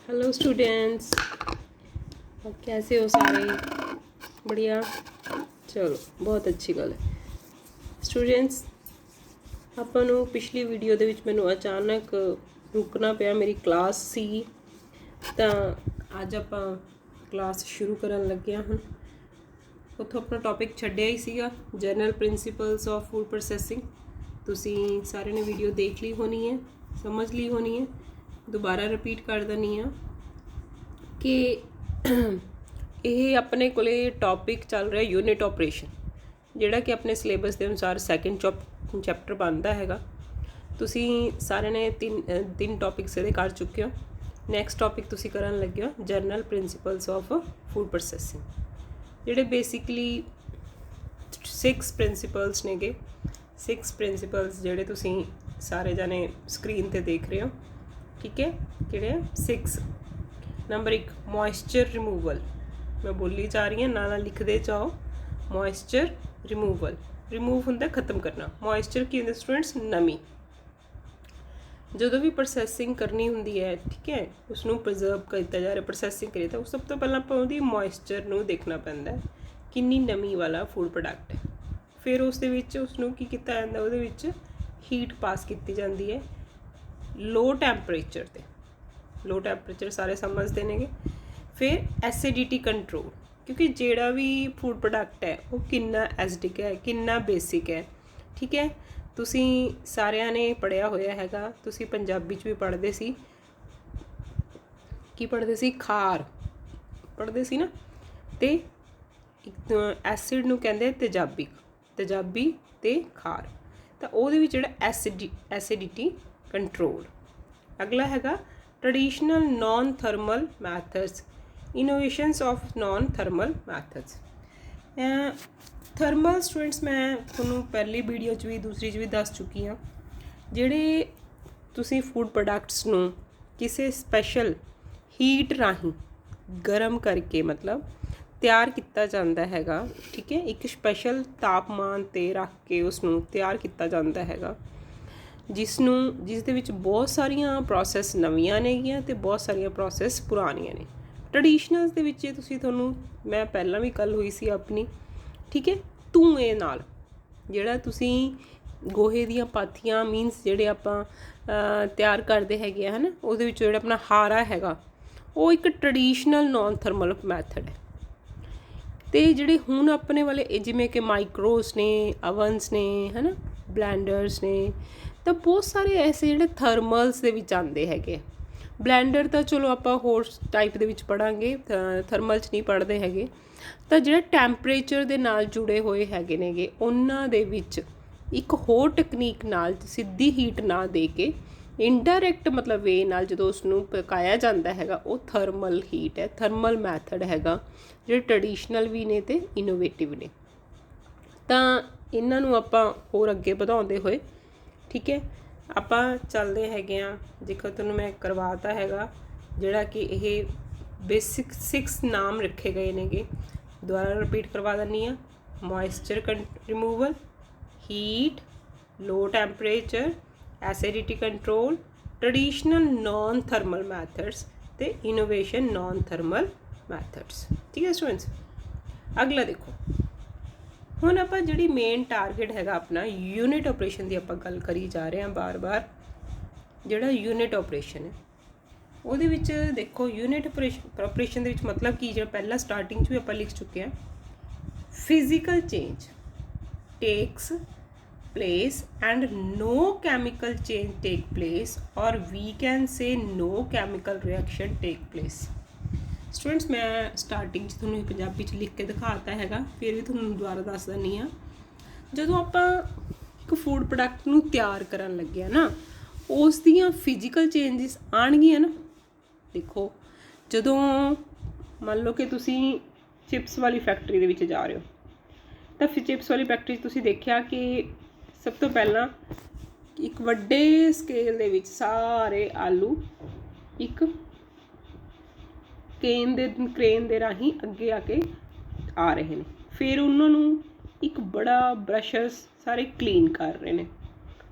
Hello students, अब कैसे हो सारे? बढ़िया। चलो, बहुत अच्छी गल है। स्टूडेंट्स, ਆਪਾਂ ਨੂੰ ਪਿਛਲੀ ਵੀਡੀਓ ਦੇ ਵਿੱਚ ਮੈਨੂੰ ਅਚਾਨਕ ਰੁਕਣਾ ਪਿਆ, ਮੇਰੀ ਕਲਾਸ ਸੀ ਤਾਂ ਅੱਜ ਆਪਾਂ ਕਲਾਸ ਸ਼ੁਰੂ ਕਰਨ ਲੱਗੇ ਹਾਂ। ਹੁਣ ਉੱਥੋਂ ਆਪਣਾ ਟੌਪਿਕ ਛੱਡਿਆ ਹੀ ਸੀਗਾ, general principals of food processing. ਤੁਸੀਂ ਸਾਰਿਆਂ ਨੇ ਵੀਡੀਓ ਦੇਖ ਲਈ ਹੋਣੀ ਹੈ, ਸਮਝ ਲਈ ਹੋਣੀ ਹੈ। ਦੁਬਾਰਾ ਰਿਪੀਟ ਕਰ ਦਿੰਦੀ ਹਾਂ ਕਿ ਇਹ ਆਪਣੇ ਕੋਲੇ ਟੌਪਿਕ ਚੱਲ ਰਿਹਾ ਯੂਨਿਟ ਆਪਰੇਸ਼ਨ, ਜਿਹੜਾ ਕਿ ਆਪਣੇ ਸਿਲੇਬਸ ਦੇ ਅਨੁਸਾਰ ਸੈਕਿੰਡ ਚੈਪਟਰ ਬਣਦਾ ਹੈਗਾ। ਤੁਸੀਂ ਸਾਰਿਆਂ ਨੇ ਤਿੰਨ ਟੌਪਿਕਸ ਇਹਦੇ ਕਰ ਚੁੱਕੇ ਹੋ। ਨੈਕਸਟ ਟੌਪਿਕ ਤੁਸੀਂ ਕਰਨ ਲੱਗੇ ਹੋ general principals of food processing, ਜਿਹੜੇ ਬੇਸਿਕਲੀ 6 ਪ੍ਰਿੰਸੀਪਲਸ ਨੇਗੇ। 6 ਪ੍ਰਿੰਸੀਪਲਸ ਜਿਹੜੇ ਤੁਸੀਂ ਸਾਰੇ ਜਾਣੇ ਸਕਰੀਨ 'ਤੇ ਦੇਖ ਰਹੇ ਹੋ, ਠੀਕ ਹੈ। ਕਿਹੜੇ 6? Number 1 moisture removal. ਮੈਂ ਬੋਲੀ ਜਾ ਰਹੀ ਹਾਂ, ਨਾਲ ਲਿਖਦੇ ਜਾਓ। ਮੋਇਸਚਰ ਰਿਮੂਵਲ, ਰਿਮੂਵ ਹੁੰਦਾ ਖਤਮ ਕਰਨਾ। ਮੋਇਸਚਰ ਕੀ ਹੁੰਦਾ ਸਟੂਡੈਂਟਸ? ਨਮੀ। ਜਦੋਂ ਵੀ ਪ੍ਰੋਸੈਸਿੰਗ ਕਰਨੀ ਹੁੰਦੀ ਹੈ, ਠੀਕ ਹੈ, ਉਸਨੂੰ ਪ੍ਰੀਜ਼ਰਵ ਕੀਤਾ ਜਾ ਰਿਹਾ, ਪ੍ਰੋਸੈਸਿੰਗ ਕਰੀਏ ਤਾਂ ਸਭ ਤੋਂ ਪਹਿਲਾਂ ਆਪਾਂ ਉਹਦੀ ਮੋਇਸਚਰ ਨੂੰ ਦੇਖਣਾ ਪੈਂਦਾ, ਕਿੰਨੀ ਨਮੀ ਵਾਲਾ ਫੂਡ ਪ੍ਰੋਡਕਟ ਹੈ। ਫਿਰ ਉਸ ਦੇ ਵਿੱਚ ਉਸਨੂੰ ਕੀ ਕੀਤਾ ਜਾਂਦਾ, ਉਹਦੇ ਵਿੱਚ ਹੀਟ ਪਾਸ ਕੀਤੀ ਜਾਂਦੀ ਹੈ ਲੋ ਟੈਂਪਰੇਚਰ 'ਤੇ। ਲੋ ਟੈਂਪਰੇਚਰ ਸਾਰੇ ਸਮਝਦੇ ਨੇਗੇ। ਫਿਰ ਐਸਿਡਿਟੀ ਕੰਟਰੋਲ, ਕਿਉਂਕਿ ਜਿਹੜਾ ਵੀ ਫੂਡ ਪ੍ਰੋਡਕਟ ਹੈ ਉਹ ਕਿੰਨਾ ਐਸਿਡਿਕ ਹੈ, ਕਿੰਨਾ ਬੇਸਿਕ ਹੈ, ਠੀਕ ਹੈ। ਤੁਸੀਂ ਸਾਰਿਆਂ ਨੇ ਪੜ੍ਹਿਆ ਹੋਇਆ ਹੈਗਾ, ਤੁਸੀਂ ਪੰਜਾਬੀ 'ਚ ਵੀ ਪੜ੍ਹਦੇ ਸੀ। ਕੀ ਪੜ੍ਹਦੇ ਸੀ? ਖਾਰ ਪੜ੍ਹਦੇ ਸੀ ਨਾ। ਅਤੇ ਐਸਿਡ ਨੂੰ ਕਹਿੰਦੇ ਤੇਜ਼ਾਬੀ ਅਤੇ ਖਾਰ। ਤਾਂ ਉਹਦੇ ਵਿੱਚ ਜਿਹੜਾ ਐਸਿਡਿਟੀ ਕੰਟਰੋਲ। ਅਗਲਾ ਹੈਗਾ traditional non thermal methods, innovations of non thermal methods. Thermal students ਮੈਂ ਤੁਹਾਨੂੰ ਪਹਿਲੀ ਵੀਡੀਓ 'ਚ ਵੀ ਦੂਸਰੀ 'ਚ ਵੀ ਦੱਸ ਚੁੱਕੀ ਹਾਂ। ਜਿਹੜੇ ਤੁਸੀਂ ਫੂਡ ਪ੍ਰੋਡਕਟਸ ਨੂੰ ਕਿਸੇ ਸਪੈਸ਼ਲ ਹੀਟ ਰਾਹੀਂ ਗਰਮ ਕਰਕੇ ਮਤਲਬ ਤਿਆਰ ਕੀਤਾ ਜਾਂਦਾ ਹੈਗਾ, ਠੀਕ ਹੈ। ਇੱਕ ਸਪੈਸ਼ਲ ਤਾਪਮਾਨ 'ਤੇ ਰੱਖ ਕੇ ਉਸਨੂੰ ਤਿਆਰ ਕੀਤਾ ਜਾਂਦਾ ਹੈਗਾ, ਜਿਸ ਦੇ ਵਿੱਚ ਬਹੁਤ ਸਾਰੀਆਂ ਪ੍ਰੋਸੈਸ ਨਵੀਆਂ ਨੇਗੀਆਂ ਅਤੇ ਬਹੁਤ ਸਾਰੀਆਂ ਪ੍ਰੋਸੈਸ ਪੁਰਾਣੀਆਂ ਨੇ। ਟਰਡੀਸ਼ਨਲਸ ਦੇ ਵਿੱਚ ਤੁਹਾਨੂੰ ਮੈਂ ਪਹਿਲਾਂ ਵੀ ਗੱਲ ਹੋਈ ਸੀ ਆਪਣੀ, ਠੀਕ ਹੈ। ਧੂਏ ਨਾਲ ਜਿਹੜਾ ਤੁਸੀਂ ਗੋਹੇ ਦੀਆਂ ਪਾਥੀਆਂ ਮੀਨਸ ਜਿਹੜੇ ਆਪਾਂ ਤਿਆਰ ਕਰਦੇ ਹੈਗੇ ਆ, ਹੈ ਨਾ, ਉਹਦੇ ਵਿੱਚ ਜਿਹੜਾ ਆਪਣਾ ਹਾਰਾ ਹੈਗਾ ਉਹ ਇੱਕ ਟਰਡੀਸ਼ਨਲ ਨੋਨ ਥਰਮਲ ਮੈਥਡ ਹੈ। ਅਤੇ ਜਿਹੜੇ ਹੁਣ ਆਪਣੇ ਵਾਲੇ ਜਿਵੇਂ ਕਿ ਮਾਈਕਰੋਸ ਨੇ, ਅਵਨਸ ਨੇ, ਹੈ ਨਾ, ਬਲੈਂਡਰਸ ਨੇ, ਤਾਂ ਬਹੁਤ ਸਾਰੇ ਐਸੇ ਜਿਹੜੇ ਥਰਮਲਸ ਦੇ ਵਿੱਚ ਆਉਂਦੇ ਹੈਗੇ। ਬਲੈਂਡਰ ਤਾਂ ਚਲੋ ਆਪਾਂ ਹੋਰ ਟਾਈਪ ਦੇ ਵਿੱਚ ਪੜ੍ਹਾਂਗੇ, ਥਰਮਲ 'ਚ ਨਹੀਂ ਪੜ੍ਹਦੇ ਹੈਗੇ। ਤਾਂ ਜਿਹੜਾ ਟੈਂਪਰੇਚਰ ਦੇ ਨਾਲ ਜੁੜੇ ਹੋਏ ਹੈਗੇ ਨੇਗੇ, ਉਹਨਾਂ ਦੇ ਵਿੱਚ ਇੱਕ ਹੋਰ ਟੈਕਨੀਕ ਨਾਲ ਸਿੱਧੀ ਹੀਟ ਨਾ ਦੇ ਕੇ ਇਨਡਾਇਰੈਕਟ ਮਤਲਬ ਵੇ ਨਾਲ ਜਦੋਂ ਉਸਨੂੰ ਪਕਾਇਆ ਜਾਂਦਾ ਹੈਗਾ, ਉਹ ਥਰਮਲ ਹੀਟ ਹੈ, ਥਰਮਲ ਮੈਥਡ ਹੈਗਾ, ਜਿਹੜੇ ਟਰਡੀਸ਼ਨਲ ਵੀ ਨੇ ਅਤੇ ਇਨੋਵੇਟਿਵ ਨੇ। ਤਾਂ ਇਹਨਾਂ ਨੂੰ ਆਪਾਂ ਹੋਰ ਅੱਗੇ ਵਧਾਉਂਦੇ ਹੋਏ, ਠੀਕ ਹੈ, ਆਪਾਂ ਚੱਲਦੇ ਹੈਗੇ ਹਾਂ। ਦੇਖੋ ਤੁਹਾਨੂੰ ਮੈਂ ਕਰਵਾਤਾ ਹੈਗਾ ਜਿਹੜਾ ਕਿ ਇਹ ਬੇਸਿਕ 6 ਨਾਮ ਰੱਖੇ ਗਏ ਨੇਗੇ। ਦੁਬਾਰਾ ਰਿਪੀਟ ਕਰਵਾ ਦਿੰਦੀ ਹਾਂ। Moisture removal, heat, low temperature, acidity control, traditional non thermal methods ਅਤੇ ਇਨੋਵੇਸ਼ਨ ਨੋਨ ਥਰਮਲ ਮੈਥਡਸ, ਠੀਕ ਹੈ ਸਟੂਡੈਂਟਸ। ਅਗਲਾ ਦੇਖੋ, ਹੁਣ ਆਪਾਂ ਜਿਹੜੀ ਮੇਨ ਟਾਰਗੇਟ ਹੈਗਾ ਆਪਣਾ ਯੂਨਿਟ ਆਪਰੇਸ਼ਨ ਦੀ ਆਪਾਂ ਗੱਲ ਕਰੀ ਜਾ ਰਹੇ ਹਾਂ ਬਾਰ-ਬਾਰ। ਜਿਹੜਾ ਯੂਨਿਟ ਆਪਰੇਸ਼ਨ ਹੈ ਉਹਦੇ ਵਿੱਚ ਦੇਖੋ, ਯੂਨਿਟ ਆਪਰੇਸ਼ਨ ਦੇ ਵਿੱਚ ਮਤਲਬ ਕੀ, ਜਿਹੜਾ ਪਹਿਲਾਂ ਸਟਾਰਟਿੰਗ 'ਚ ਵੀ ਆਪਾਂ ਲਿਖ ਚੁੱਕੇ ਹਾਂ, physical change takes place and no chemical change take place, or we can say no chemical reaction take place. Students ਮੈਂ ਸਟਾਰਟਿੰਗ 'ਚ ਤੁਹਾਨੂੰ ਪੰਜਾਬੀ 'ਚ ਲਿਖ ਕੇ ਦਿਖਾਤਾ ਹੈਗਾ, ਫਿਰ ਵੀ ਤੁਹਾਨੂੰ ਦੁਬਾਰਾ ਦੱਸ ਦਿੰਦੀ ਹਾਂ। ਜਦੋਂ ਆਪਾਂ ਇੱਕ ਫੂਡ ਪ੍ਰੋਡਕਟ ਨੂੰ ਤਿਆਰ ਕਰਨ ਲੱਗੇ ਹਾਂ ਨਾ, ਉਸ ਦੀਆਂ ਫਿਜ਼ੀਕਲ ਚੇਂਜਿਸ ਆਉਣਗੀਆਂ ਨਾ। ਦੇਖੋ, ਜਦੋਂ ਮੰਨ ਲਓ ਕਿ ਤੁਸੀਂ ਚਿਪਸ ਵਾਲੀ ਫੈਕਟਰੀ ਦੇ ਵਿੱਚ ਜਾ ਰਹੇ ਹੋ, ਤਾਂ ਫਿਰ ਚਿਪਸ ਵਾਲੀ ਫੈਕਟਰੀ 'ਚ ਤੁਸੀਂ ਦੇਖਿਆ ਕਿ ਸਭ ਤੋਂ ਪਹਿਲਾਂ ਇੱਕ ਵੱਡੇ ਸਕੇਲ ਦੇ ਵਿੱਚ ਸਾਰੇ ਆਲੂ ਇੱਕ ਕ੍ਰੇਨ ਦੇ ਰਾਹੀਂ ਅੱਗੇ ਆ ਕੇ ਆ ਰਹੇ ਨੇ। ਫਿਰ ਉਹਨਾਂ ਨੂੰ ਇੱਕ ਬੜਾ ਬਰਸ਼ਰਸ ਸਾਰੇ ਕਲੀਨ ਕਰ ਰਹੇ ਨੇ,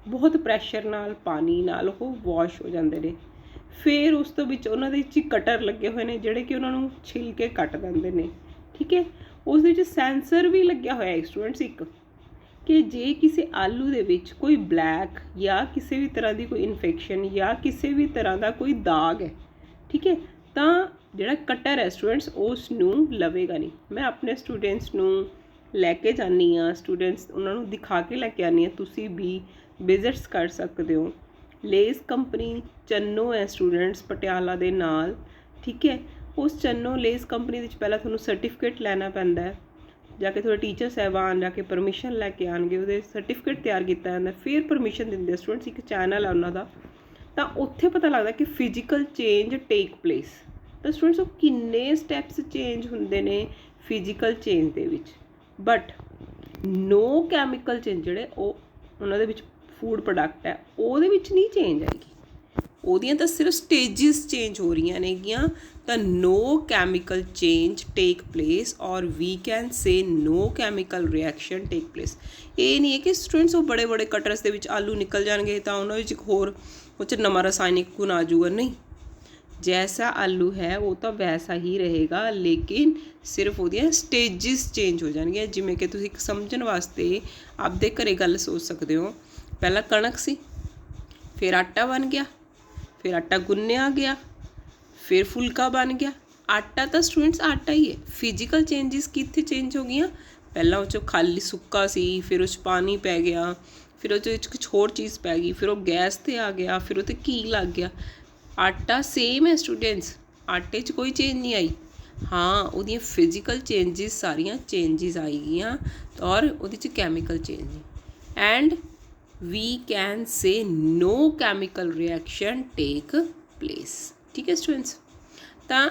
ਬਹੁਤ ਪ੍ਰੈਸ਼ਰ ਨਾਲ, ਪਾਣੀ ਨਾਲ ਉਹ ਵਾਸ਼ ਹੋ ਜਾਂਦੇ ਨੇ। ਫਿਰ ਉਸ ਤੋਂ ਵਿੱਚ ਉਹਨਾਂ ਦੇ ਵਿੱਚ ਕਟਰ ਲੱਗੇ ਹੋਏ ਨੇ ਜਿਹੜੇ ਕਿ ਉਹਨਾਂ ਨੂੰ ਛਿੱਲ ਕੇ ਕੱਟ ਦਿੰਦੇ ਨੇ। ਠੀਕ ਹੈ, ਉਸ ਦੇ ਵਿੱਚ ਸੈਂਸਰ ਵੀ ਲੱਗਿਆ ਹੋਇਆ ਹੈ ਸਟੂਡੈਂਟਸ ਇੱਕ, ਕਿ ਜੇ ਕਿਸੇ ਆਲੂ ਦੇ ਵਿੱਚ ਕੋਈ ਬਲੈਕ ਜਾਂ ਕਿਸੇ ਵੀ ਤਰ੍ਹਾਂ ਦੀ ਕੋਈ ਇਨਫੈਕਸ਼ਨ ਜਾਂ ਕਿਸੇ ਵੀ ਤਰ੍ਹਾਂ ਦਾ ਕੋਈ ਦਾਗ ਹੈ, ਠੀਕ ਹੈ, ਤਾਂ ਜਿਹੜਾ ਕਟਰ ਹੈ ਸਟੂਡੈਂਟਸ ਉਸ ਨੂੰ ਲਵੇਗਾ ਨਹੀਂ। ਮੈਂ ਆਪਣੇ ਸਟੂਡੈਂਟਸ ਨੂੰ ਲੈ ਕੇ ਜਾਂਦੀ ਹਾਂ, ਸਟੂਡੈਂਟਸ ਉਹਨਾਂ ਨੂੰ ਦਿਖਾ ਕੇ ਲੈ ਕੇ ਆਉਂਦੀ ਹਾਂ, ਤੁਸੀਂ ਵੀ ਵਿਜ਼ਿਟਸ ਕਰ ਸਕਦੇ ਹੋ। ਲੇਸ ਕੰਪਨੀ ਚੰਨੋ ਹੈ ਸਟੂਡੈਂਟਸ ਪਟਿਆਲਾ ਦੇ ਨਾਲ। ਠੀਕ ਹੈ, ਉਸ ਚੰਨੋ ਲੇਸ ਕੰਪਨੀ ਵਿੱਚ ਪਹਿਲਾਂ ਤੁਹਾਨੂੰ ਸਰਟੀਫਿਕੇਟ ਲੈਣਾ ਪੈਂਦਾ ਹੈ, ਜਾ ਕੇ ਤੁਹਾਡੇ ਟੀਚਰ ਸਾਹਿਬਾਨ ਜਾ ਕੇ ਪਰਮਿਸ਼ਨ ਲੈ ਕੇ ਆਉਣਗੇ, ਉਹਦੇ ਸਰਟੀਫਿਕੇਟ ਤਿਆਰ ਕੀਤਾ ਜਾਂਦਾ, ਫਿਰ ਪਰਮਿਸ਼ਨ ਦਿੰਦੇ ਸਟੂਡੈਂਟਸ। ਇੱਕ ਚੈਨਲ ਹੈ ਉਹਨਾਂ ਦਾ, ਤਾਂ ਉੱਥੇ ਪਤਾ ਲੱਗਦਾ ਕਿ ਫਿਜ਼ੀਕਲ ਚੇਂਜ ਟੇਕ ਪਲੇਸ। ਤਾਂ ਸਟੂਡੈਂਟਸ ਉਹ ਕਿੰਨੇ ਸਟੈਪਸ ਚੇਂਜ ਹੁੰਦੇ ਨੇ ਫਿਜ਼ੀਕਲ ਚੇਂਜ ਦੇ ਵਿੱਚ, ਬਟ ਨੋ ਕੈਮੀਕਲ ਚੇਂਜ ਜਿਹੜੇ ਉਹ ਉਹਨਾਂ ਦੇ ਵਿੱਚ ਫੂਡ ਪ੍ਰੋਡਕਟ ਹੈ ਉਹਦੇ ਵਿੱਚ ਨਹੀਂ ਚੇਂਜ ਆਏਗੀ, ਉਹਦੀਆਂ ਤਾਂ ਸਿਰਫ ਸਟੇਜਿਸ ਚੇਂਜ ਹੋ ਰਹੀਆਂ ਨੇਗੀਆਂ। ਤਾਂ no chemical change take place ਔਰ we can say no chemical reaction take place. ਇਹ ਨਹੀਂ ਹੈ ਕਿ ਸਟੂਡੈਂਟਸ ਉਹ ਬੜੇ ਬੜੇ ਕਟਰਸ ਦੇ ਵਿੱਚ ਆਲੂ ਨਿਕਲ ਜਾਣਗੇ ਤਾਂ ਉਹਨਾਂ ਵਿੱਚ ਇੱਕ ਹੋਰ ਉਹ 'ਚ ਨਵਾਂ ਰਸਾਇਣਿਕ ਗੁਣ ਆ ਜਾਊਗਾ, ਨਹੀਂ। ਜੈਸਾ ਆਲੂ ਹੈ ਉਹ ਤਾਂ ਵੈਸਾ ਹੀ ਰਹੇਗਾ, ਲੇਕਿਨ ਸਿਰਫ ਉਹਦੀਆਂ ਸਟੇਜਿਸ ਚੇਂਜ ਹੋ ਜਾਣਗੀਆਂ। ਜਿਵੇਂ ਕਿ ਤੁਸੀਂ ਇੱਕ ਸਮਝਣ ਵਾਸਤੇ ਆਪਦੇ ਘਰੇ ਗੱਲ ਸੋਚ ਸਕਦੇ ਹੋ, ਪਹਿਲਾਂ ਕਣਕ ਸੀ, ਫਿਰ ਆਟਾ ਬਣ ਗਿਆ, ਫਿਰ ਆਟਾ ਗੁੰਨਿਆ ਗਿਆ, ਫਿਰ ਫੁਲਕਾ ਬਣ ਗਿਆ। ਆਟਾ ਤਾਂ ਸਟੂਡੈਂਟਸ ਆਟਾ ਹੀ ਹੈ। ਫਿਜ਼ੀਕਲ ਚੇਂਜਿਸ ਕਿੱਥੇ ਚੇਂਜ ਹੋ ਗਈਆਂ, ਪਹਿਲਾਂ ਉਹ 'ਚ ਖਾਲੀ ਸੁੱਕਾ ਸੀ, ਫਿਰ ਉਹ 'ਚ ਪਾਣੀ ਪੈ ਗਿਆ, ਫਿਰ ਉਹ 'ਚ ਕੁਛ ਹੋਰ ਚੀਜ਼ ਪੈ ਗਈ, ਫਿਰ ਉਹ ਗੈਸ 'ਤੇ ਆ ਗਿਆ, ਫਿਰ ਉਹ 'ਤੇ ਘੀ ਲੱਗ ਗਿਆ। ਆਟਾ ਸੇਮ ਹੈ ਸਟੂਡੈਂਟਸ, ਆਟੇ 'ਚ ਕੋਈ ਚੇਂਜ ਨਹੀਂ ਆਈ। ਹਾਂ, ਉਹਦੀਆਂ ਫਿਜ਼ੀਕਲ ਚੇਂਜਿਸ ਸਾਰੀਆਂ ਚੇਂਜਿਸ ਆਈ ਗਈਆਂ ਔਰ ਉਹਦੇ 'ਚ chemical change. And we can say no chemical reaction take place. ਠੀਕ ਹੈ ਸਟੂਡੈਂਟਸ, ਤਾਂ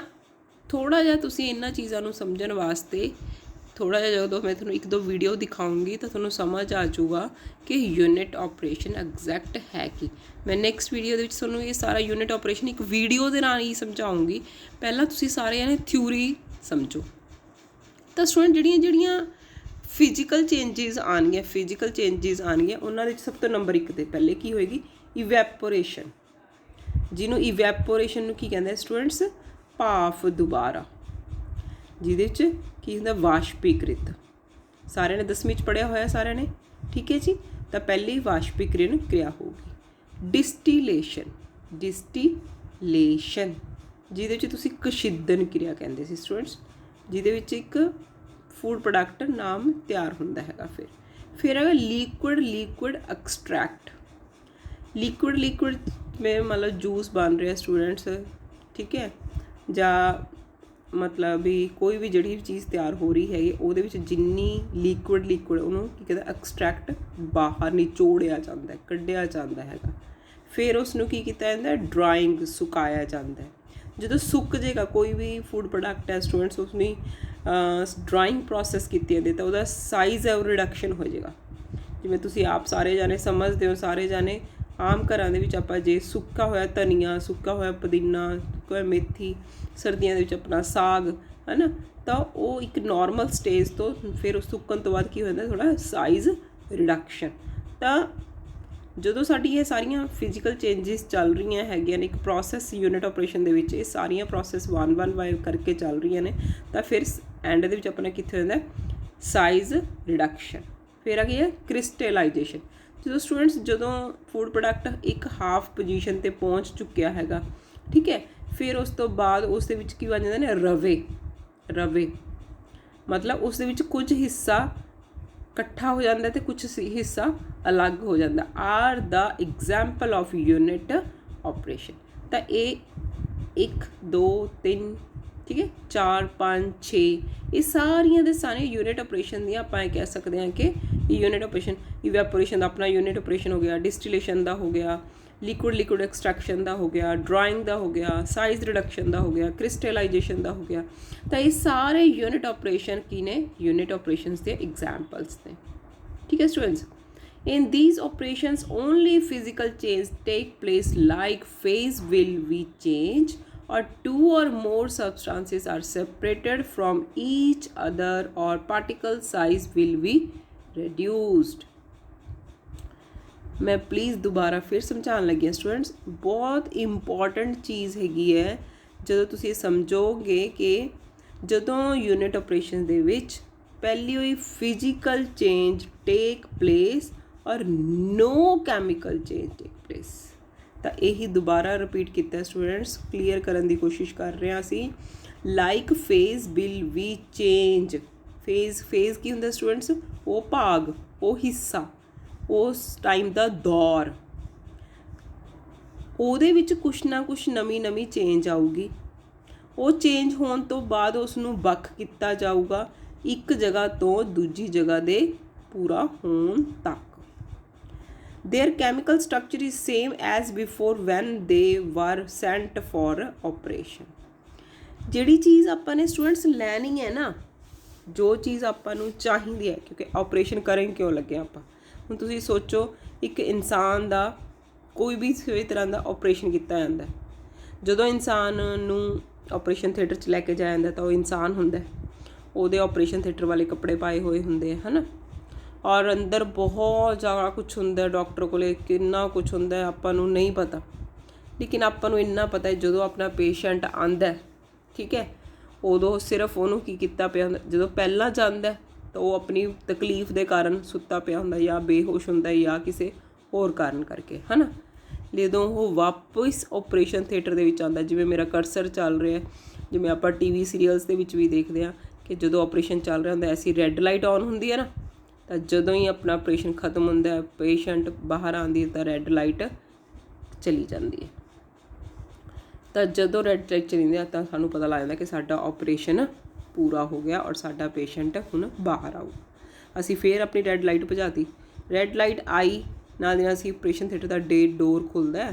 ਥੋੜ੍ਹਾ ਜਿਹਾ ਤੁਸੀਂ ਇਹਨਾਂ ਚੀਜ਼ਾਂ ਨੂੰ ਸਮਝਣ ਵਾਸਤੇ ਥੋੜ੍ਹਾ ਜਿਹਾ ਜਦੋਂ ਮੈਂ ਤੁਹਾਨੂੰ ਇੱਕ ਦੋ ਵੀਡੀਓ ਦਿਖਾਊਂਗੀ ਤਾਂ ਤੁਹਾਨੂੰ ਸਮਝ ਆ ਜਾਊਗਾ ਕਿ ਯੂਨਿਟ ਆਪਰੇਸ਼ਨ ਐਗਜ਼ੈਕਟ ਹੈ ਕੀ। ਮੈਂ ਨੈਕਸਟ ਵੀਡੀਓ ਦੇ ਵਿੱਚ ਤੁਹਾਨੂੰ ਇਹ ਸਾਰਾ ਯੂਨਿਟ ਆਪਰੇਸ਼ਨ ਇੱਕ ਵੀਡੀਓ ਦੇ ਨਾਲ ਹੀ ਸਮਝਾਊਂਗੀ। ਪਹਿਲਾਂ ਤੁਸੀਂ ਸਾਰਿਆਂ ਨੇ ਥਿਊਰੀ ਸਮਝੋ। ਤਾਂ ਸਟੂਡੈਂਟ ਜਿਹੜੀਆਂ ਫਿਜ਼ੀਕਲ ਚੇਂਜਿਸ ਆਉਣਗੀਆਂ ਉਹਨਾਂ ਦੇ ਵਿੱਚ ਸਭ ਤੋਂ ਨੰਬਰ 1 'ਤੇ ਪਹਿਲੇ ਕੀ ਹੋਏਗੀ, ਇਵੈਪੋਰੇਸ਼ਨ। ਜਿਹਨੂੰ ਇਵੈਪੋਰੇਸ਼ਨ ਨੂੰ ਕੀ ਕਹਿੰਦੇ ਸਟੂਡੈਂਟਸ, ਭਾਫ ਦੁਬਾਰਾ, ਜਿਹਦੇ ਵਿੱਚ ਕੀ ਹੁੰਦਾ, ਵਾਸ਼ਪੀਕ੍ਰਿਤ। ਸਾਰਿਆਂ ਨੇ 10ਵੀਂ 'ਚ ਪੜ੍ਹਿਆ ਹੋਇਆ ਸਾਰਿਆਂ ਨੇ, ਠੀਕ ਹੈ ਜੀ। ਤਾਂ ਪਹਿਲੀ ਵਾਸ਼ਪੀਕਰਨ ਕਿਰਿਆ ਹੋਊਗੀ। ਡਿਸਟੀਲੇਸ਼ਨ ਜਿਹਦੇ ਵਿੱਚ ਤੁਸੀਂ ਕਸ਼ਿਦਨ ਕਿਰਿਆ ਕਹਿੰਦੇ ਸੀ ਸਟੂਡੈਂਟਸ, ਜਿਹਦੇ ਵਿੱਚ ਇੱਕ ਫੂਡ ਪ੍ਰੋਡਕਟ ਨਾਮ ਤਿਆਰ ਹੁੰਦਾ ਹੈਗਾ। ਫਿਰ ਹੈਗਾ ਲਿਕੁਇਡ ਐਕਸਟ੍ਰੈਕਟ। ਲਿਕੁਇਡ में मतलब जूस बन रहा स्टूडेंट्स, ठीक है, ਜਾਂ ਮਤਲਬ ਵੀ ਕੋਈ ਵੀ ਜਿਹੜੀ ਚੀਜ਼ ਤਿਆਰ ਹੋ ਰਹੀ ਹੈਗੀ ਉਹਦੇ ਵਿੱਚ ਜਿੰਨੀ ਲਿਕੁਇਡ ਉਹਨੂੰ ਕੀ ਕਹਿੰਦਾ, ਐਕਸਟ੍ਰੈਕਟ, ਬਾਹਰ ਨਿਚੋੜਿਆ ਜਾਂਦਾ, ਕੱਢਿਆ ਜਾਂਦਾ ਹੈਗਾ। ਫਿਰ ਉਸ ਨੂੰ ਕੀ ਕੀਤਾ ਜਾਂਦਾ, ਡਰਾਇੰਗ, ਸੁਕਾਇਆ ਜਾਂਦਾ। ਜਦੋਂ ਸੁੱਕ ਜਾਏਗਾ ਕੋਈ ਵੀ ਫੂਡ ਪ੍ਰੋਡਕਟ ਹੈ ਸਟੂਡੈਂਟਸ, ਉਸਨੂੰ ਡਰਾਇੰਗ ਪ੍ਰੋਸੈਸ ਕੀਤੀ ਜਾਂਦੀ ਤਾਂ ਉਹਦਾ ਸਾਈਜ਼ ਹੈ ਉਹ ਰਿਡਕਸ਼ਨ ਹੋ ਜਾਏਗਾ। ਜਿਵੇਂ ਤੁਸੀਂ ਆਪ ਸਾਰੇ ਜਾਣੇ ਸਮਝਦੇ ਹੋ, ਸਾਰੇ ਜਾਣੇ ਆਮ ਘਰਾਂ ਦੇ ਵਿੱਚ ਆਪਾਂ ਜੇ ਸੁੱਕਾ ਹੋਇਆ ਧਨੀਆ, ਸੁੱਕਾ ਹੋਇਆ ਪੁਦੀਨਾ, ਸੁੱਕਾ ਹੋਇਆ ਮੇਥੀ, ਸਰਦੀਆਂ ਦੇ ਵਿੱਚ ਆਪਣਾ ਸਾਗ ਹੈ ਨਾ, ਤਾਂ ਉਹ ਇੱਕ ਨੋਰਮਲ ਸਟੇਜ ਤੋਂ ਫਿਰ ਸੁੱਕਣ ਤੋਂ ਬਾਅਦ ਕੀ ਹੋ ਜਾਂਦਾ, ਥੋੜ੍ਹਾ ਸਾਈਜ਼ ਰਿਡਕਸ਼ਨ। ਤਾਂ ਜਦੋਂ ਸਾਡੀ ਇਹ ਸਾਰੀਆਂ ਫਿਜ਼ੀਕਲ ਚੇਂਜਿਸ ਚੱਲ ਰਹੀਆਂ ਹੈਗੀਆਂ ਨੇ ਇੱਕ ਪ੍ਰੋਸੈਸ ਯੂਨਿਟ ਆਪਰੇਸ਼ਨ ਦੇ ਵਿੱਚ, ਇਹ ਸਾਰੀਆਂ ਪ੍ਰੋਸੈਸ 1 ਕਰਕੇ ਚੱਲ ਰਹੀਆਂ ਨੇ, ਤਾਂ ਫਿਰ ਐਂਡ ਦੇ ਵਿੱਚ ਆਪਣਾ ਕਿੱਥੇ ਹੋ ਜਾਂਦਾ, ਸਾਈਜ਼ ਰਿਡਕਸ਼ਨ। ਫਿਰ ਆ ਗਈ ਹੈ ਕ੍ਰਿਸਟਲਾਈਜੇਸ਼ਨ। ਜਦੋਂ ਫੂਡ ਪ੍ਰੋਡਕਟ ਇੱਕ ਹਾਫ ਪੋਜੀਸ਼ਨ 'ਤੇ ਪਹੁੰਚ ਚੁੱਕਿਆ ਹੈਗਾ, ਠੀਕ ਹੈ, ਫਿਰ ਉਸ ਤੋਂ ਬਾਅਦ ਉਸ ਦੇ ਵਿੱਚ ਕੀ ਬਣ ਜਾਂਦੇ ਨੇ, ਰਵੇ ਮਤਲਬ ਉਸ ਦੇ ਵਿੱਚ ਕੁਝ ਹਿੱਸਾ ਇਕੱਠਾ ਹੋ ਜਾਂਦਾ ਅਤੇ ਕੁਝ ਹਿੱਸਾ ਅਲੱਗ ਹੋ ਜਾਂਦਾ। Are the example of unit operation. ਤਾਂ ਇਹ 1 2 3 ਠੀਕ ਹੈ 4 5 6 ਇਹ ਸਾਰੀਆਂ ਦੇ ਸਾਰੇ ਯੂਨਿਟ ਆਪਰੇਸ਼ਨ ਦੀਆਂ ਆਪਾਂ ਇਹ ਕਹਿ ਸਕਦੇ ਹਾਂ ਕਿ ਯੂਨਿਟ ਆਪਰੇਸ਼ਨ। ਇਵੈਪੋਰੇਸ਼ਨ ਦਾ ਆਪਣਾ ਯੂਨਿਟ ਆਪਰੇਸ਼ਨ ਹੋ ਗਿਆ, ਡਿਸਟਿਲੇਸ਼ਨ ਦਾ ਹੋ ਗਿਆ, ਲਿਕੁਇਡ ਐਕਸਟ੍ਰੈਕਸ਼ਨ ਦਾ ਹੋ ਗਿਆ, ਡਰਾਇੰਗ ਦਾ ਹੋ ਗਿਆ, ਸਾਈਜ਼ ਰਿਡਕਸ਼ਨ ਦਾ ਹੋ ਗਿਆ, ਕ੍ਰਿਸਟਲਾਈਜੇਸ਼ਨ ਦਾ ਹੋ ਗਿਆ। ਤਾਂ ਇਹ ਸਾਰੇ ਯੂਨਿਟ ਆਪਰੇਸ਼ਨ ਕੀ ਨੇ, ਯੂਨਿਟ ਆਪਰੇਸ਼ਨਸ ਦੇ ਐਗਜ਼ਾਮਪਲਸ ਨੇ। ਠੀਕ ਹੈ students, in these operations only physical change take place, like phase will be change or 2 or more substances are separated from each other or particle size will be reduced. मैं please ਦੁਬਾਰਾ ਫਿਰ ਸਮਝਾਉਣ ਲੱਗੀ ਹਾਂ students, ਬਹੁਤ important ਚੀਜ਼ ਹੈਗੀ ਹੈ। ਜਦੋਂ ਤੁਸੀਂ ਸਮਝੋਗੇ ਕਿ ਜਦੋਂ ਯੂਨਿਟ ਆਪਰੇਸ਼ਨ ਦੇ ਵਿੱਚ ਪਹਿਲੀ ਹੋਈ ਫਿਜ਼ੀਕਲ ਚੇਂਜ ਟੇਕ ਪਲੇਸ ਔਰ ਨੋ ਕੈਮੀਕਲ ਚੇਂਜ ਟੇਕ ਪਲੇਸ, ਤਾਂ ਇਹੀ ਦੁਬਾਰਾ ਰਿਪੀਟ ਕੀਤਾ ਸਟੂਡੈਂਟਸ, ਕਲੀਅਰ ਕਰਨ ਦੀ ਕੋਸ਼ਿਸ਼ ਕਰ ਰਹੇ ਹਾਂ ਅਸੀਂ। Like phase will we change. Phase ਕੀ ਹੁੰਦਾ ਸਟੂਡੈਂਟਸ? ਉਹ ਭਾਗ, ਉਹ ਹਿੱਸਾ, ਉਸ ਟਾਈਮ ਦਾ ਦੌਰ, ਉਹਦੇ ਵਿੱਚ ਕੁਛ ਨਾ ਕੁਛ ਨਵੀਂ ਚੇਂਜ ਆਊਗੀ। ਉਹ ਚੇਂਜ ਹੋਣ ਤੋਂ ਬਾਅਦ ਉਸ ਨੂੰ ਵੱਖ ਕੀਤਾ ਜਾਊਗਾ ਇੱਕ ਜਗ੍ਹਾ ਤੋਂ ਦੂਜੀ ਜਗ੍ਹਾ ਦੇ ਪੂਰਾ ਹੋਣ ਤੱਕ। Their chemical structure is same as before when they were sent for operation। ਜਿਹੜੀ ਚੀਜ਼ ਆਪਾਂ ਨੇ ਸਟੂਡੈਂਟਸ ਲੈਣੀ ਹੈ ਨਾ, ਜੋ ਚੀਜ਼ ਆਪਾਂ ਨੂੰ ਚਾਹੀਦੀ ਹੈ, ਕਿਉਂਕਿ ਆਪਰੇਸ਼ਨ ਕਰਨ ਕਿਉਂ ਲੱਗੇ ਆਪਾਂ। ਹੁਣ ਤੁਸੀਂ ਸੋਚੋ, ਇੱਕ ਇਨਸਾਨ ਦਾ ਕੋਈ ਵੀ ਤਰ੍ਹਾਂ ਦਾ ਆਪਰੇਸ਼ਨ ਕੀਤਾ ਜਾਂਦਾ, ਜਦੋਂ ਇਨਸਾਨ ਨੂੰ ਆਪਰੇਸ਼ਨ ਥੀਏਟਰ 'ਚ ਲੈ ਕੇ ਜਾਇਆ ਜਾਂਦਾ ਤਾਂ ਉਹ ਇਨਸਾਨ ਹੁੰਦਾ, ਉਹਦੇ ਆਪਰੇਸ਼ਨ ਥੀਏਟਰ ਵਾਲੇ ਕੱਪੜੇ ਪਾਏ ਹੋਏ ਹੁੰਦੇ ਆ, ਹੈ ਨਾ, ਔਰ ਅੰਦਰ ਬਹੁਤ ਜ਼ਿਆਦਾ ਕੁਛ ਹੁੰਦਾ, ਡਾਕਟਰ ਕੋਲ ਕਿੰਨਾ ਕੁਛ ਹੁੰਦਾ ਆਪਾਂ ਨੂੰ ਨਹੀਂ ਪਤਾ। ਲੇਕਿਨ ਆਪਾਂ ਨੂੰ ਇੰਨਾ ਪਤਾ ਹੈ ਜਦੋਂ ਆਪਣਾ ਪੇਸ਼ੈਂਟ ਆਉਂਦਾ, ਠੀਕ ਹੈ, ਉਦੋਂ ਸਿਰਫ ਉਹਨੂੰ ਕੀ ਕੀਤਾ ਪਿਆ ਹੁੰਦਾ, ਜਦੋਂ ਪਹਿਲਾਂ ਜਾਂਦਾ ਤਾਂ ਉਹ ਆਪਣੀ ਤਕਲੀਫ ਦੇ ਕਾਰਨ ਸੁੱਤਾ ਪਿਆ ਹੁੰਦਾ ਜਾਂ ਬੇਹੋਸ਼ ਹੁੰਦਾ ਜਾਂ ਕਿਸੇ ਹੋਰ ਕਾਰਨ ਕਰਕੇ, ਹੈ ਨਾ। ਜਦੋਂ ਉਹ ਵਾਪਸ ਆਪਰੇਸ਼ਨ ਥੀਏਟਰ ਦੇ ਵਿੱਚ ਆਉਂਦਾ, ਜਿਵੇਂ ਮੇਰਾ ਕਰਸਰ ਚੱਲ ਰਿਹਾ, ਜਿਵੇਂ ਆਪਾਂ TV ਸੀਰੀਅਲਸ ਦੇ ਵਿੱਚ ਵੀ ਦੇਖਦੇ ਹਾਂ ਕਿ ਜਦੋਂ ਆਪਰੇਸ਼ਨ ਚੱਲ ਰਿਹਾ ਹੁੰਦਾ ਐਸੀ ਰੈੱਡ ਲਾਈਟ ਔਨ ਹੁੰਦੀ ਹੈ ਨਾ, ਤਾਂ ਜਦੋਂ ਹੀ ਆਪਣਾ ਆਪਰੇਸ਼ਨ ਖਤਮ ਹੁੰਦਾ, ਪੇਸ਼ੈਂਟ ਬਾਹਰ ਆਉਂਦੀ ਹੈ ਤਾਂ ਰੈੱਡ ਲਾਈਟ ਚਲੀ ਜਾਂਦੀ ਹੈ। ਤਾਂ ਜਦੋਂ ਰੈੱਡ ਲਾਈਟ ਚਲੀ ਜਾਂਦੀ ਹੈ ਤਾਂ ਸਾਨੂੰ ਪਤਾ ਲੱਗ ਜਾਂਦਾ ਕਿ ਸਾਡਾ ਆਪਰੇਸ਼ਨ ਪੂਰਾ ਹੋ ਗਿਆ ਔਰ ਸਾਡਾ ਪੇਸ਼ੈਂਟ ਹੁਣ ਬਾਹਰ ਆਊ। ਅਸੀਂ ਫਿਰ ਆਪਣੀ ਰੈੱਡ ਲਾਈਟ ਭਜਾਤੀ, ਰੈੱਡ ਲਾਈਟ ਆਈ, ਨਾਲ ਦੀ ਨਾਲ ਅਸੀਂ ਆਪਰੇਸ਼ਨ ਥੀਏਟਰ ਦਾ ਡੋਰ ਖੁੱਲ੍ਹਦਾ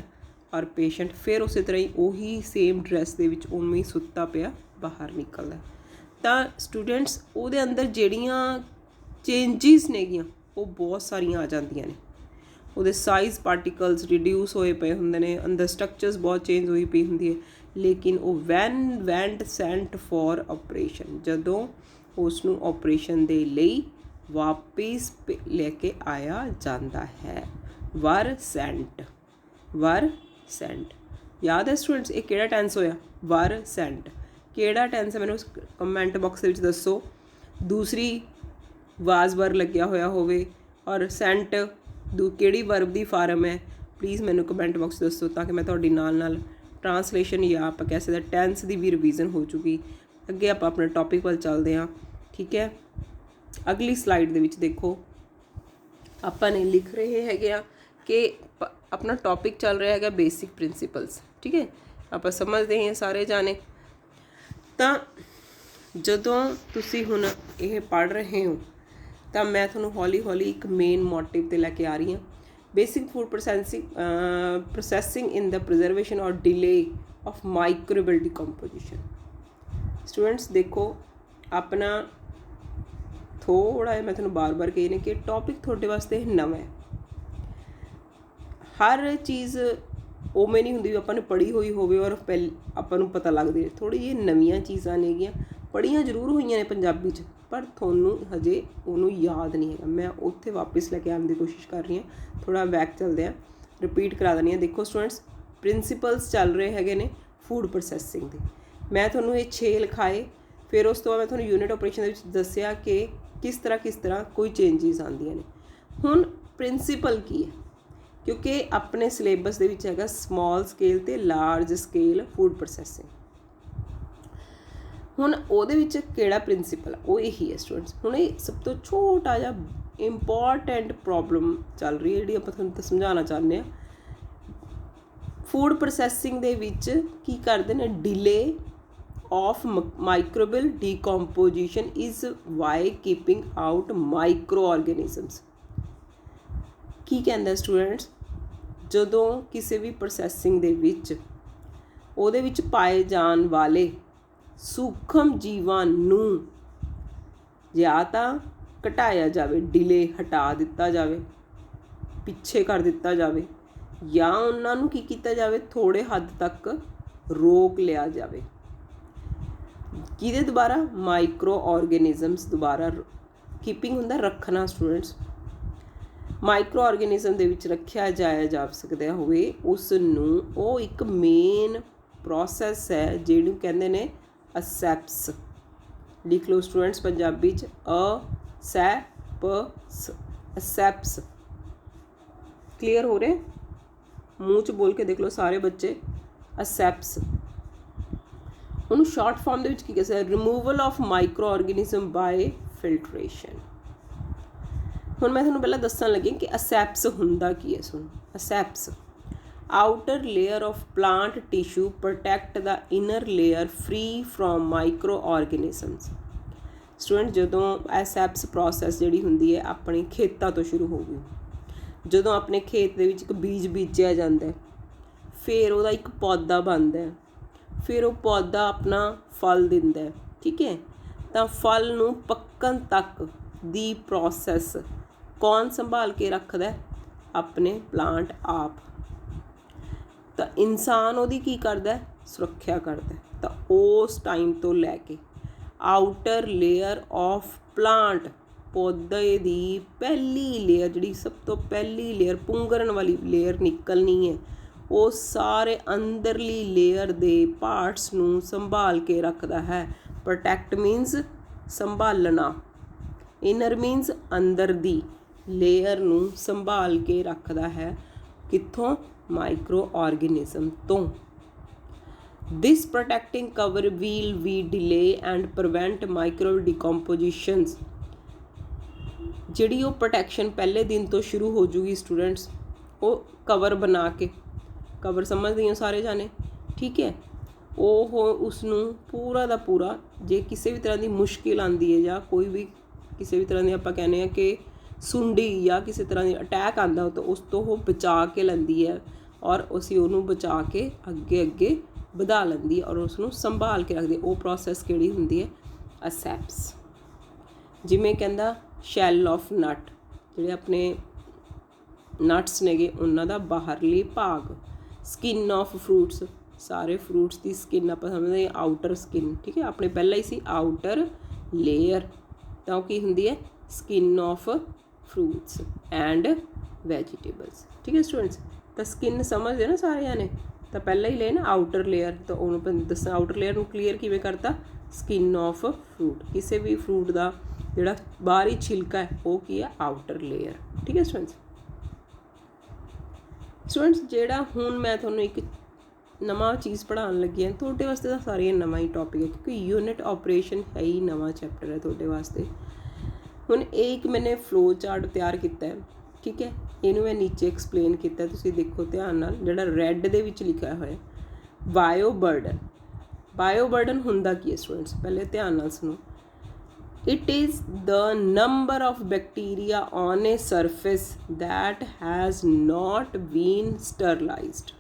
ਔਰ ਪੇਸ਼ੈਂਟ ਫਿਰ ਉਸੇ ਤਰ੍ਹਾਂ ਹੀ ਉਹੀ ਸੇਮ ਡਰੈਸ ਦੇ ਵਿੱਚ ਉਵੇਂ ਹੀ ਸੁੱਤਾ ਪਿਆ ਬਾਹਰ ਨਿਕਲਦਾ। ਤਾਂ ਸਟੂਡੈਂਟਸ ਉਹਦੇ ਅੰਦਰ ਜਿਹੜੀਆਂ ਚੇਂਜਿਸ ਨੇਗੀਆਂ ਉਹ ਬਹੁਤ ਸਾਰੀਆਂ ਆ ਜਾਂਦੀਆਂ ਨੇ। ਉਹਦੇ ਸਾਈਜ਼ ਪਾਰਟੀਕਲਸ ਰਿਡਿਊਸ ਹੋਏ ਪਏ ਹੁੰਦੇ ਨੇ, ਅੰਦਰ ਸਟਰਕਚਰਸ ਬਹੁਤ ਚੇਂਜ ਹੋਈ ਪਈ ਹੁੰਦੀ ਹੈ। ਲੇਕਿਨ ਉਹ ਵੈਂਟ ਸੈਂਟ ਫॉर ਆਪਰੇਸ਼ਨ, ਜਦੋਂ ਉਸ ਨੂੰ ਆਪਰੇਸ਼ਨ ਦੇ ਲਈ ਵਾਪਿਸ ਲੈ ਕੇ ਆਇਆ ਜਾਂਦਾ ਹੈ। ਵਰ ਸੈਂਟ ਯਾਦ ਹੈ ਸਟੂਡੈਂਟਸ, ਇਹ ਕਿਹੜਾ ਟੈਂਸ ਹੋਇਆ? ਵਰ ਸੈਂਟ। ਕਿਹੜਾ ਟੈਂਸ ਹੈ ਮੈਨੂੰ ਕਮੈਂਟ ਬਾਕਸ ਦੇ ਵਿੱਚ ਦੱਸੋ। ਦੂਸਰੀ ਵਾਜ਼ ਵਰ ਲੱਗਿਆ ਹੋਇਆ ਹੋਵੇ ਔਰ ਸੈਂਟ ਕਿਹੜੀ ਵਰਬ ਦੀ ਫਾਰਮ ਹੈ, ਪਲੀਜ਼ ਮੈਨੂੰ ਕਮੈਂਟ ਬਾਕਸ ਦੱਸੋ, ਤਾਂ ਕਿ ਮੈਂ ਤੁਹਾਡੀ ਨਾਲ ਟਰਾਂਸਲੇਸ਼ਨ ਜਾਂ ਆਪਾਂ ਕਹਿ ਸਕਦੇ ਟੈਂਸ ਦੀ ਵੀ ਰਿਵੀਜ਼ਨ ਹੋ ਜੂਗੀ। ਅੱਗੇ ਆਪਾਂ ਆਪਣੇ ਟੌਪਿਕ ਵੱਲ ਚੱਲਦੇ ਹਾਂ, ਠੀਕ ਹੈ। ਅਗਲੀ ਸਲਾਈਡ ਦੇ ਵਿੱਚ ਦੇਖੋ, ਆਪਾਂ ਨੇ ਲਿਖ ਰਹੇ ਹੈਗੇ ਆ ਕਿ ਆਪਣਾ ਟੌਪਿਕ ਚੱਲ ਰਿਹਾ ਹੈਗਾ ਬੇਸਿਕ ਪ੍ਰਿੰਸੀਪਲਸ, ਠੀਕ ਹੈ। ਆਪਾਂ ਸਮਝਦੇ ਹਾਂ ਸਾਰੇ ਜਾਣੇ। ਤਾਂ ਜਦੋਂ ਤੁਸੀਂ ਹੁਣ ਇਹ ਪੜ੍ਹ ਰਹੇ ਹੋ ਤਾਂ ਮੈਂ ਤੁਹਾਨੂੰ ਹੌਲੀ ਹੌਲੀ ਇੱਕ ਮੇਨ ਮੋਟਿਵ 'ਤੇ ਲੈ ਕੇ ਆ ਰਹੀ ਹਾਂ। ਬੇਸਿਕ ਫੂਡ ਪ੍ਰੋਸੈਸਿੰਗ ਇਨ ਦਾ ਪ੍ਰੀਜ਼ਰਵੇਸ਼ਨ ਔਰ delay of microbial decomposition. Students ਦੇਖੋ, ਆਪਣਾ ਥੋੜ੍ਹਾ ਜਿਹਾ ਮੈਂ ਤੁਹਾਨੂੰ ਬਾਰ ਕਹੀ ਨੇ ਕਿ ਟੌਪਿਕ ਤੁਹਾਡੇ ਵਾਸਤੇ ਨਵਾਂ ਹੈ। ਹਰ ਚੀਜ਼ ਉਵੇਂ ਨਹੀਂ ਹੁੰਦੀ ਆਪਾਂ ਨੇ ਪੜ੍ਹੀ ਹੋਈ ਹੋਵੇ ਔਰ ਆਪਾਂ ਨੂੰ ਪਤਾ ਲੱਗਦੇ, ਥੋੜ੍ਹੀ ਜਿਹੀ ਨਵੀਆਂ ਚੀਜ਼ਾਂ ਨੇਗੀਆਂ, ਪੜ੍ਹੀਆਂ ਜ਼ਰੂਰ ਹੋਈਆਂ ਨੇ ਪੰਜਾਬੀ 'ਚ, ਪਰ ਤੁਹਾਨੂੰ ਹਜੇ ਉਹਨੂੰ ਯਾਦ ਨਹੀਂ ਹੈਗਾ। ਮੈਂ ਉੱਥੇ ਵਾਪਸ ਲੈ ਕੇ ਆਉਣ ਦੀ ਕੋਸ਼ਿਸ਼ ਕਰ ਰਹੀ ਹਾਂ। ਥੋੜ੍ਹਾ ਬੈਕ ਚੱਲਦੇ ਹਾਂ, ਰਿਪੀਟ ਕਰਾ ਦਿੰਦੀ ਹਾਂ। ਦੇਖੋ ਸਟੂਡੈਂਟਸ, ਪ੍ਰਿੰਸੀਪਲਸ ਚੱਲ ਰਹੇ ਹੈਗੇ ਨੇ ਫੂਡ ਪ੍ਰੋਸੈਸਿੰਗ ਦੇ। ਮੈਂ ਤੁਹਾਨੂੰ ਇਹ 6 ਲਿਖਾਏ, ਫਿਰ ਉਸ ਤੋਂ ਬਾਅਦ ਮੈਂ ਤੁਹਾਨੂੰ ਯੂਨਿਟ ਆਪਰੇਸ਼ਨ ਦੇ ਵਿੱਚ ਦੱਸਿਆ ਕਿ ਕਿਸ ਤਰ੍ਹਾਂ ਕੋਈ ਚੇਂਜਿਸ ਆਉਂਦੀਆਂ ਨੇ। ਹੁਣ ਪ੍ਰਿੰਸੀਪਲ ਕੀ ਹੈ, ਕਿਉਂਕਿ ਆਪਣੇ ਸਿਲੇਬਸ ਦੇ ਵਿੱਚ ਹੈਗਾ ਸਮਾਲ ਸਕੇਲ ਅਤੇ ਲਾਰਜ ਸਕੇਲ ਫੂਡ ਪ੍ਰੋਸੈਸਿੰਗ। ਹੁਣ ਉਹਦੇ ਵਿੱਚ ਕਿਹੜਾ ਪ੍ਰਿੰਸੀਪਲ, ਉਹ ਇਹੀ ਹੈ ਸਟੂਡੈਂਟਸ। ਹੁਣ ਇਹ ਸਭ ਤੋਂ ਛੋਟਾ ਜਿਹਾ ਇੰਪੋਰਟੈਂਟ ਪ੍ਰੋਬਲਮ ਚੱਲ ਰਹੀ ਹੈ ਜਿਹੜੀ ਆਪਾਂ ਤੁਹਾਨੂੰ ਸਮਝਾਉਣਾ ਚਾਹੁੰਦੇ ਹਾਂ। ਫੂਡ ਪ੍ਰੋਸੈਸਿੰਗ ਦੇ ਵਿੱਚ ਕੀ ਕਰਦੇ ਨੇ, delay of microbial decomposition is by keeping out microorganisms. ਕੀ ਕਹਿੰਦਾ ਸਟੂਡੈਂਟਸ, ਜਦੋਂ ਕਿਸੇ ਵੀ ਪ੍ਰੋਸੈਸਿੰਗ ਦੇ ਵਿੱਚ ਉਹਦੇ ਵਿੱਚ ਪਾਏ ਜਾਣ ਵਾਲੇ ਸੂਖਮ ਜੀਵਾਂ ਨੂੰ ਜਾਂ ਤਾਂ ਘਟਾਇਆ ਜਾਵੇ, ਡਿਲੇ ਹਟਾ ਦਿੱਤਾ ਜਾਵੇ, ਪਿੱਛੇ ਕਰ ਦਿੱਤਾ ਜਾਵੇ, ਜਾਂ ਉਹਨਾਂ ਨੂੰ ਕੀ ਕੀਤਾ ਜਾਵੇ, ਥੋੜ੍ਹੇ ਹੱਦ ਤੱਕ ਰੋਕ ਲਿਆ ਜਾਵੇ। ਕਿਹਦੇ ਦੁਆਰਾ? ਮਾਈਕਰੋ ਆਰਗੈਨਿਜ਼ਮਸ ਦੁਆਰਾ। ਕੀਪਿੰਗ ਹੁੰਦਾ ਰੱਖਣਾ ਸਟੂਡੈਂਟਸ। ਮਾਈਕਰੋ ਆਰਗੇਨਿਜ਼ਮ ਦੇ ਵਿੱਚ ਰੱਖਿਆ ਜਾਇਆ ਜਾ ਸਕਦਾ ਹੋਵੇ, ਉਸ ਨੂੰ ਉਹ ਇੱਕ ਮੇਨ ਪ੍ਰੋਸੈਸ ਹੈ ਜਿਹਨੂੰ ਕਹਿੰਦੇ ਨੇ ਅਸੈਪਸ। ਲਿਖ ਲਓ ਸਟੂਡੈਂਟਸ ਪੰਜਾਬੀ 'ਚ ਅਸੈਪਸ, ਅਸੈਪਸ। ਕਲੀਅਰ ਹੋ ਰਿਹਾ? ਮੂੰਹ 'ਚ ਬੋਲ ਕੇ ਦੇਖ ਲਓ ਸਾਰੇ ਬੱਚੇ, ਅਸੈਪਸ। ਉਹਨੂੰ ਸ਼ਾਰਟ ਫਾਰਮ ਦੇ ਵਿੱਚ ਕੀ ਕਹਿੰਦੇ ਹੈ? Removal of microorganism by filtration. ਹੁਣ ਮੈਂ ਤੁਹਾਨੂੰ ਪਹਿਲਾਂ ਦੱਸਣ ਲੱਗੀ ਕਿ ਅਸੈਪਸ ਹੁੰਦਾ ਕੀ ਹੈ। ਸੁਣ, asepsis outer layer of plant tissue protect the inner layer free from microorganisms. Student ਜਦੋਂ ਅਸੈਪਸ ਪ੍ਰੋਸੈਸ ਜਿਹੜੀ ਹੁੰਦੀ ਹੈ ਆਪਣੇ ਖੇਤਾਂ ਤੋਂ ਸ਼ੁਰੂ ਹੋ ਗਈ। ਜਦੋਂ ਆਪਣੇ ਖੇਤ ਦੇ ਵਿੱਚ ਇੱਕ ਬੀਜ ਬੀਜਿਆ ਜਾਂਦਾ ਹੈ, ਫਿਰ ਉਹਦਾ ਇੱਕ ਪੌਦਾ ਬਣਦਾ ਹੈ, ਫਿਰ ਉਹ ਪੌਦਾ ਆਪਣਾ ਫਲ ਦਿੰਦਾ ਹੈ, ਠੀਕ ਹੈ। ਤਾਂ ਫਲ ਨੂੰ ਪੱਕਣ ਤੱਕ ਦੀ ਪ੍ਰੋਸੈਸ ਕੌਣ ਸੰਭਾਲ ਕੇ ਰੱਖਦਾ? ਆਪਣੇ ਪਲਾਂਟ ਆਪ। ਤਾਂ ਇਨਸਾਨ ਉਹਦੀ ਕੀ ਕਰਦਾ? ਸੁਰੱਖਿਆ ਕਰਦਾ। ਤਾਂ ਉਸ ਟਾਈਮ ਤੋਂ ਲੈ ਕੇ ਆਊਟਰ ਲੇਅਰ ਆਫ ਪਲਾਂਟ, ਪੌਦੇ ਦੀ ਪਹਿਲੀ ਲੇਅਰ, ਜਿਹੜੀ ਸਭ ਤੋਂ ਪਹਿਲੀ ਲੇਅਰ ਪੁੰਗਰਨ ਵਾਲੀ ਲੇਅਰ ਨਿਕਲਣੀ ਹੈ, ਉਹ ਸਾਰੇ ਅੰਦਰਲੀ ਲੇਅਰ ਦੇ ਪਾਰਟਸ ਨੂੰ ਸੰਭਾਲ ਕੇ ਰੱਖਦਾ ਹੈ। ਪ੍ਰੋਟੈਕਟ ਮੀਨਸ ਸੰਭਾਲਣਾ, ਇਨਰ ਮੀਨਸ ਅੰਦਰ ਦੀ ਲੇਅਰ ਨੂੰ ਸੰਭਾਲ ਕੇ ਰੱਖਦਾ ਹੈ। ਕਿੱਥੋਂ? ਮਾਈਕਰੋ ਆਰਗੇਨਿਜ਼ਮ ਤੋਂ। This protecting cover will be delay and prevent micro decompositions। ਜਿਹੜੀ ਉਹ ਪ੍ਰੋਟੈਕਸ਼ਨ ਪਹਿਲੇ ਦਿਨ ਤੋਂ ਸ਼ੁਰੂ ਹੋ ਜੂਗੀ ਸਟੂਡੈਂਟਸ, ਉਹ ਕਵਰ ਬਣਾ ਕੇ, ਕਵਰ ਸਮਝਦੇ ਹੋ ਸਾਰੇ ਜਾਣੇ, ਠੀਕ ਹੈ। ਉਹ ਉਸ ਨੂੰ ਪੂਰਾ ਦਾ ਪੂਰਾ, ਜੇ ਕਿਸੇ ਵੀ ਤਰ੍ਹਾਂ ਦੀ ਮੁਸ਼ਕਿਲ ਆਉਂਦੀ ਹੈ ਜਾਂ ਕੋਈ ਵੀ ਕਿਸੇ ਵੀ ਤਰ੍ਹਾਂ ਦੀ ਆਪਾਂ ਕਹਿੰਦੇ ਹਾਂ ਕਿ ਸੁੰਡੀ ਜਾਂ ਕਿਸੇ ਤਰ੍ਹਾਂ ਦੀ ਅਟੈਕ ਆਉਂਦਾ, ਤਾਂ ਉਸ ਤੋਂ ਉਹ ਬਚਾ ਕੇ ਲੈਂਦੀ ਹੈ ਔਰ ਅਸੀਂ ਉਹਨੂੰ ਬਚਾ ਕੇ ਅੱਗੇ ਅੱਗੇ ਵਧਾ ਲੈਂਦੀ ਹੈ ਔਰ ਉਸ ਨੂੰ ਸੰਭਾਲ ਕੇ ਰੱਖਦੀ ਹੈ। ਉਹ ਪ੍ਰੋਸੈਸ ਕਿਹੜੀ ਹੁੰਦੀ ਹੈ? ਅਸੈਪਸ। ਜਿਵੇਂ ਕਹਿੰਦਾ ਸ਼ੈਲ ਆਫ ਨਟ, ਜਿਹੜੇ ਆਪਣੇ ਨਟਸ ਨੇਗੇ ਉਹਨਾਂ ਦਾ ਬਾਹਰਲੀ ਭਾਗ। ਸਕਿਨ ਆਫ ਫਰੂਟਸ, ਸਾਰੇ ਫਰੂਟਸ ਦੀ ਸਕਿਨ ਆਪਾਂ ਸਮਝਦੇ ਹਾਂ ਆਊਟਰ ਸਕਿਨ, ਠੀਕ ਹੈ। ਆਪਣੇ ਪਹਿਲਾਂ ਹੀ ਸੀ ਆਊਟਰ ਲੇਅਰ, ਤਾਂ ਉਹ ਕੀ ਹੁੰਦੀ ਹੈ? Skin of fruits and vegetables, ਠੀਕ ਹੈ ਸਟੂਡੈਂਟਸ। ਤਾਂ ਸਕਿਨ ਸਮਝਦੇ ਨਾ ਸਾਰੇ ਜਾਣੇ, ਤਾਂ ਪਹਿਲਾਂ ਹੀ ਲੈ ਨਾ ਆਊਟਰ ਲੇਅਰ, ਤਾਂ ਉਹਨੂੰ ਦੱਸਾਂ ਆਊਟਰ ਲੇਅਰ ਨੂੰ ਕਲੀਅਰ ਕਿਵੇਂ ਕਰਤਾ? ਸਕਿਨ ਆਫ ਫਰੂਟ, ਕਿਸੇ ਵੀ ਫਰੂਟ ਦਾ ਜਿਹੜਾ ਬਾਹਰੀ ਛਿਲਕਾ ਹੈ ਉਹ ਕੀ ਹੈ? ਆਊਟਰ ਲੇਅਰ, ਠੀਕ ਹੈ ਸਟੂਡੈਂਟਸ। ਸਟੂਡੈਂਟਸ ਜਿਹੜਾ ਹੁਣ ਮੈਂ ਤੁਹਾਨੂੰ ਇੱਕ ਨਵਾਂ ਚੀਜ਼ ਪੜ੍ਹਾਉਣ ਲੱਗੀ ਹਾਂ, ਤੁਹਾਡੇ ਵਾਸਤੇ ਤਾਂ ਸਾਰੀਆਂ ਨਵਾਂ ਹੀ ਟੌਪਿਕ ਹੈ ਕਿਉਂਕਿ ਯੂਨਿਟ ਆਪਰੇਸ਼ਨ ਹੈ ਹੀ ਨਵਾਂ ਚੈਪਟਰ ਹੈ ਤੁਹਾਡੇ ਵਾਸਤੇ। ਹੁਣ ਇਹ ਇੱਕ ਮੈਨੇ ਫਲੋ ਚਾਰਟ ਤਿਆਰ ਕੀਤਾ ਹੈ, ਠੀਕ ਹੈ। ਇਹਨੂੰ ਮੈਂ ਨੀਚੇ ਐਕਸਪਲੇਨ ਕੀਤਾ, ਤੁਸੀਂ ਦੇਖੋ ਧਿਆਨ ਨਾਲ। ਜਿਹੜਾ ਰੈੱਡ ਦੇ ਵਿੱਚ ਲਿਖਿਆ ਹੋਇਆ ਬਾਇਓ ਬਰਡਨ। ਬਾਇਓ ਬਰਡਨ ਹੁੰਦਾ ਕੀ ਹੈ ਸਟੂਡੈਂਟਸ? ਪਹਿਲੇ ਧਿਆਨ ਨਾਲ ਸੁਣੋ। It is the number of bacteria on a surface that has not been sterilized।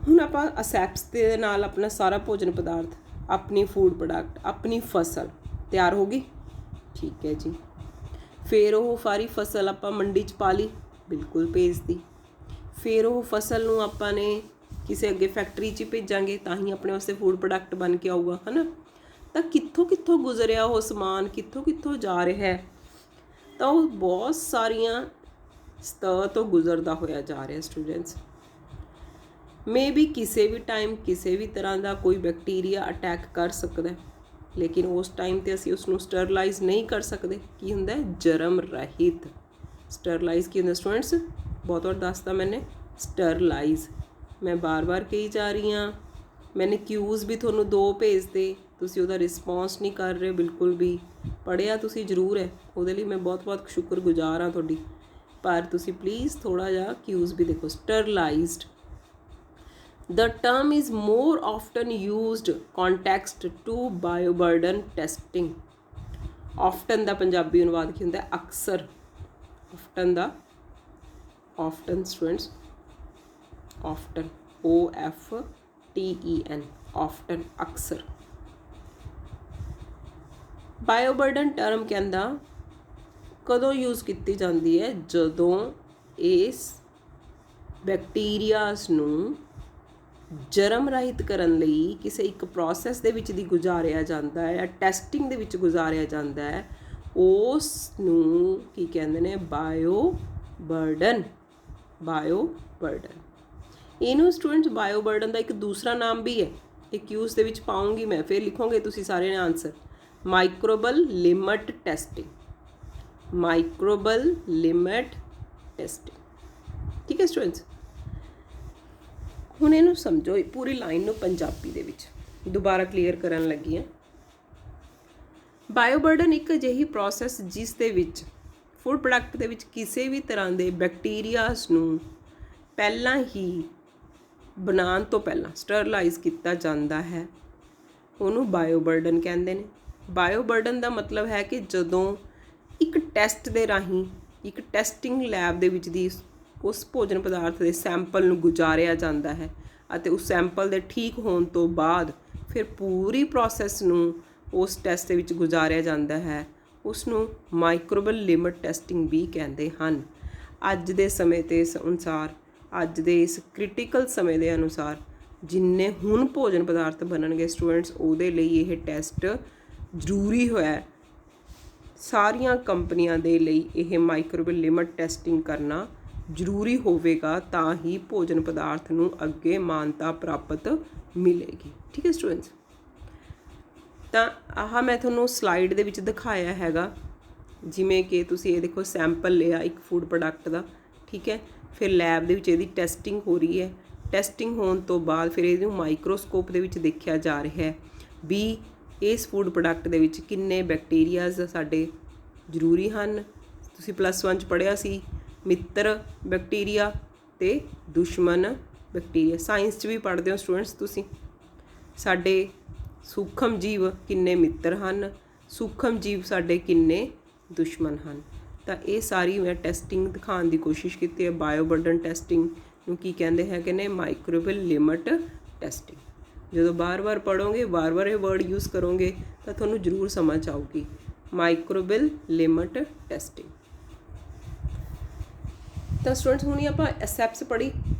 ਹੁਣ ਆਪਾਂ ਅਸੈਪਸ ਦੇ ਨਾਲ ਆਪਣਾ ਸਾਰਾ ਭੋਜਨ ਪਦਾਰਥ, ਆਪਣੀ ਫੂਡ ਪ੍ਰੋਡਕਟ, ਆਪਣੀ ਫਸਲ ਤਿਆਰ ਹੋ ਗਈ, ਠੀਕ ਹੈ ਜੀ। ਫਿਰ ਉਹ ਸਾਰੀ ਫਸਲ ਆਪਾਂ ਮੰਡੀ 'ਚ ਪਾ ਲਈ, ਬਿਲਕੁਲ ਭੇਜਦੀ। ਫਿਰ ਉਹ ਫਸਲ ਨੂੰ ਆਪਾਂ ਨੇ ਕਿਸੇ ਅੱਗੇ ਫੈਕਟਰੀ 'ਚ ਭੇਜਾਂਗੇ ਤਾਂ ਹੀ ਆਪਣੇ ਵਾਸਤੇ ਫੂਡ ਪ੍ਰੋਡਕਟ ਬਣ ਕੇ ਆਊਗਾ, ਹੈ ਨਾ। ਤਾਂ ਕਿੱਥੋਂ ਕਿੱਥੋਂ ਗੁਜ਼ਰਿਆ ਉਹ ਸਮਾਨ, ਕਿੱਥੋਂ ਕਿੱਥੋਂ ਜਾ ਰਿਹਾ ਹੈ? ਤਾਂ ਉਹ ਬਹੁਤ ਸਾਰੀਆਂ ਸਤਰ ਤੋਂ ਗੁਜ਼ਰਦਾ ਹੋਇਆ ਜਾ ਰਿਹਾ ਸਟੂਡੈਂਟਸ। ਮੇ ਬੀ ਕਿਸੇ ਵੀ ਟਾਈਮ ਕਿਸੇ ਵੀ ਤਰ੍ਹਾਂ ਦਾ ਕੋਈ ਬੈਕਟੀਰੀਆ ਅਟੈਕ ਕਰ ਸਕਦਾ, ਲੇਕਿਨ ਉਸ ਟਾਈਮ 'ਤੇ ਅਸੀਂ ਉਸ ਨੂੰ ਸਟਰਲਾਈਜ਼ ਨਹੀਂ ਕਰ ਸਕਦੇ। ਕੀ ਹੁੰਦਾ ਹੈ? ਜਰਮ ਰਹਿਤ। ਸਟਰਲਾਈਜ਼ ਕੀ ਹੁੰਦਾ ਸਟੂਡੈਂਟਸ? ਬਹੁਤ ਵਾਰ ਦੱਸਦਾ ਮੈਨੇ, ਸਟਰਲਾਈਜ਼। ਮੈਂ ਬਾਰ-ਬਾਰ ਕਹੀ ਜਾ ਰਹੀ ਹਾਂ। ਮੈਨੇ ਕਿਊਜ਼ ਵੀ ਤੁਹਾਨੂੰ 2 ਭੇਜਦੇ, ਤੁਸੀਂ ਉਹਦਾ ਰਿਸਪੌਂਸ ਨਹੀਂ ਕਰ ਰਹੇ ਬਿਲਕੁਲ ਵੀ। ਪੜ੍ਹਿਆ ਤੁਸੀਂ ਜ਼ਰੂਰ ਹੈ, ਉਹਦੇ ਲਈ ਮੈਂ ਬਹੁਤ ਬਹੁਤ ਸ਼ੁਕਰਗੁਜ਼ਾਰ ਹਾਂ ਤੁਹਾਡੀ, ਪਰ ਤੁਸੀਂ ਪਲੀਜ਼ ਥੋੜ੍ਹਾ ਜਿਹਾ ਕਿਊਜ਼ ਵੀ ਦੇਖੋ। ਸਟਰਲਾਈਜ਼ਡ। The term is more often used context to bioburden testing। often ਦਾ ਪੰਜਾਬੀ ਅਨੁਵਾਦ ਕੀ ਹੁੰਦਾ? ਅਕਸਰ। often ਦਾ often students, often OFTEN, often ਅਕਸਰ। ਬਾਇਓਬਰਡਨ ਟਰਮ ਕਹਿੰਦਾ ਕਦੋਂ ਯੂਜ਼ ਕੀਤੀ ਜਾਂਦੀ ਹੈ? ਜਦੋਂ ਇਸ ਬੈਕਟੀਰੀਆਸ ਨੂੰ ਜਰਮ ਰਹਿਤ ਕਰਨ ਲਈ ਕਿਸੇ ਇੱਕ ਪ੍ਰੋਸੈਸ ਦੇ ਵਿੱਚ ਦੀ ਗੁਜ਼ਾਰਿਆ ਜਾਂਦਾ ਹੈ ਜਾਂ ਟੈਸਟਿੰਗ ਦੇ ਵਿੱਚ ਗੁਜ਼ਾਰਿਆ ਜਾਂਦਾ ਹੈ, ਉਸ ਨੂੰ ਕੀ ਕਹਿੰਦੇ ਨੇ ਬਾਇਓ ਬਰਡਨ। ਬਾਇਓ ਬਰਡਨ ਇਹਨੂੰ ਸਟੂਡੈਂਟਸ ਬਾਇਓ ਬਰਡਨ ਦਾ ਇੱਕ ਦੂਸਰਾ ਨਾਮ ਵੀ ਹੈ, ਇਹ ਕਿਊਜ਼ ਦੇ ਵਿੱਚ ਪਾਉਂਗੀ ਮੈਂ, ਫਿਰ ਲਿਖੋਗੇ ਤੁਸੀਂ ਸਾਰਿਆਂ ਨੇ answer. Microbial limit testing. Microbial limit testing. ਠੀਕ ਹੈ ਸਟੂਡੈਂਟਸ, ਹੁਣ ਇਹਨੂੰ ਸਮਝੋ ਪੂਰੀ ਲਾਈਨ ਨੂੰ ਪੰਜਾਬੀ ਦੇ ਵਿੱਚ ਦੁਬਾਰਾ ਕਲੀਅਰ ਕਰਨ ਲੱਗੀ ਹਾਂ। ਬਾਇਓ ਬਰਡਨ ਇੱਕ ਅਜਿਹੀ ਪ੍ਰੋਸੈਸ ਜਿਸ ਦੇ ਵਿੱਚ ਫੂਡ ਪ੍ਰੋਡਕਟ ਦੇ ਵਿੱਚ ਕਿਸੇ ਵੀ ਤਰ੍ਹਾਂ ਦੇ ਬੈਕਟੀਰੀਆਸ ਨੂੰ ਪਹਿਲਾਂ ਹੀ ਬਣਾਉਣ ਤੋਂ ਪਹਿਲਾਂ ਸਟਰਲਾਈਜ਼ ਕੀਤਾ ਜਾਂਦਾ ਹੈ, ਉਹਨੂੰ ਬਾਇਓ ਬਰਡਨ ਕਹਿੰਦੇ ਨੇ। ਬਾਇਓ ਬਰਡਨ ਦਾ ਮਤਲਬ ਹੈ ਕਿ ਜਦੋਂ ਇੱਕ ਟੈਸਟ ਦੇ ਰਾਹੀਂ ਇੱਕ ਟੈਸਟਿੰਗ ਲੈਬ ਦੇ ਵਿੱਚ ਦੀ ਉਸ ਭੋਜਨ ਪਦਾਰਥ ਦੇ ਸੈਂਪਲ ਨੂੰ ਗੁਜ਼ਾਰਿਆ ਜਾਂਦਾ ਹੈ ਅਤੇ ਉਸ ਸੈਂਪਲ ਦੇ ਠੀਕ ਹੋਣ ਤੋਂ ਬਾਅਦ ਫਿਰ ਪੂਰੀ ਪ੍ਰੋਸੈਸ ਨੂੰ ਉਸ ਟੈਸਟ ਦੇ ਵਿੱਚ ਗੁਜ਼ਾਰਿਆ ਜਾਂਦਾ ਹੈ, ਉਸ ਨੂੰ ਮਾਈਕਰੋਬਲ ਲਿਮਟ ਟੈਸਟਿੰਗ ਵੀ ਕਹਿੰਦੇ ਹਨ। ਅੱਜ ਦੇ ਸਮੇਂ ਦੇ ਅਨੁਸਾਰ, ਅੱਜ ਦੇ ਇਸ ਕ੍ਰਿਟੀਕਲ ਸਮੇਂ ਦੇ ਅਨੁਸਾਰ ਜਿੰਨੇ ਹੁਣ ਭੋਜਨ ਪਦਾਰਥ ਬਣਨਗੇ ਸਟੂਡੈਂਟਸ, ਉਹਦੇ ਲਈ ਇਹ ਟੈਸਟ ਜ਼ਰੂਰੀ ਹੋਇਆ। ਸਾਰੀਆਂ ਕੰਪਨੀਆਂ ਦੇ ਲਈ ਇਹ ਮਾਈਕਰੋਬਲ ਲਿਮਟ ਟੈਸਟਿੰਗ ਕਰਨਾ ਜ਼ਰੂਰੀ ਹੋਵੇਗਾ, ਤਾਂ ਹੀ ਭੋਜਨ ਪਦਾਰਥ ਨੂੰ ਅੱਗੇ ਮਾਨਤਾ ਪ੍ਰਾਪਤ ਮਿਲੇਗੀ। ਠੀਕ ਹੈ ਸਟੂਡੈਂਟਸ, ਤਾਂ ਆਹ ਮੈਂ ਤੁਹਾਨੂੰ ਸਲਾਈਡ ਦੇ ਵਿੱਚ ਦਿਖਾਇਆ ਹੈਗਾ, ਜਿਵੇਂ ਕਿ ਤੁਸੀਂ ਇਹ ਦੇਖੋ ਸੈਂਪਲ ਲਿਆ ਇੱਕ ਫੂਡ ਪ੍ਰੋਡਕਟ ਦਾ, ਠੀਕ ਹੈ, ਫਿਰ ਲੈਬ ਦੇ ਵਿੱਚ ਇਹਦੀ ਟੈਸਟਿੰਗ ਹੋ ਰਹੀ ਹੈ। ਟੈਸਟਿੰਗ ਹੋਣ ਤੋਂ ਬਾਅਦ ਫਿਰ ਇਹਨੂੰ ਮਾਈਕਰੋਸਕੋਪ ਦੇ ਵਿੱਚ ਦੇਖਿਆ ਜਾ ਰਿਹਾ ਹੈ ਵੀ ਇਸ ਫੂਡ ਪ੍ਰੋਡਕਟ ਦੇ ਵਿੱਚ ਕਿੰਨੇ ਬੈਕਟੀਰੀਆਜ਼ ਸਾਡੇ ਜ਼ਰੂਰੀ ਹਨ। ਤੁਸੀਂ +1 'ਚ ਪੜ੍ਹਿਆ ਸੀ ਮਿੱਤਰ ਬੈਕਟੀਰੀਆ ਅਤੇ ਦੁਸ਼ਮਣ ਬੈਕਟੀਰੀਆ। ਸਾਇੰਸ 'ਚ ਵੀ ਪੜ੍ਹਦੇ ਹੋ ਸਟੂਡੈਂਟਸ ਤੁਸੀਂ। ਸਾਡੇ ਸੂਖਮ ਜੀਵ ਕਿੰਨੇ ਮਿੱਤਰ ਹਨ, ਸੂਖਮ ਜੀਵ ਸਾਡੇ ਕਿੰਨੇ ਦੁਸ਼ਮਣ ਹਨ। ਤਾਂ ਇਹ ਸਾਰੀ ਮੈਂ ਟੈਸਟਿੰਗ ਦਿਖਾਉਣ ਦੀ ਕੋਸ਼ਿਸ਼ ਕੀਤੀ ਹੈ। ਬਾਇਓ ਬਰਡਨ ਟੈਸਟਿੰਗ ਨੂੰ ਕੀ ਕਹਿੰਦੇ ਹੈਗੇ ਨੇ, ਮਾਈਕਰੋਬਲ ਲਿਮਟ ਟੈਸਟਿੰਗ। ਜਦੋਂ ਵਾਰ-ਵਾਰ ਪੜ੍ਹੋਗੇ, ਵਾਰ-ਵਾਰ ਇਹ ਵਰਡ ਯੂਜ਼ ਕਰੋਗੇ ਤਾਂ ਤੁਹਾਨੂੰ ਜ਼ਰੂਰ ਸਮਝ ਆਊਗੀ। ਮਾਈਕਰੋਬਲ ਲਿਮਟ ਟੈਸਟਿੰਗ। ਤਾਂ ਸਟੂਡੈਂਟਸ ਹੁਣ ਆਪਾਂ ਅਸੈਪਸ ਪੜ੍ਹੀ,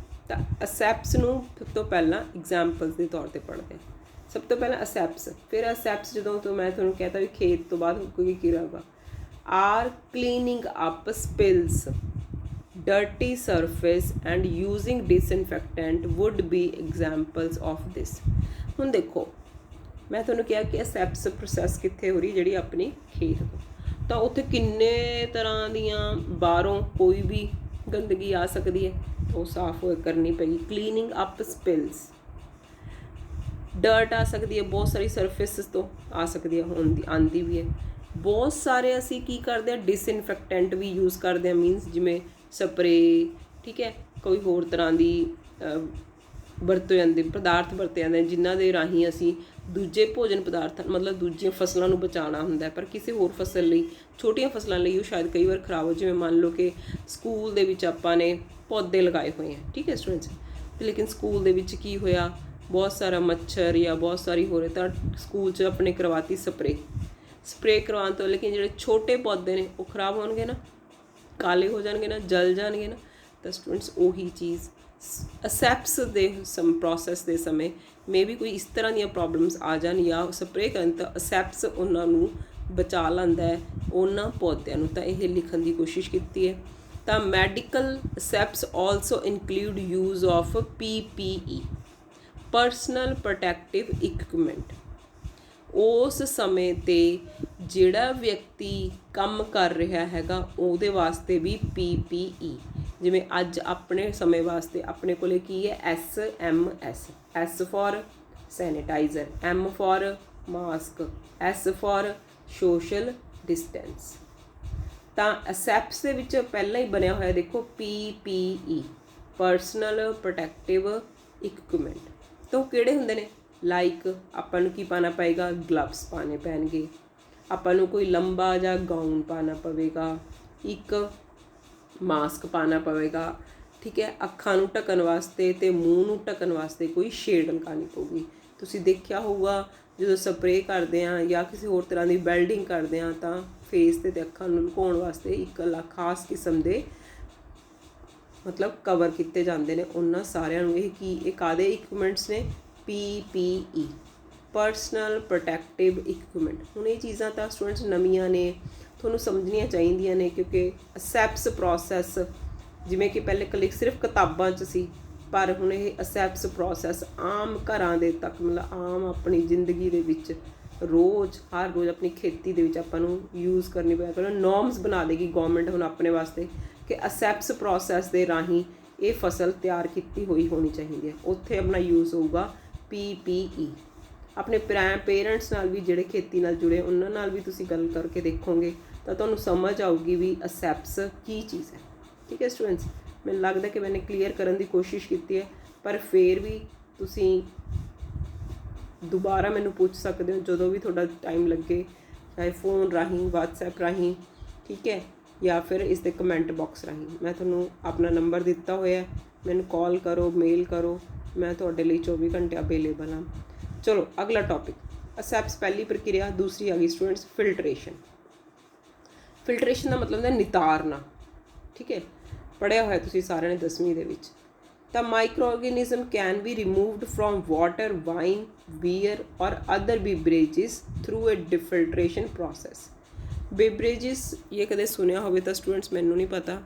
ਤਾਂ ਅਸੈਪਸ ਨੂੰ ਸਭ ਤੋਂ ਪਹਿਲਾਂ ਐਗਜ਼ਾਮਪਲਸ ਦੇ ਤੌਰ 'ਤੇ ਪੜ੍ਹਦੇ ਹਾਂ। ਸਭ ਤੋਂ ਪਹਿਲਾਂ ਅਸੈਪਸ, ਫਿਰ ਅਸੈਪਸ ਜਦੋਂ ਤੋਂ ਮੈਂ ਤੁਹਾਨੂੰ ਕਹਿਤਾ ਵੀ ਖੇਤ ਤੋਂ ਬਾਅਦ ਕੋਈ ਕੀ ਰਹੇਗਾ, are cleaning up spills, dirty surface and using disinfectant would be examples of this। ਹੁਣ ਦੇਖੋ ਮੈਂ ਤੁਹਾਨੂੰ ਕਿਹਾ ਕਿ ਅਸੈਪਸ ਪ੍ਰੋਸੈਸ ਕਿੱਥੇ ਹੋ ਰਹੀ, ਜਿਹੜੀ ਆਪਣੀ ਖੇਤ ਤੋਂ, ਤਾਂ ਉੱਥੇ ਕਿੰਨੇ ਤਰ੍ਹਾਂ ਦੀਆਂ ਬਾਹਰੋਂ ਕੋਈ ਵੀ ਗੰਦਗੀ ਆ ਸਕਦੀ ਹੈ, ਉਹ ਸਾਫ਼ ਕਰਨੀ ਪਏਗੀ। ਕਲੀਨਿੰਗ ਅਪ ਸਪਿਲਸ, ਡਰਟ ਆ ਸਕਦੀ ਹੈ, ਬਹੁਤ ਸਾਰੀ ਸਰਫੇਸਿਸ ਤੋਂ ਆ ਸਕਦੀ ਹੈ, ਆਉਂਦੀ ਵੀ ਹੈ। ਬਹੁਤ ਸਾਰੇ ਅਸੀਂ ਕੀ ਕਰਦੇ ਹਾਂ, ਡਿਸਇਨਫੈਕਟੈਂਟ ਵੀ ਯੂਜ਼ ਕਰਦੇ ਹਾਂ, ਮੀਨਸ ਜਿਵੇਂ ਸਪਰੇ, ਠੀਕ ਹੈ, ਕੋਈ ਹੋਰ ਤਰ੍ਹਾਂ ਦੀ ਵਰਤੇ ਜਾਂਦੇ ਪਦਾਰਥ ਵਰਤੇ ਜਾਂਦੇ ਜਿਨ੍ਹਾਂ ਦੇ ਰਾਹੀਂ ਅਸੀਂ ਦੂਜੇ ਭੋਜਨ ਪਦਾਰਥ ਮਤਲਬ ਦੂਜੀਆਂ ਫਸਲਾਂ ਨੂੰ ਬਚਾਉਣਾ ਹੁੰਦਾ, ਪਰ ਕਿਸੇ ਹੋਰ ਫਸਲ ਲਈ, ਛੋਟੀਆਂ ਫਸਲਾਂ ਲਈ ਉਹ ਸ਼ਾਇਦ ਕਈ ਵਾਰ ਖਰਾਬ ਹੋ। ਜਿਵੇਂ ਮੰਨ ਲਓ ਕਿ ਸਕੂਲ ਦੇ ਵਿੱਚ ਆਪਾਂ ਨੇ ਪੌਦੇ ਲਗਾਏ ਹੋਏ ਹੈ, ਠੀਕ ਹੈ ਸਟੂਡੈਂਟਸ, ਲੇਕਿਨ ਸਕੂਲ ਦੇ ਵਿੱਚ ਕੀ ਹੋਇਆ, ਬਹੁਤ ਸਾਰਾ ਮੱਛਰ ਜਾਂ ਬਹੁਤ ਸਾਰੀ ਹੋ ਰਹੀ, ਤਾਂ ਸਕੂਲ 'ਚ ਆਪਣੇ ਕਰਵਾਤੀ ਸਪਰੇ ਕਰਵਾਉਣ ਤੋਂ, ਲੇਕਿਨ ਜਿਹੜੇ ਛੋਟੇ ਪੌਦੇ ਨੇ ਉਹ ਖਰਾਬ ਹੋਣਗੇ ਨਾ, ਕਾਲੇ ਹੋ ਜਾਣਗੇ ਨਾ, ਜਲ ਜਾਣਗੇ ਨਾ। ਤਾਂ ਸਟੂਡੈਂਟਸ ਉਹੀ ਚੀਜ਼ ਅਸੈਪਸ ਦੇ ਪ੍ਰੋਸੈਸ ਦੇ ਸਮੇਂ ਮੇ ਵੀ ਕੋਈ ਇਸ ਤਰ੍ਹਾਂ ਦੀਆਂ ਪ੍ਰੋਬਲਮਸ ਆ ਜਾਣ ਜਾਂ ਸਪਰੇ ਕਰਨ, ਤਾਂ ਅਸੈਪਸ ਉਹਨਾਂ ਨੂੰ ਬਚਾ ਲੈਂਦਾ ਹੈ, ਉਹਨਾਂ ਪੌਦਿਆਂ ਨੂੰ। ਤਾਂ ਇਹ ਲਿਖਣ ਦੀ ਕੋਸ਼ਿਸ਼ ਕੀਤੀ ਹੈ। ਤਾਂ medical asepsis also include use of PPE, personal protective equipment. ਉਸ ਸਮੇਂ 'ਤੇ ਜਿਹੜਾ ਵਿਅਕਤੀ ਕੰਮ ਕਰ ਰਿਹਾ ਹੈਗਾ ਉਹਦੇ ਵਾਸਤੇ ਵੀ PPE, ਜਿਵੇਂ ਅੱਜ ਆਪਣੇ ਸਮੇਂ ਵਾਸਤੇ ਆਪਣੇ ਕੋਲ ਕੀ ਹੈ, SMS, S for sanitiser, M for mask, S for social distance. ਤਾਂ ਅਸੈਪਸ ਦੇ ਵਿੱਚ ਪਹਿਲਾਂ ਹੀ ਬਣਿਆ ਹੋਇਆ ਦੇਖੋ PPE, ਪਰਸਨਲ ਪ੍ਰੋਟੈਕਟਿਵ ਇਕਵਿਪਮੈਂਟ। ਤਾਂ ਉਹ ਕਿਹੜੇ ਹੁੰਦੇ ਨੇ, ਲਾਈਕ ਆਪਾਂ ਨੂੰ ਕੀ ਪਾਉਣਾ ਪਏਗਾ, ਗਲਵਸ ਪਾਉਣੇ ਪੈਣਗੇ, ਆਪਾਂ ਨੂੰ ਕੋਈ ਲੰਬਾ ਜਿਹਾ ਗਾਊਨ ਪਾਉਣਾ ਪਵੇਗਾ, ਇੱਕ ਮਾਸਕ ਪਾਉਣਾ ਪਵੇਗਾ, ਠੀਕ ਹੈ, ਅੱਖਾਂ ਨੂੰ ਢੱਕਣ ਵਾਸਤੇ ਅਤੇ ਮੂੰਹ ਨੂੰ ਢੱਕਣ ਵਾਸਤੇ ਕੋਈ ਸ਼ੇਡ ਲਗਾਉਣੀ ਪਊਗੀ। ਤੁਸੀਂ ਦੇਖਿਆ ਹੋਊਗਾ ਜਦੋਂ ਸਪਰੇਅ ਕਰਦੇ ਹਾਂ ਜਾਂ ਕਿਸੇ ਹੋਰ ਤਰ੍ਹਾਂ ਦੀ ਵੈਲਡਿੰਗ ਕਰਦੇ ਹਾਂ, ਤਾਂ ਫੇਸ 'ਤੇ ਅੱਖਾਂ ਨੂੰ ਲੁਕਾਉਣ ਵਾਸਤੇ ਇੱਕ ਖਾਸ ਕਿਸਮ ਦੇ ਮਤਲਬ ਕਵਰ ਕੀਤੇ ਜਾਂਦੇ ਨੇ। ਉਹਨਾਂ ਸਾਰਿਆਂ ਨੂੰ ਇਹ ਕਾਹਦੇ ਇਕਵਿਪਮੈਂਟਸ ਨੇ, PPE, ਪਰਸਨਲ ਪ੍ਰੋਟੈਕਟਿਵ ਇਕਵਿਪਮੈਂਟ। ਹੁਣ ਇਹ ਚੀਜ਼ਾਂ ਤਾਂ ਸਟੂਡੈਂਟਸ ਨਵੀਆਂ ਨੇ, ਤੁਹਾਨੂੰ ਸਮਝਣੀਆਂ ਚਾਹੀਦੀਆਂ ਨੇ, ਕਿਉਂਕਿ ਅਸੈਪਸ ਪ੍ਰੋਸੈਸ ਜਿਵੇਂ ਕਿ ਪਹਿਲੇ ਸਿਰਫ ਕਿਤਾਬਾਂ 'ਚ ਸੀ, ਪਰ ਹੁਣ ਇਹ ਅਸੈਪਸ ਪ੍ਰੋਸੈਸ ਆਮ ਘਰਾਂ ਦੇ ਤੱਕ, ਮਤਲਬ ਆਮ ਆਪਣੀ ਜ਼ਿੰਦਗੀ ਦੇ ਵਿੱਚ ਹਰ ਰੋਜ਼ ਆਪਣੀ ਖੇਤੀ ਦੇ ਵਿੱਚ ਆਪਾਂ ਨੂੰ ਯੂਜ਼ ਕਰਨੀ ਪਿਆ ਕਰੋ। ਨੋਰਮਸ ਬਣਾ ਦੇਗੀ ਗੌਰਮੈਂਟ ਹੁਣ ਆਪਣੇ ਵਾਸਤੇ ਕਿ ਅਸੈਪਸ ਪ੍ਰੋਸੈਸ ਦੇ ਰਾਹੀਂ ਇਹ ਫਸਲ ਤਿਆਰ ਕੀਤੀ ਹੋਈ ਹੋਣੀ ਚਾਹੀਦੀ ਹੈ। ਉੱਥੇ ਆਪਣਾ ਯੂਜ਼ ਹੋਊਗਾ PPE। ਆਪਣੇ ਪੇਰੈਂਟਸ ਨਾਲ ਵੀ ਜਿਹੜੇ ਖੇਤੀ ਨਾਲ ਜੁੜੇ, ਉਹਨਾਂ ਨਾਲ ਵੀ ਤੁਸੀਂ ਗੱਲ ਕਰਕੇ ਦੇਖੋਗੇ ਤਾਂ ਤੁਹਾਨੂੰ ਸਮਝ ਆਊਗੀ ਵੀ ਅਸੈਪਸ ਕੀ ਚੀਜ਼ ਹੈ। ਠੀਕ ਹੈ ਸਟੂਡੈਂਟਸ, ਮੈਨੂੰ ਲੱਗਦਾ ਕਿ ਮੈंने ਕਲੀਅਰ ਕਰਨ ਦੀ ਕੋਸ਼ਿਸ਼ ਕੀਤੀ ਹੈ, ਪਰ ਫਿਰ ਵੀ ਤੁਸੀਂ ਦੁਬਾਰਾ ਮੈਨੂੰ ਪੁੱਛ ਸਕਦੇ ਹੋ ਜਦੋਂ ਵੀ ਤੁਹਾਡਾ ਟਾਈਮ ਲੱਗੇ, ਚਾਹੇ फ़ोन ਰਾਹੀਂ, WhatsApp ਰਾਹੀਂ, ਠੀਕ ਹੈ, ਜਾਂ ਫਿਰ ਇਸ ਦੇ ਕਮੈਂਟ ਬਾਕਸ ਰਾਹੀਂ। ਮੈਂ ਤੁਹਾਨੂੰ ਆਪਣਾ ਨੰਬਰ ਦਿੱਤਾ ਹੋਇਆ, ਮੈਨੂੰ ਕਾਲ ਕਰੋ, ਮੇਲ ਕਰੋ, ਮੈਂ ਤੁਹਾਡੇ ਲਈ 24 ਘੰਟੇ ਅਵੇਲੇਬਲ ਹਾਂ। ਚਲੋ ਅਗਲਾ ਟੌਪਿਕ, ਅਸੈਪਸ ਪਹਿਲੀ ਪ੍ਰਕਿਰਿਆ। ਦੂਸਰੀ ਆ ਗਈ ਸਟੂਡੈਂਟਸ ਫਿਲਟਰੇਸ਼ਨ। ਫਿਲਟਰੇਸ਼ਨ ਦਾ ਮਤਲਬ ਹੁੰਦਾ ਨਿਤਾਰਨਾ। ਠੀਕ ਹੈ, ਪੜ੍ਹਿਆ ਹੋਇਆ ਤੁਸੀਂ ਸਾਰਿਆਂ ਨੇ 10ਵੀਂ ਦੇ ਵਿੱਚ। ਤਾਂ microorganism can be removed from water, wine, beer और other beverages through a diafiltration process. Beverages ये कदे सुनिया होवे ਤਾਂ स्टूडेंट्स ਮੈਨੂੰ ਨਹੀਂ ਪਤਾ,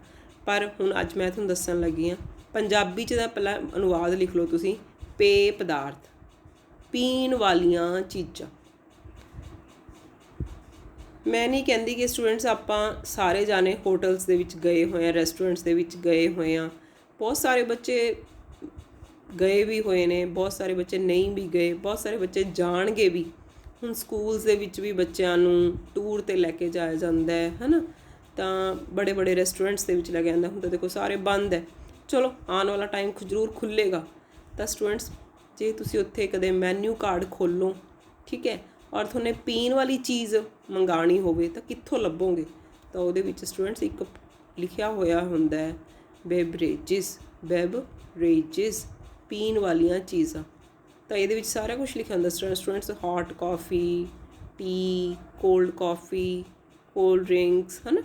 ਪਰ ਹੁਣ ਅੱਜ ਮੈਂ ਤੁਹਾਨੂੰ ਦੱਸਣ ਲੱਗੀ ਹਾਂ। ਪੰਜਾਬੀ 'ਚ ਦਾ ਪਹਿਲਾਂ ਅਨੁਵਾਦ ਲਿਖ ਲਓ ਤੁਸੀਂ, ਪੇय ਪਦਾਰਥ, ਪੀਣ ਵਾਲੀਆਂ ਚੀਜ਼ਾਂ। ਮੈਂ ਨਹੀਂ ਕਹਿੰਦੀ ਕਿ ਸਟੂਡੈਂਟਸ ਆਪਾਂ ਸਾਰੇ ਜਾਣੇ ਹੋਟਲਸ ਦੇ ਵਿੱਚ ਗਏ ਹੋਏ ਹਾਂ, ਰੈਸਟੋਰੈਂਟਸ ਦੇ ਵਿੱਚ ਗਏ ਹੋਏ ਹਾਂ। ਬਹੁਤ ਸਾਰੇ ਬੱਚੇ ਗਏ ਵੀ ਹੋਏ ਨੇ, ਬਹੁਤ ਸਾਰੇ ਬੱਚੇ ਨਹੀਂ ਵੀ ਗਏ, ਬਹੁਤ ਸਾਰੇ ਬੱਚੇ ਜਾਣਗੇ ਵੀ। ਹੁਣ ਸਕੂਲਸ ਦੇ ਵਿੱਚ ਵੀ ਬੱਚਿਆਂ ਨੂੰ ਟੂਰ 'ਤੇ ਲੈ ਕੇ ਜਾਇਆ ਜਾਂਦਾ ਹੈ ਨਾ, ਤਾਂ ਬੜੇ ਬੜੇ ਰੈਸਟੋਰੈਂਟਸ ਦੇ ਵਿੱਚ ਲੈ ਕੇ ਜਾਂਦਾ। ਹੁਣ ਤਾਂ ਦੇਖੋ ਸਾਰੇ ਬੰਦ ਹੈ, ਚਲੋ ਆਉਣ ਵਾਲਾ ਟਾਈਮ ਜ਼ਰੂਰ ਖੁੱਲ੍ਹੇਗਾ। ਤਾਂ ਸਟੂਡੈਂਟਸ ਜੇ ਤੁਸੀਂ ਉੱਥੇ ਕਦੇ ਮੈਨਿਊ ਕਾਰਡ ਖੋਲ੍ਹੋ, ਠੀਕ ਹੈ, ਔਰ ਤੁਹਾਨੂੰ ਪੀਣ ਵਾਲੀ ਚੀਜ਼ ਮੰਗਾਉਣੀ ਹੋਵੇ ਤਾਂ ਕਿੱਥੋਂ ਲੱਭੋਗੇ? ਤਾਂ ਉਹਦੇ ਵਿੱਚ ਸਟੂਡੈਂਟਸ ਇੱਕ ਲਿਖਿਆ ਹੋਇਆ ਹੁੰਦਾ ਹੈ ਬੇਵਰੇਜਿਸ, ਪੀਣ ਵਾਲੀਆਂ ਚੀਜ਼ਾਂ। ਤਾਂ ਇਹਦੇ ਵਿੱਚ ਸਾਰਾ ਕੁਝ ਲਿਖਿਆ ਹੁੰਦਾ students, hot coffee, T, cold coffee, cold drinks, ਹੈ ਨਾ।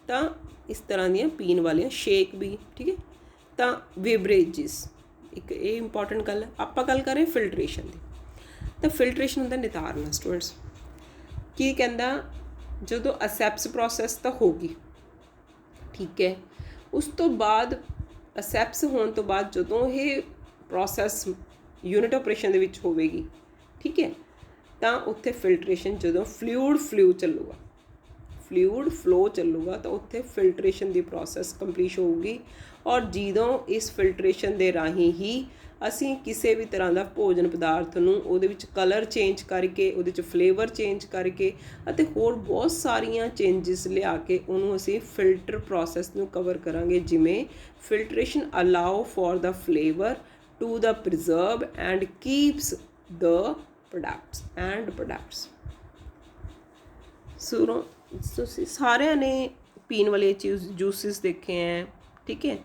ਤਾਂ ਇਸ ਤਰ੍ਹਾਂ ਦੀਆਂ ਪੀਣ ਵਾਲੀਆਂ, ਸ਼ੇਕ ਵੀ, ਠੀਕ ਹੈ। ਤਾਂ ਬੇਵਰੇਜਿਸ ਇੱਕ ਇਹ ਇੰਪੋਰਟੈਂਟ ਗੱਲ ਹੈ। ਆਪਾਂ ਗੱਲ ਕਰ ਰਹੇ ਫਿਲਟਰੇਸ਼ਨ ਦੀ। ਤਾਂ ਫਿਲਟਰੇਸ਼ਨ ਹੁੰਦਾ ਨਿਤਾਰਨਾ। ਸਟੂਡੈਂਟਸ ਕੀ ਕਹਿੰਦਾ, ਜਦੋਂ ਅਸੈਪਸ ਪ੍ਰੋਸੈਸ ਤਾਂ ਹੋ ਗਈ, ਠੀਕ ਹੈ, ਉਸ ਤੋਂ ਬਾਅਦ ਅਸੈਪਸ ਹੋਣ ਤੋਂ ਬਾਅਦ ਜਦੋਂ ਇਹ ਪ੍ਰੋਸੈਸ ਯੂਨਿਟ ਆਪਰੇਸ਼ਨ ਦੇ ਵਿੱਚ ਹੋਵੇਗੀ, ਠੀਕ ਹੈ, ਤਾਂ ਉੱਥੇ ਫਿਲਟਰੇਸ਼ਨ, ਜਦੋਂ ਫਲੂਇਡ ਫਲੋ ਚੱਲੂਗਾ ਤਾਂ ਉੱਥੇ ਫਿਲਟਰੇਸ਼ਨ ਦੀ ਪ੍ਰੋਸੈਸ ਕੰਪਲੀਟ ਹੋਊਗੀ। ਔਰ ਜਦੋਂ ਇਸ ਫਿਲਟਰੇਸ਼ਨ ਦੇ ਰਾਹੀਂ ਹੀ ਅਸੀਂ ਕਿਸੇ ਵੀ ਤਰ੍ਹਾਂ ਦਾ ਭੋਜਨ ਪਦਾਰਥ ਨੂੰ ਉਹਦੇ ਵਿੱਚ ਕਲਰ ਚੇਂਜ ਕਰਕੇ, ਉਹਦੇ 'ਚ ਫਲੇਵਰ ਚੇਂਜ ਕਰਕੇ ਅਤੇ ਹੋਰ ਬਹੁਤ ਸਾਰੀਆਂ ਚੇਂਜਿਸ ਲਿਆ ਕੇ ਉਹਨੂੰ ਅਸੀਂ ਫਿਲਟਰ ਪ੍ਰੋਸੈਸ ਨੂੰ ਕਵਰ ਕਰਾਂਗੇ। ਜਿਵੇਂ filtration allow for the flavour to the preserve and keeps the products. ਸੁਣੋ, ਤੁਸੀਂ ਸਾਰਿਆਂ ਨੇ ਪੀਣ ਵਾਲੇ ਜੂਸਿਸ ਦੇਖੇ ਹੈ, ਠੀਕ ਹੈ,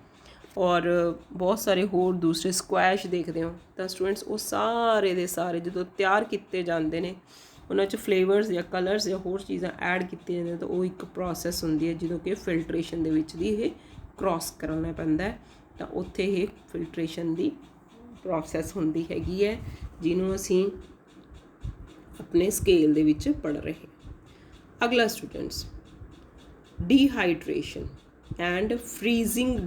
ਔਰ ਬਹੁਤ ਸਾਰੇ ਹੋਰ ਦੂਸਰੇ ਸਕੁਐਸ਼ ਦੇਖਦੇ ਹੋ। ਤਾਂ ਸਟੂਡੈਂਟਸ ਉਹ ਸਾਰੇ ਦੇ ਸਾਰੇ ਜਦੋਂ ਤਿਆਰ ਕੀਤੇ ਜਾਂਦੇ ਨੇ, ਉਹਨਾਂ 'ਚ ਫਲੇਵਰਸ ਜਾਂ ਕਲਰਸ ਜਾਂ ਹੋਰ ਚੀਜ਼ਾਂ ਐਡ ਕੀਤੀਆਂ ਜਾਂਦੀਆਂ, ਤਾਂ ਉਹ ਇੱਕ ਪ੍ਰੋਸੈਸ ਹੁੰਦੀ ਹੈ ਜਦੋਂ ਕਿ ਫਿਲਟਰੇਸ਼ਨ ਦੇ ਵਿੱਚ ਦੀ ਇਹ ਕ੍ਰੋਸ ਕਰਨਾ ਪੈਂਦਾ। ਤਾਂ ਉੱਥੇ ਇਹ ਫਿਲਟਰੇਸ਼ਨ ਦੀ ਪ੍ਰੋਸੈਸ ਹੁੰਦੀ ਹੈਗੀ ਹੈ, ਜਿਹਨੂੰ ਅਸੀਂ ਆਪਣੇ ਸਕੇਲ ਦੇ ਵਿੱਚ ਪੜ੍ਹ ਰਹੇ ਹਾਂ। ਅਗਲਾ students, dehydration and freezing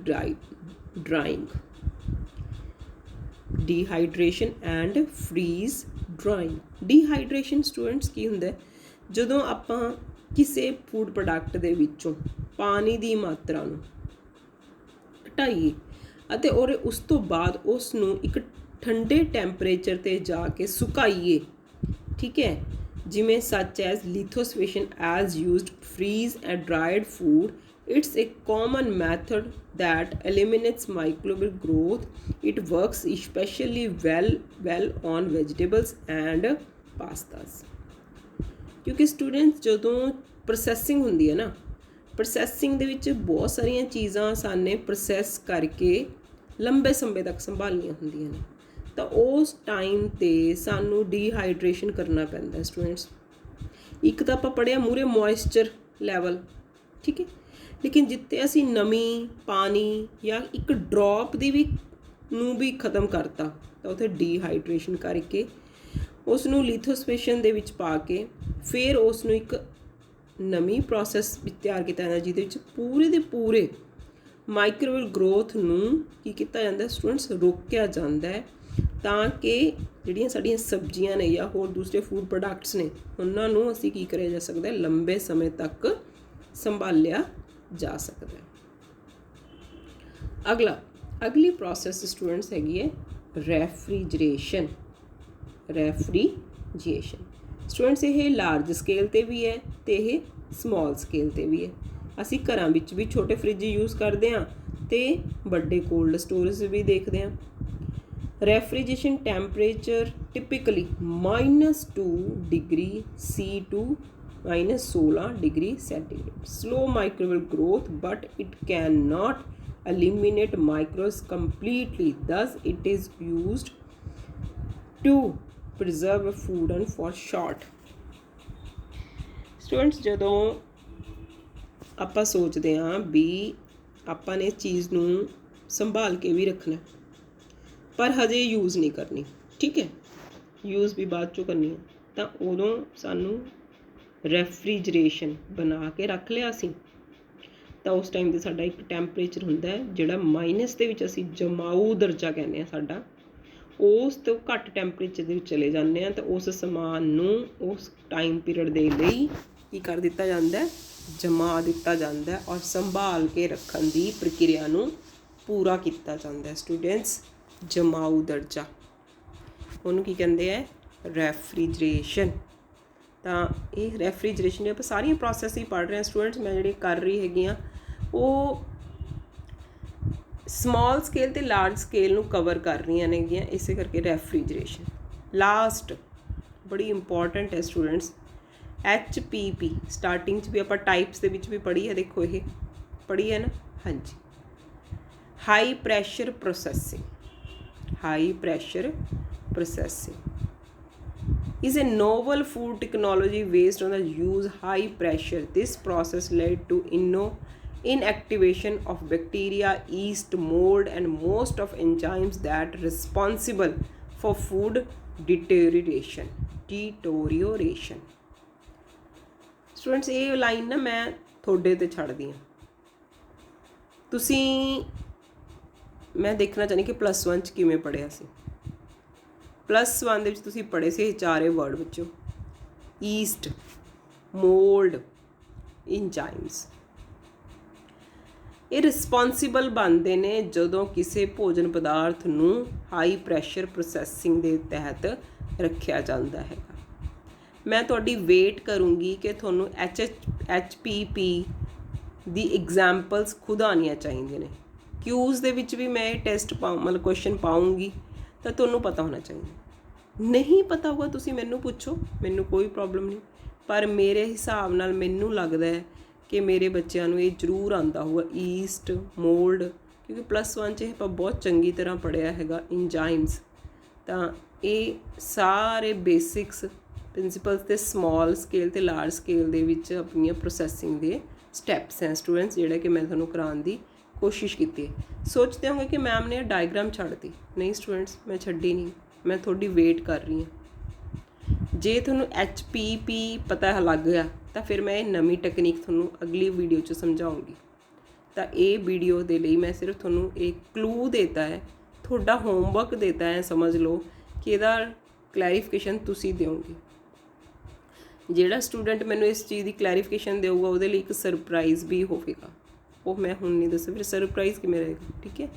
drying. Dehydration and freeze drying. Dehydration students ਕੀ ਹੁੰਦਾ, ਜਦੋਂ ਆਪਾਂ ਕਿਸੇ ਫੂਡ ਪ੍ਰੋਡਕਟ ਦੇ ਵਿੱਚੋਂ ਪਾਣੀ ਦੀ ਮਾਤਰਾ ਨੂੰ ਘਟਾਈਏ ਅਤੇ ਉਸ ਤੋਂ ਬਾਅਦ ਉਸ ਨੂੰ ਇੱਕ ਠੰਡੇ ਟੈਂਪਰੇਚਰ 'ਤੇ ਜਾ ਕੇ ਸੁਕਾਈਏ, ਠੀਕ ਹੈ, ਜਿਵੇਂ such as lyophilization as used freeze and dried food. It's a common method that eliminates microbial growth. It works especially well on vegetables and pastas. ਕਿਉਂਕਿ ਸਟੂਡੈਂਟਸ ਜਦੋਂ ਪ੍ਰੋਸੈਸਿੰਗ ਹੁੰਦੀ ਹੈ ਨਾ, ਪ੍ਰੋਸੈਸਿੰਗ ਦੇ ਵਿੱਚ ਬਹੁਤ ਸਾਰੀਆਂ ਚੀਜ਼ਾਂ ਸਾਨੇ ਪ੍ਰੋਸੈਸ ਕਰਕੇ ਲੰਬੇ ਸਮੇਂ ਤੱਕ ਸੰਭਾਲੀਆਂ ਹੁੰਦੀਆਂ ਨੇ, ਤਾਂ ਉਸ ਟਾਈਮ 'ਤੇ ਸਾਨੂੰ ਡੀਹਾਈਡ੍ਰੇਸ਼ਨ ਕਰਨਾ ਪੈਂਦਾ ਸਟੂਡੈਂਟਸ। ਇੱਕ ਤਾਂ ਆਪਾਂ ਪੜ੍ਹਿਆ ਮੂਹਰੇ ਮੋਇਸਚਰ ਲੈਵਲ, ਠੀਕ ਹੈ, ਲੇਕਿਨ ਜਿੱਥੇ ਅਸੀਂ ਨਮੀ, ਪਾਣੀ ਜਾਂ ਇੱਕ ਡ੍ਰੌਪ ਦੀ ਵੀ ਨੂੰ ਵੀ ਖ਼ਤਮ ਕਰਤਾ, ਤਾਂ ਉੱਥੇ ਡੀਹਾਈਡ੍ਰੇਸ਼ਨ ਕਰਕੇ ਉਸ ਨੂੰ ਲਿਥੋਸਫਿਕੇਸ਼ਨ ਦੇ ਵਿੱਚ ਪਾ ਕੇ ਫਿਰ ਉਸ ਨੂੰ ਇੱਕ ਨਵੀਂ ਪ੍ਰੋਸੈਸ ਵਿੱਚ ਤਿਆਰ ਕੀਤਾ ਜਾਂਦਾ ਜਿਹਦੇ ਵਿੱਚ ਪੂਰੇ ਦੇ ਪੂਰੇ ਮਾਈਕਰੋਵੇਵ ਗਰੋਥ ਨੂੰ ਕੀ ਕੀਤਾ ਜਾਂਦਾ ਸਟੂਡੈਂਟਸ, ਰੋਕਿਆ ਜਾਂਦਾ ਹੈ, ਤਾਂ ਕਿ ਜਿਹੜੀਆਂ ਸਾਡੀਆਂ ਸਬਜ਼ੀਆਂ ਨੇ ਜਾਂ ਹੋਰ ਦੂਸਰੇ ਫੂਡ ਪ੍ਰੋਡਕਟਸ ਨੇ ਉਹਨਾਂ ਨੂੰ ਅਸੀਂ ਕੀ ਕਰਿਆ ਜਾ ਸਕਦਾ, ਲੰਬੇ ਸਮੇਂ ਤੱਕ ਸੰਭਾਲਿਆ ਜਾ ਸਕਦਾ ਹੈ। ਅਗਲੀ ਪ੍ਰੋਸੈਸ ਸਟੂਡੈਂਟਸ ਹੈਗੀ ਹੈ ਰੈਫਰੀਜਰੇਸ਼ਨ। ਸਟੂਡੈਂਟਸ ਇਹ ਲਾਰਜ ਸਕੇਲ 'ਤੇ ਵੀ ਹੈ ਅਤੇ ਇਹ ਸਮੋਲ ਸਕੇਲ 'ਤੇ ਵੀ ਹੈ। ਅਸੀਂ ਘਰਾਂ ਵਿੱਚ ਵੀ ਛੋਟੇ ਫਰਿੱਜ ਯੂਜ਼ ਕਰਦੇ ਹਾਂ ਅਤੇ ਵੱਡੇ ਕੋਲਡ ਸਟੋਰੇਜ ਵੀ ਦੇਖਦੇ ਹਾਂ। Refrigeration temperature typically -2 degree C to -16 degree centigrade. Slow microwave growth but it can not eliminate microbes completely, thus it is used to preserve food and for short। Students ਜਦੋਂ ਆਪਾਂ ਸੋਚਦੇ ਹਾਂ ਵੀ ਆਪਾਂ ਨੇ ਚੀਜ਼ ਨੂੰ ਸੰਭਾਲ ਕੇ ਵੀ ਰੱਖਣਾ ਪਰ ਹਜੇ ਯੂਜ਼ ਨਹੀਂ ਕਰਨੀ, ਠੀਕ ਹੈ, ਯੂਜ਼ ਵੀ ਬਾਅਦ 'ਚੋਂ ਕਰਨੀ ਹੈ, ਤਾਂ ਉਦੋਂ ਸਾਨੂੰ ਰੈਫਰੀਜਰੇਸ਼ਨ ਬਣਾ ਕੇ ਰੱਖ ਲਿਆ ਸੀ ਤਾਂ ਉਸ ਟਾਈਮ 'ਤੇ ਸਾਡਾ ਇੱਕ ਟੈਂਪਰੇਚਰ ਹੁੰਦਾ ਹੈ ਜਿਹੜਾ ਮਾਈਨਸ ਦੇ ਵਿੱਚ ਅਸੀਂ ਜਮਾਊ ਦਰਜਾ ਕਹਿੰਦੇ ਹਾਂ ਸਾਡਾ, ਉਸ ਤੋਂ ਘੱਟ ਟੈਂਪਰੇਚਰ ਦੇ ਵਿੱਚ ਚਲੇ ਜਾਂਦੇ ਹਾਂ ਤਾਂ ਉਸ ਸਮਾਨ ਨੂੰ ਉਸ ਟਾਈਮ ਪੀਰੀਅਡ ਦੇ ਲਈ ਕੀ ਕਰ ਦਿੱਤਾ ਜਾਂਦਾ, ਜਮਾ ਦਿੱਤਾ ਜਾਂਦਾ ਔਰ ਸੰਭਾਲ ਕੇ ਰੱਖਣ ਦੀ ਪ੍ਰਕਿਰਿਆ ਨੂੰ ਪੂਰਾ ਕੀਤਾ ਜਾਂਦਾ। ਸਟੂਡੈਂਟਸ ਜਮਾਊ ਦਰਜਾ ਉਹਨੂੰ ਕੀ ਕਹਿੰਦੇ ਹੈ, ਰੈਫਰੀਜਰੇਸ਼ਨ। ਤਾਂ ਇਹ ਰੈਫਰੀਜਰੇਸ਼ਨ ਦੀ ਆਪਾਂ ਸਾਰੀਆਂ ਪ੍ਰੋਸੈਸ ਹੀ ਪੜ੍ਹ ਰਹੇ ਹਾਂ ਸਟੂਡੈਂਟਸ, ਮੈਂ ਜਿਹੜੀ ਕਰ ਰਹੀ ਹੈਗੀ ਹਾਂ ਉਹ ਸਮੋਲ ਸਕੇਲ ਅਤੇ ਲਾਰਜ ਸਕੇਲ ਨੂੰ ਕਵਰ ਕਰ ਰਹੀਆਂ ਨੇਗੀਆਂ, ਇਸੇ ਕਰਕੇ ਰੈਫਰੀਜਰੇਸ਼ਨ। ਲਾਸਟ ਬੜੀ ਇੰਪੋਰਟੈਂਟ ਹੈ ਸਟੂਡੈਂਟਸ, HPP ਸਟਾਰਟਿੰਗ 'ਚ ਵੀ ਆਪਾਂ ਟਾਈਪਸ ਦੇ ਵਿੱਚ ਵੀ ਪੜ੍ਹੀ ਹੈ, ਦੇਖੋ ਇਹ ਪੜ੍ਹੀ ਹੈ ਨਾ, ਹਾਂਜੀ। High pressure processing is a novel food technology based on the use high pressure. This process led to inactivation of bacteria, yeast, mold and most of enzymes that responsible for food deterioration. Students ਇਹ line ਨਾ ਮੈਂ ਤੁਹਾਡੇ ਤੇ ਛੱਡਦੀ ਹਾਂ, ਤੁਸੀਂ ਮੈਂ ਦੇਖਣਾ ਚਾਹੁੰਦੀ ਕਿ +1 'ਚ ਕਿਵੇਂ ਪੜ੍ਹਿਆ ਸੀ। +1 ਦੇ ਵਿੱਚ ਤੁਸੀਂ ਪੜ੍ਹੇ ਸੀ ਇਹ ਚਾਰੇ ਵਰਡ ਵਿੱਚੋਂ, ਈਸਟ, ਮੋਲਡ, ਇੰਜਾਈਮਸ। ਇਹ ਰਿਸਪੌਂਸੀਬਲ ਬਣਦੇ ਨੇ ਜਦੋਂ ਕਿਸੇ ਭੋਜਨ ਪਦਾਰਥ ਨੂੰ ਹਾਈ ਪ੍ਰੈਸ਼ਰ ਪ੍ਰੋਸੈਸਿੰਗ ਦੇ ਤਹਿਤ ਰੱਖਿਆ ਜਾਂਦਾ ਹੈਗਾ। ਮੈਂ ਤੁਹਾਡੀ ਵੇਟ ਕਰੂੰਗੀ ਕਿ ਤੁਹਾਨੂੰ HPP ਦੀ ਐਗਜ਼ਾਮਪਲਸ ਖੁਦ ਆਉਣੀਆਂ ਚਾਹੀਦੀਆਂ ਨੇ। ਕਿਊਜ਼ ਦੇ ਵਿੱਚ ਵੀ ਮੈਂ ਇਹ ਟੈਸਟ ਮਤਲਬ ਕੁਐਸਚਨ ਪਾਊਂਗੀ ਤਾਂ ਤੁਹਾਨੂੰ ਪਤਾ ਹੋਣਾ ਚਾਹੀਦਾ। ਨਹੀਂ ਪਤਾ ਹੋਊਗਾ ਤੁਸੀਂ ਮੈਨੂੰ ਪੁੱਛੋ, ਮੈਨੂੰ ਕੋਈ ਪ੍ਰੋਬਲਮ ਨਹੀਂ, ਪਰ ਮੇਰੇ ਹਿਸਾਬ ਨਾਲ ਮੈਨੂੰ ਲੱਗਦਾ ਹੈ ਕਿ ਮੇਰੇ ਬੱਚਿਆਂ ਨੂੰ ਇਹ ਜ਼ਰੂਰ ਆਉਂਦਾ ਹੋਊਗਾ, ਈਸਟ, ਮੋਲਡ, ਕਿਉਂਕਿ +1 'ਚ ਆਪਾਂ ਬਹੁਤ ਚੰਗੀ ਤਰ੍ਹਾਂ ਪੜ੍ਹਿਆ ਹੈਗਾ ਇੰਜਾਈਮਸ। ਤਾਂ ਇਹ ਸਾਰੇ ਬੇਸਿਕਸ ਪ੍ਰਿੰਸੀਪਲਸ ਅਤੇ ਸਮੋਲ ਸਕੇਲ ਅਤੇ ਲਾਰਜ ਸਕੇਲ ਦੇ ਵਿੱਚ ਆਪਣੀਆਂ ਪ੍ਰੋਸੈਸਿੰਗ ਦੇ ਸਟੈਪਸ ਹੈ ਸਟੂਡੈਂਟਸ, ਜਿਹੜੇ ਕਿ ਮੈਂ ਤੁਹਾਨੂੰ ਕਰਾਉਣ ਦੀ ਕੋਸ਼ਿਸ਼ ਕੀਤੀ ਹੈ। ਸੋਚਦੇ ਹੋਗੇ ਕਿ ਮੈਮ ਨੇ ਡਾਇਗਰਾਮ ਛੱਡਤੀ, ਨਹੀਂ ਸਟੂਡੈਂਟਸ ਮੈਂ ਛੱਡੀ ਨਹੀਂ, ਮੈਂ ਤੁਹਾਡੀ ਵੇਟ ਕਰ ਰਹੀ ਹਾਂ। ਜੇ ਤੁਹਾਨੂੰ HPP ਪਤਾ ਲੱਗ ਗਿਆ ਤਾਂ ਫਿਰ ਮੈਂ ਇਹ ਨਵੀਂ ਟੈਕਨੀਕ ਤੁਹਾਨੂੰ ਅਗਲੀ ਵੀਡੀਓ 'ਚ ਸਮਝਾਉਂਗੀ। ਤਾਂ ਇਹ ਵੀਡੀਓ ਦੇ ਲਈ ਮੈਂ ਸਿਰਫ ਤੁਹਾਨੂੰ ਇੱਕ ਕਲੂ ਦੇਤਾ ਹੈ, ਤੁਹਾਡਾ ਹੋਮਵਰਕ ਦੇਤਾ ਹੈ, ਸਮਝ ਲਓ ਕਿ ਇਹਦਾ ਕਲੈਰੀਫਿਕੇਸ਼ਨ ਤੁਸੀਂ ਦਿਓਗੇ। ਜਿਹੜਾ ਸਟੂਡੈਂਟ ਮੈਨੂੰ ਇਸ ਚੀਜ਼ ਦੀ ਕਲੈਰੀਫਿਕੇਸ਼ਨ ਦੇਊਗਾ ਉਹਦੇ ਲਈ ਇੱਕ ਸਰਪ੍ਰਾਈਜ਼ ਵੀ ਹੋਵੇਗਾ, ਉਹ ਮੈਂ ਹੁਣ ਨਹੀਂ ਦੱਸਾਂ, ਫਿਰ ਸਰਪ੍ਰਾਈਜ਼ ਕਿਵੇਂ ਰਹੇਗਾ, ਠੀਕ ਹੈ।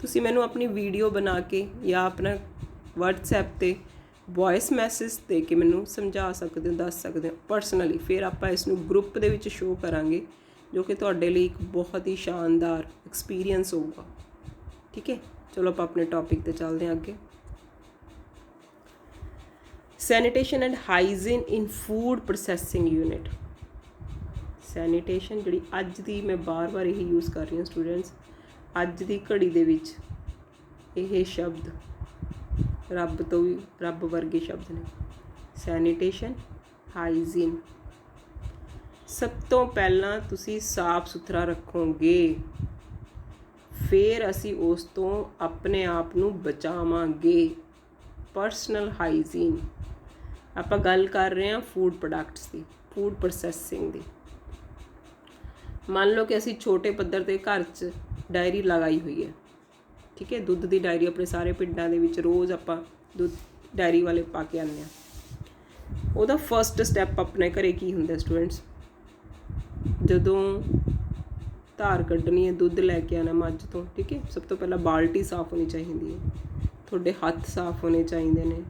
ਤੁਸੀਂ ਮੈਨੂੰ ਆਪਣੀ ਵੀਡੀਓ ਬਣਾ ਕੇ ਜਾਂ ਆਪਣਾ WhatsApp 'ਤੇ ਵੋਇਸ ਮੈਸੇਜ ਦੇ ਕੇ ਮੈਨੂੰ ਸਮਝਾ ਸਕਦੇ ਹੋ, ਦੱਸ ਸਕਦੇ ਹੋ ਪਰਸਨਲੀ, ਫਿਰ ਆਪਾਂ ਇਸ ਨੂੰ ਗਰੁੱਪ ਦੇ ਵਿੱਚ ਸ਼ੋਅ ਕਰਾਂਗੇ, ਜੋ ਕਿ ਤੁਹਾਡੇ ਲਈ ਇੱਕ ਬਹੁਤ ਹੀ ਸ਼ਾਨਦਾਰ ਐਕਸਪੀਰੀਅੰਸ ਹੋਊਗਾ, ਠੀਕ ਹੈ। ਚਲੋ ਆਪਾਂ ਆਪਣੇ ਟੌਪਿਕ 'ਤੇ ਚੱਲਦੇ ਹਾਂ ਅੱਗੇ। Sanitation and hygiene in food processing unit. Sanitation ਜਿਹੜੀ ਅੱਜ ਦੀ ਮੈਂ ਬਾਰ-ਬਾਰ ਇਹੀ ਯੂਜ਼ ਕਰ ਰਹੀ ਹਾਂ ਸਟੂਡੈਂਟਸ, ਅੱਜ ਦੀ ਘੜੀ ਦੇ ਵਿੱਚ ਇਹ ਸ਼ਬਦ ਰੱਬ ਤੋਂ ਵੀ ਰੱਬ ਵਰਗੇ ਸ਼ਬਦ ਨੇ। Sanitation, hygiene. ਸਭ ਤੋਂ ਪਹਿਲਾਂ ਤੁਸੀਂ ਸਾਫ਼ ਸੁਥਰਾ ਰੱਖੋਗੇ, ਫਿਰ ਅਸੀਂ ਉਸ ਤੋਂ ਆਪਣੇ ਆਪ ਨੂੰ ਬਚਾਵਾਂਗੇ। Personal hygiene. ਆਪਾਂ ਗੱਲ ਕਰ ਰਹੇ ਹਾਂ ਫੂਡ ਪ੍ਰੋਡਕਟਸ ਦੀ, ਫੂਡ ਪ੍ਰੋਸੈਸਿੰਗ ਦੀ, ਮੰਨ ਲਓ ਕਿ ਅਸੀਂ ਛੋਟੇ ਪੱਧਰ 'ਤੇ ਘਰ 'ਚ ਡਾਇਰੀ ਲਗਾਈ ਹੋਈ ਹੈ, ਠੀਕ ਹੈ, ਦੁੱਧ ਦੀ ਡਾਇਰੀ ਆਪਣੇ ਸਾਰੇ ਪਿੰਡਾਂ ਦੇ ਵਿੱਚ ਰੋਜ਼ ਆਪਾਂ ਦੁੱਧ ਡਾਇਰੀ ਵਾਲੇ ਪਾ ਕੇ ਆਉਂਦੇ ਹਾਂ। ਉਹਦਾ ਫਸਟ ਸਟੈਪ ਆਪਣੇ ਘਰੇ ਕੀ ਹੁੰਦਾ ਸਟੂਡੈਂਟਸ? ਜਦੋਂ ਧਾਰ ਕੱਢਣੀ ਹੈ, ਦੁੱਧ ਲੈ ਕੇ ਆਉਣਾ ਮੱਝ ਤੋਂ, ਠੀਕ ਹੈ, ਸਭ ਤੋਂ ਪਹਿਲਾਂ ਬਾਲਟੀ ਸਾਫ਼ ਹੋਣੀ ਚਾਹੀਦੀ ਹੈ, ਤੁਹਾਡੇ ਹੱਥ ਸਾਫ਼ ਹੋਣੇ ਚਾਹੀਦੇ ਨੇ।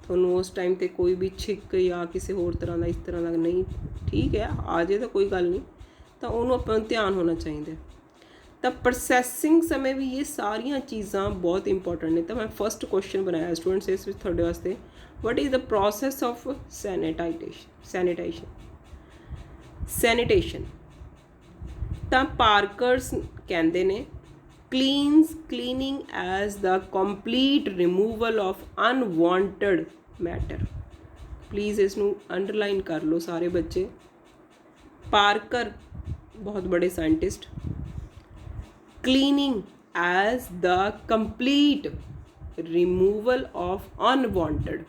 ਤੁਹਾਨੂੰ ਉਸ ਟਾਈਮ 'ਤੇ ਕੋਈ ਵੀ ਛਿੱਕ ਜਾਂ ਕਿਸੇ ਹੋਰ ਤਰ੍ਹਾਂ ਦਾ ਇਸ ਤਰ੍ਹਾਂ ਦਾ ਨਹੀਂ, ਠੀਕ ਹੈ, ਆ ਜੇ ਤਾਂ ਕੋਈ ਗੱਲ ਨਹੀਂ, ਤਾਂ ਉਹਨੂੰ ਆਪਾਂ ਨੂੰ ਧਿਆਨ ਹੋਣਾ ਚਾਹੀਦਾ। ਤਾਂ ਪ੍ਰੋਸੈਸਿੰਗ ਸਮੇਂ ਵੀ ਇਹ ਸਾਰੀਆਂ ਚੀਜ਼ਾਂ ਬਹੁਤ ਇੰਪੋਰਟੈਂਟ ਨੇ। ਤਾਂ ਮੈਂ ਫਸਟ ਕੁਐਸਚਨ ਬਣਾਇਆ ਸਟੂਡੈਂਟਸ ਇਸ ਵਿੱਚ ਤੁਹਾਡੇ ਵਾਸਤੇ, what is the process of sanitation. ਤਾਂ ਪਾਰਕਰਸ ਕਹਿੰਦੇ ਨੇ cleaning as the complete removal of unwanted matter। Please ਇਸ ਨੂੰ ਅੰਡਰਲਾਈਨ ਕਰ ਲਓ ਸਾਰੇ ਬੱਚੇ। ਪਾਰਕਰ ਬਹੁਤ ਬੜੇ scientist, cleaning as the complete removal of unwanted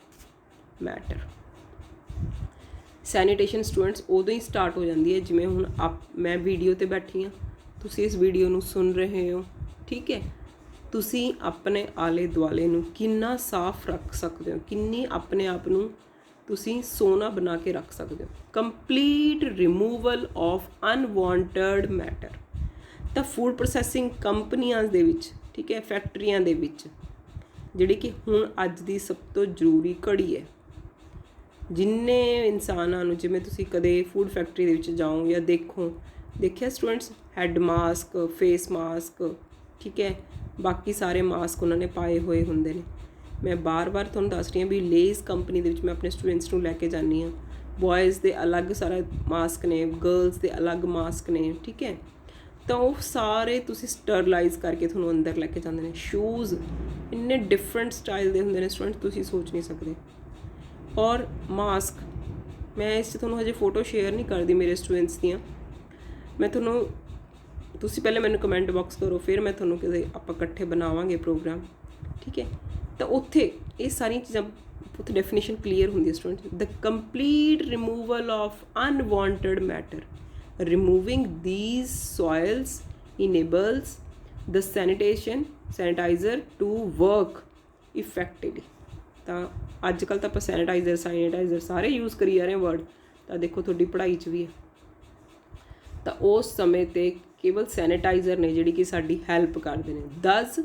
matter। Sanitation students ਉਦੋਂ ਹੀ ਸਟਾਰਟ ਹੋ ਜਾਂਦੀ ਹੈ ਜਿਵੇਂ ਹੁਣ ਮੈਂ ਵੀਡੀਓ 'ਤੇ ਬੈਠੀ ਹਾਂ, ਤੁਸੀਂ ਇਸ ਵੀਡੀਓ ਨੂੰ ਸੁਣ ਰਹੇ ਹੋ, ਠੀਕ ਹੈ। ਤੁਸੀਂ ਆਪਣੇ ਆਲੇ ਦੁਆਲੇ ਨੂੰ ਕਿੰਨਾ ਸਾਫ਼ ਰੱਖ ਸਕਦੇ ਹੋ, ਕਿੰਨੀ ਆਪਣੇ ਆਪ ਨੂੰ ਤੁਸੀਂ ਸੋਹਣਾ ਬਣਾ ਕੇ ਰੱਖ ਸਕਦੇ ਹੋ। Complete removal of unwanted matter. ਤਾਂ ਫੂਡ ਪ੍ਰੋਸੈਸਿੰਗ ਕੰਪਨੀਆਂ ਦੇ ਵਿੱਚ, ਠੀਕ ਹੈ, ਫੈਕਟਰੀਆਂ ਦੇ ਵਿੱਚ, ਜਿਹੜੀ ਕਿ ਹੁਣ ਅੱਜ ਦੀ ਸਭ ਤੋਂ ਜ਼ਰੂਰੀ ਘੜੀ ਹੈ। ਜਿੰਨੇ ਇਨਸਾਨਾਂ ਨੂੰ, ਜਿਵੇਂ ਤੁਸੀਂ ਕਦੇ ਫੂਡ ਫੈਕਟਰੀ ਦੇ ਵਿੱਚ ਜਾਓ ਜਾਂ ਦੇਖਿਆ students, head mask, face mask, ਠੀਕ ਹੈ, ਬਾਕੀ ਸਾਰੇ ਮਾਸਕ ਉਹਨਾਂ ਨੇ ਪਾਏ ਹੋਏ ਹੁੰਦੇ ਨੇ। ਮੈਂ ਬਾਰ-ਬਾਰ ਤੁਹਾਨੂੰ ਦੱਸ ਰਹੀ ਹਾਂ ਵੀ ਲੇਜ਼ ਕੰਪਨੀ ਦੇ ਵਿੱਚ ਮੈਂ ਆਪਣੇ ਸਟੂਡੈਂਟਸ ਨੂੰ ਲੈ ਕੇ ਜਾਂਦੀ ਹਾਂ। ਬॉयज़ ਦੇ ਅਲੱਗ ਸਾਰਾ ਮਾਸਕ ਨੇ, ਗਰਲਸ ਦੇ ਅਲੱਗ ਮਾਸਕ ਨੇ, ਠੀਕ ਹੈ। ਤਾਂ ਉਹ ਸਾਰੇ ਤੁਸੀਂ ਸਟਰਲਾਈਜ਼ ਕਰਕੇ ਤੁਹਾਨੂੰ ਅੰਦਰ ਲੈ ਕੇ ਜਾਂਦੇ ਨੇ। ਸ਼ੂਜ਼ ਇੰਨੇ ਡਿਫਰੈਂਟ ਸਟਾਈਲ ਦੇ ਹੁੰਦੇ ਨੇ ਸਟੂਡੈਂਟਸ, ਤੁਸੀਂ ਸੋਚ ਨਹੀਂ ਸਕਦੇ। ਔਰ ਮਾਸਕ, ਮੈਂ ਇਸ 'ਚ ਤੁਹਾਨੂੰ ਹਜੇ ਫੋਟੋ ਸ਼ੇਅਰ ਨਹੀਂ ਕਰਦੀ ਮੇਰੇ ਸਟੂਡੈਂਟਸ ਦੀਆਂ, ਮੈਂ ਤੁਹਾਨੂੰ, ਤੁਸੀਂ ਪਹਿਲੇ ਮੈਨੂੰ ਕਮੈਂਟ ਬਾਕਸ ਕਰੋ, ਫਿਰ ਮੈਂ ਤੁਹਾਨੂੰ ਕਿਤੇ ਆਪਾਂ ਇਕੱਠੇ ਬਣਾਵਾਂਗੇ ਪ੍ਰੋਗਰਾਮ, ਠੀਕ ਹੈ। ਤਾਂ ਉੱਥੇ ਇਹ ਸਾਰੀਆਂ ਚੀਜ਼ਾਂ, ਉੱਥੇ ਡੈਫੀਨੇਸ਼ਨ ਕਲੀਅਰ ਹੁੰਦੀ ਹੈ student. The complete removal of unwanted matter, removing these soils enables the sanitizer to work effectively. ਤਾਂ ਅੱਜ ਕੱਲ੍ਹ ਤਾਂ ਆਪਾਂ ਸੈਨੀਟਾਈਜ਼ਰ ਸਾਰੇ ਯੂਜ਼ ਕਰੀ ਜਾ ਰਹੇ ਹਾਂ ਵਰਡ, ਤਾਂ ਦੇਖੋ ਤੁਹਾਡੀ ਪੜ੍ਹਾਈ 'ਚ ਵੀ ਹੈ। ਤਾਂ ਉਸ ਸਮੇਂ 'ਤੇ ਕੇਵਲ ਸੈਨੀਟਾਈਜ਼ਰ ਨੇ ਜਿਹੜੀ ਕਿ ਸਾਡੀ ਹੈਲਪ ਕਰਦੇ ਨੇ। Thus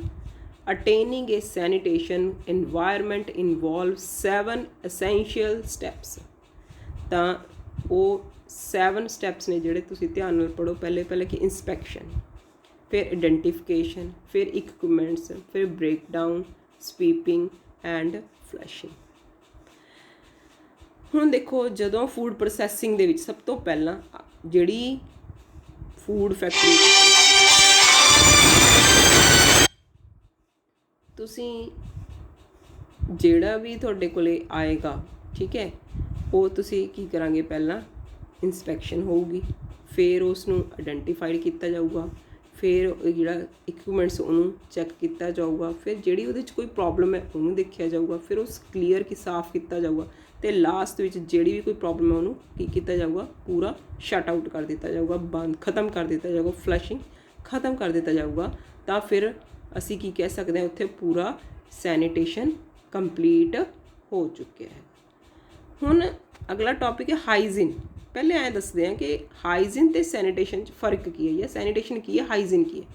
attaining a sanitation environment involve 7 essential steps. ਤਾਂ ਉਹ 7 ਸਟੈਪਸ ਨੇ ਜਿਹੜੇ ਤੁਸੀਂ ਧਿਆਨ ਨਾਲ ਪੜ੍ਹੋ। ਪਹਿਲੇ ਕਿ ਇੰਸਪੈਕਸ਼ਨ, ਫਿਰ ਆਈਡੈਂਟੀਫਿਕੇਸ਼ਨ, ਫਿਰ ਇਕਵਿਪਮੈਂਟਸ, ਫਿਰ ਬ੍ਰੇਕਡਾਊਨ, ਸਵੀਪਿੰਗ ਐਂਡ ਫਲੈਸ਼ਿੰਗ। ਹੁਣ ਦੇਖੋ, ਜਦੋਂ ਫੂਡ ਪ੍ਰੋਸੈਸਿੰਗ ਦੇ ਵਿੱਚ ਸਭ ਤੋਂ ਪਹਿਲਾਂ ਜਿਹੜੀ ਫੂਡ ਫੈਕਟਰੀ, ਤੁਸੀਂ ਜਿਹੜਾ ਵੀ ਤੁਹਾਡੇ ਕੋਲੇ ਆਏਗਾ, ਠੀਕ ਹੈ, ਉਹ ਤੁਸੀਂ ਕੀ ਕਰਾਂਗੇ, ਪਹਿਲਾਂ ਇੰਸਪੈਕਸ਼ਨ ਹੋਊਗੀ, ਫਿਰ ਉਸ ਨੂੰ ਆਈਡੈਂਟੀਫਾਈਡ ਕੀਤਾ ਜਾਊਗਾ, ਫਿਰ ਜਿਹੜਾ ਇਕਵਿਪਮੈਂਟਸ ਉਹਨੂੰ ਚੈੱਕ ਕੀਤਾ ਜਾਊਗਾ, ਫਿਰ ਜਿਹੜੀ ਉਹਦੇ 'ਚ ਕੋਈ ਪ੍ਰੋਬਲਮ ਹੈ ਉਹਨੂੰ ਦੇਖਿਆ ਜਾਊਗਾ, ਫਿਰ ਉਸ ਕਲੀਅਰ ਕੀ ਸਾਫ਼ ਕੀਤਾ ਜਾਊਗਾ, ਅਤੇ ਲਾਸਟ ਵਿੱਚ ਜਿਹੜੀ ਵੀ ਕੋਈ ਪ੍ਰੋਬਲਮ ਹੈ ਉਹਨੂੰ ਕੀ ਕੀਤਾ ਜਾਊਗਾ, ਪੂਰਾ ਸ਼ਟ ਆਊਟ ਕਰ ਦਿੱਤਾ ਜਾਊਗਾ, ਖਤਮ ਕਰ ਦਿੱਤਾ ਜਾਊਗਾ, ਫਲੈਸ਼ਿੰਗ ਖਤਮ ਕਰ ਦਿੱਤਾ ਜਾਊਗਾ। ਤਾਂ ਫਿਰ ਅਸੀਂ ਕੀ ਕਹਿ ਸਕਦੇ ਹਾਂ, ਉੱਥੇ ਪੂਰਾ ਸੈਨੀਟੇਸ਼ਨ ਕੰਪਲੀਟ ਹੋ ਚੁੱਕਿਆ ਹੈ। ਹੁਣ ਅਗਲਾ ਟੌਪਿਕ ਹੈ ਹਾਈਜੀਨ। ਪਹਿਲੇ ਐਂ ਦੱਸਦੇ ਹਾਂ ਕਿ ਹਾਈਜੀਨ ਅਤੇ ਸੈਨੀਟੇਸ਼ਨ 'ਚ ਫ਼ਰਕ ਕੀ ਹੈ, ਜਾਂ ਸੈਨੀਟੇਸ਼ਨ ਕੀ ਹੈ, ਹਾਈਜੀਨ ਕੀ ਹੈ।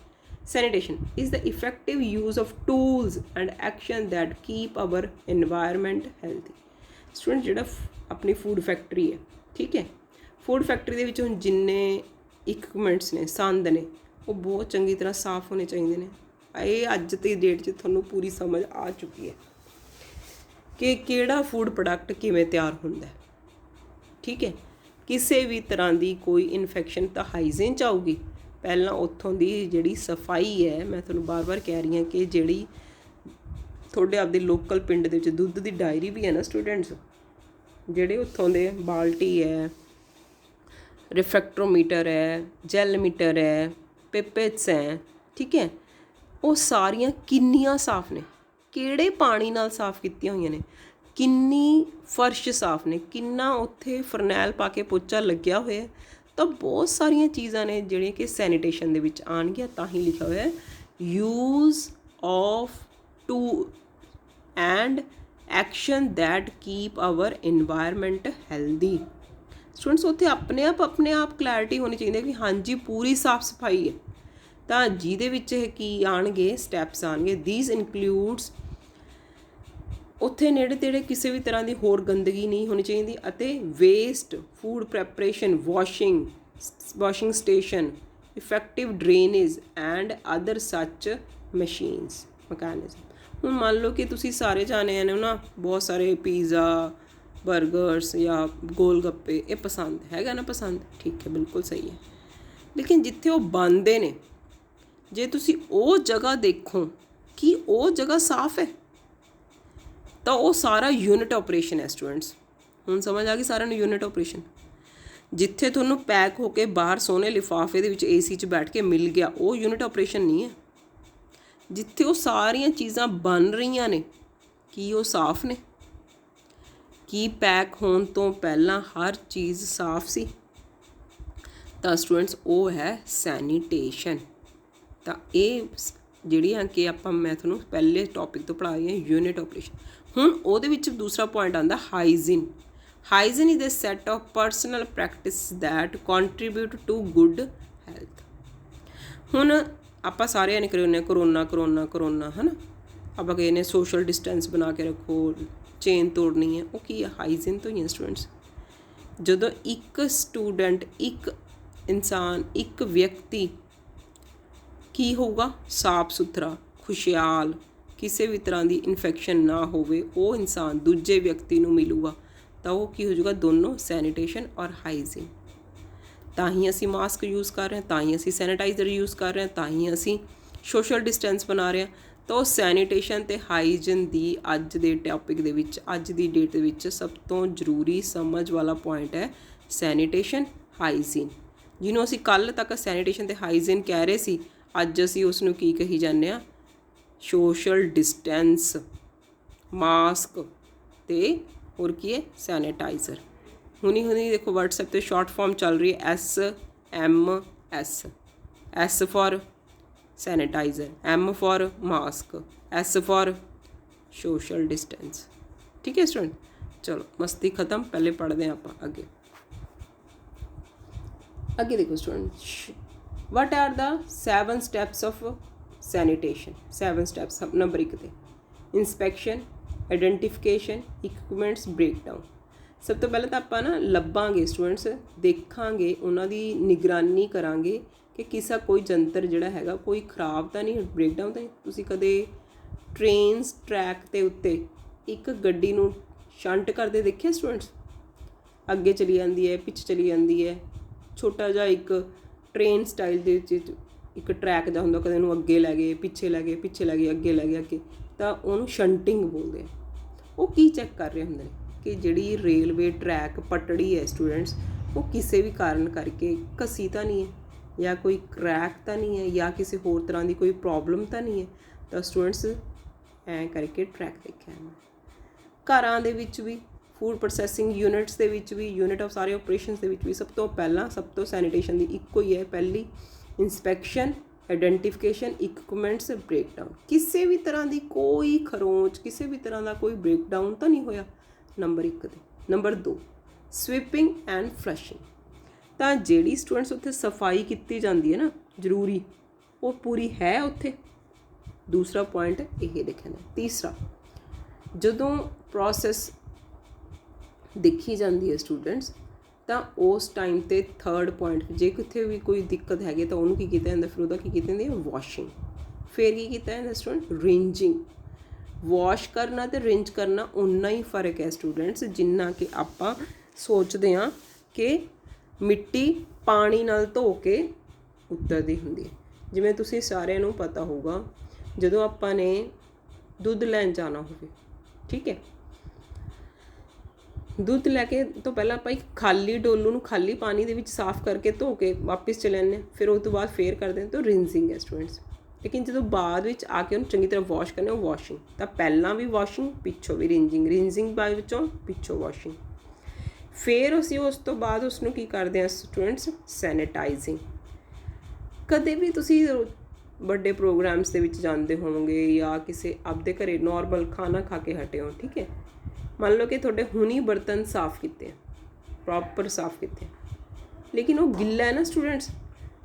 Sanitation is the effective use of tools and action that keep our environment healthy. Student, ਜਿਹੜਾ ਆਪਣੀ ਫੂਡ ਫੈਕਟਰੀ ਹੈ, ਠੀਕ ਹੈ, ਫੂਡ ਫੈਕਟਰੀ ਦੇ ਵਿੱਚ ਹੁਣ ਜਿੰਨੇ ਇਕਵਿਪਮੈਂਟਸ ਨੇ, ਸੰਦ ਨੇ, ਉਹ ਬਹੁਤ ਚੰਗੀ ਤਰ੍ਹਾਂ ਸਾਫ਼ ਹੋਣੇ ਚਾਹੀਦੇ ਨੇ। ਇਹ ਅੱਜ ਦੀ ਡੇਟ 'ਚ ਤੁਹਾਨੂੰ ਪੂਰੀ ਸਮਝ ਆ ਚੁੱਕੀ ਹੈ ਕਿ ਕਿਹੜਾ ਫੂਡ ਪ੍ਰੋਡਕਟ ਕਿਵੇਂ ਤਿਆਰ ਹੁੰਦਾ, ਠੀਕ ਹੈ। ਕਿਸੇ ਵੀ ਤਰ੍ਹਾਂ ਦੀ ਕੋਈ ਇਨਫੈਕਸ਼ਨ ਤਾਂ ਹਾਈਜੀਨ 'ਚ ਆਊਗੀ। ਪਹਿਲਾਂ ਉੱਥੋਂ ਦੀ ਜਿਹੜੀ ਸਫਾਈ ਹੈ, ਮੈਂ ਤੁਹਾਨੂੰ ਬਾਰ-ਬਾਰ ਕਹਿ ਰਹੀ ਹਾਂ ਕਿ ਜਿਹੜੀ ਤੁਹਾਡੇ ਆਪਦੇ ਲੋਕਲ ਪਿੰਡ ਦੇ ਵਿੱਚ ਦੁੱਧ ਦੀ ਡਾਇਰੀ ਵੀ ਹੈ ਨਾ ਸਟੂਡੈਂਟਸ, ਜਿਹੜੇ ਉੱਥੋਂ ਦੇ ਬਾਲਟੀ ਹੈ, ਰਿਫਰੈਕਟਰੋਮੀਟਰ ਹੈ, ਜੈਲ ਮੀਟਰ ਹੈ, ਪਿਪੇਟਸ ਹੈ, ਠੀਕ ਹੈ, ਉਹ ਸਾਰੀਆਂ ਕਿੰਨੀਆਂ ਸਾਫ਼ ਨੇ, ਕਿਹੜੇ ਪਾਣੀ ਨਾਲ ਸਾਫ਼ ਕੀਤੀਆਂ ਹੋਈਆਂ ਨੇ, ਕਿੰਨੀ ਫਰਸ਼ ਸਾਫ਼ ਨੇ, ਕਿੰਨਾ ਉੱਥੇ ਫਰਨੈਲ ਪਾ ਕੇ ਪੋਚਾ ਲੱਗਿਆ ਹੋਇਆ, ਤਾਂ ਬਹੁਤ ਸਾਰੀਆਂ ਚੀਜ਼ਾਂ ਨੇ ਜਿਹੜੀਆਂ ਕਿ ਸੈਨੀਟੇਸ਼ਨ ਦੇ ਵਿੱਚ ਆਉਣਗੀਆਂ। ਤਾਂ ਹੀ ਲਿਖਿਆ ਹੋਇਆ ਹੈ use of to and action that keep our environment healthy. Students ਉੱਥੇ ਆਪਣੇ ਆਪ ਕਲੈਰਿਟੀ ਹੋਣੀ ਚਾਹੀਦੀ ਹੈ ਕਿ ਹਾਂਜੀ ਪੂਰੀ ਸਾਫ ਸਫਾਈ ਹੈ। ਤਾਂ ਜਿਹਦੇ ਵਿੱਚ ਇਹ ਕੀ ਆਉਣਗੇ, ਸਟੈਪਸ ਆਉਣਗੇ। ਥੀਸ ਇਨਕਲੂਡਸ, ਉੱਥੇ ਨੇੜੇ ਤੇੜੇ ਕਿਸੇ ਵੀ ਤਰ੍ਹਾਂ ਦੀ ਹੋਰ ਗੰਦਗੀ ਨਹੀਂ ਹੋਣੀ ਚਾਹੀਦੀ, ਅਤੇ waste food preparation, washing station, effective drainage and other ਸੱਚ ਮਕੈਨਿਜ਼ਮ। ਹੁਣ ਮੰਨ ਲਓ ਕਿ ਤੁਸੀਂ ਸਾਰੇ ਜਾਣੇ ਨੇ ਨਾ, ਬਹੁਤ ਸਾਰੇ ਪੀਜ਼ਾ, ਬਰਗਰਸ ਜਾਂ ਗੋਲ ਗੱਪੇ ਇਹ ਪਸੰਦ ਹੈਗਾ ਨਾ, ਪਸੰਦ ਠੀਕ ਹੈ, ਬਿਲਕੁਲ ਸਹੀ ਹੈ। ਲੇਕਿਨ ਜਿੱਥੇ ਉਹ ਬਣਦੇ ਨੇ, ਜੇ ਤੁਸੀਂ ਉਹ ਜਗ੍ਹਾ ਦੇਖੋ ਕਿ ਉਹ ਜਗ੍ਹਾ ਸਾਫ਼ ਹੈ, ਤਾਂ ਉਹ ਸਾਰਾ ਯੂਨਿਟ ਆਪਰੇਸ਼ਨ ਹੈ ਸਟੂਡੈਂਟਸ। ਹੁਣ ਸਮਝ ਆ ਗਈ ਸਾਰਿਆਂ ਨੂੰ ਯੂਨਿਟ ਆਪਰੇਸ਼ਨ। ਜਿੱਥੇ ਤੁਹਾਨੂੰ ਪੈਕ ਹੋ ਕੇ ਬਾਹਰ ਸੋਹਣੇ ਲਿਫਾਫੇ ਦੇ ਵਿੱਚ AC 'ਚ ਬੈਠ ਕੇ ਮਿਲ ਗਿਆ, ਉਹ ਯੂਨਿਟ ਆਪਰੇਸ਼ਨ ਨਹੀਂ ਹੈ। ਜਿੱਥੇ ਉਹ ਸਾਰੀਆਂ ਚੀਜ਼ਾਂ ਬਣ ਰਹੀਆਂ ਨੇ, ਕੀ ਉਹ ਸਾਫ਼ ਨੇ? ਕੀ ਪੈਕ ਹੋਣ ਤੋਂ ਪਹਿਲਾਂ ਹਰ ਚੀਜ਼ ਸਾਫ਼ ਸੀ? ਤਾਂ ਸਟੂਡੈਂਟਸ ਉਹ ਹੈ ਸੈਨੀਟੇਸ਼ਨ। ਤਾਂ ਇਹ ਜਿਹੜੀਆਂ ਕਿ ਮੈਂ ਤੁਹਾਨੂੰ ਪਹਿਲੇ ਟੌਪਿਕ ਤੋਂ ਪੜ੍ਹਾ ਰਹੀ ਹਾਂ, ਯੂਨਿਟ ਆਪਰੇਸ਼ਨ। ਹੁਣ ਉਹਦੇ ਵਿੱਚ ਦੂਸਰਾ ਪੁਆਇੰਟ ਆਉਂਦਾ hygiene. Hygiene is a set of personal practice that contribute to good health. ਹੁਣ ਆਪਾਂ ਸਾਰਿਆਂ ਨੇ ਕਰੇ ਕਰੋਨਾ ਹੈ ਨਾ, ਆਪਾਂ ਕਹੇ ਨੇ ਸੋਸ਼ਲ ਡਿਸਟੈਂਸ ਬਣਾ ਕੇ ਰੱਖੋ, ਚੇਨ ਤੋੜਨੀ ਹੈ, ਉਹ ਕੀ ਹੈ? ਹਾਈਜੀਨ ਤੋਂ ਹੀ ਹੈ ਸਟੂਡੈਂਟਸ। ਜਦੋਂ ਇੱਕ ਸਟੂਡੈਂਟ, ਇੱਕ ਇਨਸਾਨ, ਇੱਕ ਵਿਅਕਤੀ ਕੀ ਹੋਊਗਾ? ਸਾਫ ਸੁਥਰਾ, ਖੁਸ਼ਹਾਲ, ਕਿਸੇ ਵੀ ਤਰ੍ਹਾਂ ਦੀ ਇਨਫੈਕਸ਼ਨ ਨਾ ਹੋਵੇ, ਉਹ ਇਨਸਾਨ ਦੂਜੇ ਵਿਅਕਤੀ ਨੂੰ ਮਿਲੂਗਾ, ਤਾਂ ਉਹ ਕੀ ਹੋ ਜਾਊਗਾ? ਦੋਨੋਂ ਸੈਨੀਟੇਸ਼ਨ ਔਰ ਹਾਈਜੀਨ। ਤਾਂ ਹੀ ਅਸੀਂ ਮਾਸਕ ਯੂਜ਼ ਕਰ ਰਹੇ ਹਾਂ, ਤਾਂ ਹੀ ਅਸੀਂ ਸੈਨੀਟਾਈਜ਼ਰ ਯੂਜ਼ ਕਰ ਰਹੇ ਹਾਂ, ਤਾਂ ਹੀ ਅਸੀਂ ਸੋਸ਼ਲ ਡਿਸਟੈਂਸ ਬਣਾ ਰਹੇ ਹਾਂ। ਤਾਂ ਉਹ ਸੈਨੀਟੇਸ਼ਨ ਅਤੇ ਹਾਈਜੀਨ ਦੀ ਅੱਜ ਦੇ ਟੌਪਿਕ ਦੇ ਵਿੱਚ, ਅੱਜ ਦੀ ਡੇਟ ਦੇ ਵਿੱਚ ਸਭ ਤੋਂ ਜ਼ਰੂਰੀ ਸਮਝ ਵਾਲਾ ਪੁਆਇੰਟ ਹੈ ਸੈਨੀਟੇਸ਼ਨ, ਹਾਈਜੀਨ। ਜਿਹਨੂੰ ਅਸੀਂ ਕੱਲ੍ਹ ਤੱਕ ਸੈਨੀਟੇਸ਼ਨ ਅਤੇ ਹਾਈਜੀਨ ਕਹਿ ਰਹੇ ਸੀ, ਅੱਜ ਅਸੀਂ ਉਸ ਨੂੰ ਕੀ ਕਹੀ ਜਾਂਦੇ ਹਾਂ? ਸੋਸ਼ਲ ਡਿਸਟੈਂਸ, ਮਾਸਕ ਅਤੇ ਹੋਰ ਕੀ ਹੈ? ਸੈਨੀਟਾਈਜ਼ਰ। ਹੁਣੀ ਦੇਖੋ WhatsApp 'ਤੇ ਸ਼ਾਰਟ ਫਾਰਮ ਚੱਲ ਰਹੀ ਹੈ SMS। S for sanitiser, M for mask, S for social distance. ਠੀਕ ਹੈ ਸਟੂਡੈਂਟ, ਚਲੋ ਮਸਤੀ ਖਤਮ। ਪਹਿਲੇ ਪੜ੍ਹਦੇ ਹਾਂ ਆਪਾਂ ਅੱਗੇ ਦੇਖੋ student, what are the 7 steps of sanitation? 7 steps number 1 ਤੇ ਇੰਸਪੈਕਸ਼ਨ, ਆਈਡੈਂਟੀਫਿਕੇਸ਼ਨ, ਇਕਵਿਪਮੈਂਟਸ, ਬ੍ਰੇਕਡਾਊਨ। ਸਭ ਤੋਂ ਪਹਿਲਾਂ ਤਾਂ ਆਪਾਂ ਨਾ ਲੱਭਾਂਗੇ ਸਟੂਡੈਂਟਸ, ਦੇਖਾਂਗੇ, ਉਹਨਾਂ ਦੀ ਨਿਗਰਾਨੀ ਕਰਾਂਗੇ ਕਿ ਕਿਸੇ ਕੋਈ ਜੰਤਰ ਜਿਹੜਾ ਹੈਗਾ ਕੋਈ ਖ਼ਰਾਬ ਤਾਂ ਨਹੀਂ, ਬ੍ਰੇਕਡਾਊਨ ਤਾਂ ਨਹੀਂ। ਤੁਸੀਂ ਕਦੇ ਟ੍ਰੇਨਸ ਟਰੈਕ ਦੇ ਉੱਤੇ ਇੱਕ ਗੱਡੀ ਨੂੰ ਸ਼ੰਟ ਕਰਦੇ ਦੇਖਿਆ ਸਟੂਡੈਂਟਸ? ਅੱਗੇ ਚਲੀ ਜਾਂਦੀ ਹੈ, ਪਿੱਛੇ ਚਲੀ ਜਾਂਦੀ ਹੈ, ਛੋਟਾ ਜਿਹਾ ਇੱਕ ਟ੍ਰੇਨ ਸਟਾਈਲ ਦੇ ਵਿੱਚ ਇੱਕ ਟਰੈਕ ਦਾ ਹੁੰਦਾ, ਕਦੇ ਉਹਨੂੰ ਅੱਗੇ ਲੈ ਗਏ, ਪਿੱਛੇ ਲੈ ਗਏ, ਅੱਗੇ ਲੈ ਗਏ, ਅੱਗੇ, ਤਾਂ ਉਹਨੂੰ ਸ਼ੰਟਿੰਗ ਬੋਲਦੇ ਆ। ਉਹ ਕੀ ਚੈੱਕ ਕਰ ਰਹੇ ਹੁੰਦੇ ਨੇ ਕਿ ਜਿਹੜੀ ਰੇਲਵੇ ਟਰੈਕ ਪਟੜੀ ਹੈ ਸਟੂਡੈਂਟਸ, ਉਹ ਕਿਸੇ ਵੀ ਕਾਰਨ ਕਰਕੇ ਘਸੀ ਤਾਂ ਨਹੀਂ ਹੈ, ਜਾਂ ਕੋਈ ਕਰੈਕ ਤਾਂ ਨਹੀਂ ਹੈ, ਜਾਂ ਕਿਸੇ ਹੋਰ ਤਰ੍ਹਾਂ ਦੀ ਕੋਈ ਪ੍ਰੋਬਲਮ ਤਾਂ ਨਹੀਂ ਹੈ। ਤਾਂ ਸਟੂਡੈਂਟਸ ਐਂ ਕਰਕੇ ਟਰੈਕ ਦੇਖਿਆ ਮੈਂ। ਘਰਾਂ ਦੇ ਵਿੱਚ ਵੀ, ਫੂਡ ਪ੍ਰੋਸੈਸਿੰਗ ਯੂਨਿਟਸ ਦੇ ਵਿੱਚ ਵੀ, ਯੂਨਿਟ ਆਫ ਸਾਰੇ ਆਪਰੇਸ਼ਨਸ ਦੇ ਵਿੱਚ ਵੀ ਸਭ ਤੋਂ ਪਹਿਲਾਂ, ਸਭ ਤੋਂ ਸੈਨੀਟੇਸ਼ਨ ਦੀ ਇੱਕੋ ਹੀ ਹੈ, ਪਹਿਲੀ ਇੰਸਪੈਕਸ਼ਨ, ਆਈਡੈਂਟੀਫਿਕੇਸ਼ਨ, ਇਕਵਿਪਮੈਂਟਸ, ਬ੍ਰੇਕਡਾਊਨ। ਕਿਸੇ ਵੀ ਤਰ੍ਹਾਂ ਦੀ ਕੋਈ ਖਰੋਚ, ਕਿਸੇ ਵੀ ਤਰ੍ਹਾਂ ਦਾ ਕੋਈ ਬ੍ਰੇਕਡਾਊਨ ਤਾਂ ਨਹੀਂ ਹੋਇਆ, ਨੰਬਰ 1 ਤੇ। Number 2 sweeping and flushing. ਤਾਂ ਜਿਹੜੀ ਸਟੂਡੈਂਟਸ ਉੱਥੇ ਸਫਾਈ ਕੀਤੀ ਜਾਂਦੀ ਹੈ ਨਾ, ਜ਼ਰੂਰੀ, ਉਹ ਪੂਰੀ ਹੈ ਉੱਥੇ। ਦੂਸਰਾ ਪੁਆਇੰਟ ਇਹ ਦੇਖਣਾ। ਤੀਸਰਾ, ਜਦੋਂ ਪ੍ਰੋਸੈਸ ਦੇਖੀ ਜਾਂਦੀ ਹੈ ਸਟੂਡੈਂਟਸ, ਤਾਂ ਉਸ ਟਾਈਮ 'ਤੇ ਥਰਡ ਪੁਆਇੰਟ, ਜੇ ਕਿਤੇ ਵੀ ਕੋਈ ਦਿੱਕਤ ਹੈਗੀ ਤਾਂ ਉਹਨੂੰ ਕੀ ਕੀਤਾ ਜਾਂਦਾ? ਫਿਰ ਉਹਦਾ ਕੀ ਕੀਤਾ ਜਾਂਦਾ? ਵਾਸ਼ਿੰਗ। ਫਿਰ ਕੀ ਕੀਤਾ ਜਾਂਦਾ ਸਟੂਡੈਂਟ? ਰਿੰਜਿੰਗ। ਵਾਸ਼ ਕਰਨਾ ਅਤੇ ਰਿੰਜ ਕਰਨਾ ਓਨਾ ਹੀ ਫ਼ਰਕ ਹੈ ਸਟੂਡੈਂਟਸ, ਜਿੰਨਾ ਕਿ ਆਪਾਂ ਸੋਚਦੇ ਹਾਂ ਕਿ ਮਿੱਟੀ ਪਾਣੀ ਨਾਲ ਧੋ ਕੇ ਉਤਰਦੀ ਹੁੰਦੀ ਹੈ। ਜਿਵੇਂ ਤੁਸੀਂ ਸਾਰਿਆਂ ਨੂੰ ਪਤਾ ਹੋਊਗਾ, ਜਦੋਂ ਆਪਾਂ ਨੇ ਦੁੱਧ ਲੈਣ ਜਾਣਾ ਹੋਵੇ, ਠੀਕ ਹੈ, ਦੁੱਧ ਲੈ ਕੇ ਤੋਂ ਪਹਿਲਾਂ ਆਪਾਂ ਇੱਕ ਖਾਲੀ ਡੋਲੂ ਨੂੰ ਖਾਲੀ ਪਾਣੀ ਦੇ ਵਿੱਚ ਸਾਫ਼ ਕਰਕੇ ਧੋ ਕੇ ਵਾਪਸ ਚਲੇ ਜਾਂਦੇ ਹਾਂ, ਫਿਰ ਉਸ ਤੋਂ ਬਾਅਦ ਫੇਰ ਕਰਦੇ ਹਾਂ, ਤਾਂ ਰਿੰਸਿੰਗ ਹੈ ਸਟੂਡੈਂਟਸ। ਲੇਕਿਨ ਜਦੋਂ ਬਾਅਦ ਵਿੱਚ ਆ ਕੇ ਉਹਨੂੰ ਚੰਗੀ ਤਰ੍ਹਾਂ ਵਾਸ਼ ਕਰਨਾ, ਉਹ ਵਾਸ਼ਿੰਗ। ਤਾਂ ਪਹਿਲਾਂ ਵੀ ਵਾਸ਼ਿੰਗ, ਪਿੱਛੋਂ ਵੀ ਰਿੰਜਿੰਗ, ਰਿੰਜਿੰਗ ਬਾਅਦ ਵਿੱਚੋਂ, ਪਿੱਛੋਂ ਵਾਸ਼ਿੰਗ। ਫਿਰ ਅਸੀਂ ਉਸ ਤੋਂ ਬਾਅਦ ਉਸਨੂੰ ਕੀ ਕਰਦੇ ਹਾਂ ਸਟੂਡੈਂਟਸ, ਸੈਨੀਟਾਈਜ਼ਿੰਗ। ਕਦੇ ਵੀ ਤੁਸੀਂ ਵੱਡੇ ਪ੍ਰੋਗਰਾਮਸ ਦੇ ਵਿੱਚ ਜਾਂਦੇ ਹੋਵੋਗੇ ਜਾਂ ਕਿਸੇ ਆਪਦੇ ਘਰੇ ਨੋਰਮਲ ਖਾਣਾ ਖਾ ਕੇ ਹਟੇ ਹੋ, ਠੀਕ ਹੈ, ਮੰਨ ਲਓ ਕਿ ਤੁਹਾਡੇ ਹੁਣੀ ਬਰਤਨ ਸਾਫ਼ ਕੀਤੇ, ਪ੍ਰੋਪਰ ਸਾਫ਼ ਕੀਤੇ, ਲੇਕਿਨ ਉਹ ਗਿੱਲਾ ਹੈ ਨਾ ਸਟੂਡੈਂਟਸ,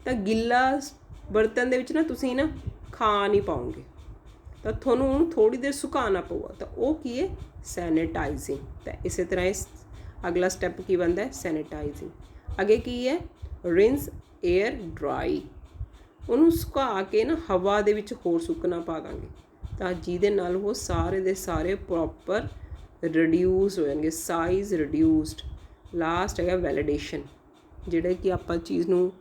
ਤਾਂ ਗਿੱਲਾ ਬਰਤਨ ਦੇ ਵਿੱਚ ਨਾ ਤੁਸੀਂ ਨਾ ਖਾ ਨਹੀਂ ਪਾਓਗੇ, ਤਾਂ ਤੁਹਾਨੂੰ ਉਹਨੂੰ ਥੋੜ੍ਹੀ ਦੇਰ ਸੁਕਾਉਣਾ ਪਊਗਾ, ਤਾਂ ਉਹ ਕੀ ਹੈ, ਸੈਨੀਟਾਈਜ਼ਿੰਗ। ਤਾਂ ਇਸੇ ਤਰ੍ਹਾਂ ਇਸ ਅਗਲਾ ਸਟੈਪ ਕੀ ਬਣਦਾ ਹੈ, ਸੈਨੀਟਾਈਜ਼ਿੰਗ। ਅੱਗੇ ਕੀ ਹੈ, ਰਿੰਸ ਏਅਰ ਡਰਾਈ, ਉਹਨੂੰ ਸੁਕਾ ਕੇ ਨਾ ਹਵਾ ਦੇ ਵਿੱਚ ਹੋਰ ਸੁੱਕਣਾ ਪਾ ਦਾਂਗੇ, ਤਾਂ ਜਿਹਦੇ ਨਾਲ ਉਹ ਸਾਰੇ ਦੇ ਸਾਰੇ ਪ੍ਰੋਪਰ ਰਿਡਿਊਸ ਹੋ ਜਾਣਗੇ, ਸਾਈਜ਼ ਰਿਡਿਊਸਡ। ਲਾਸਟ ਹੈਗਾ ਵੈਲੀਡੇਸ਼ਨ, ਜਿਹੜੇ ਕਿ ਆਪਾਂ ਚੀਜ਼ ਨੂੰ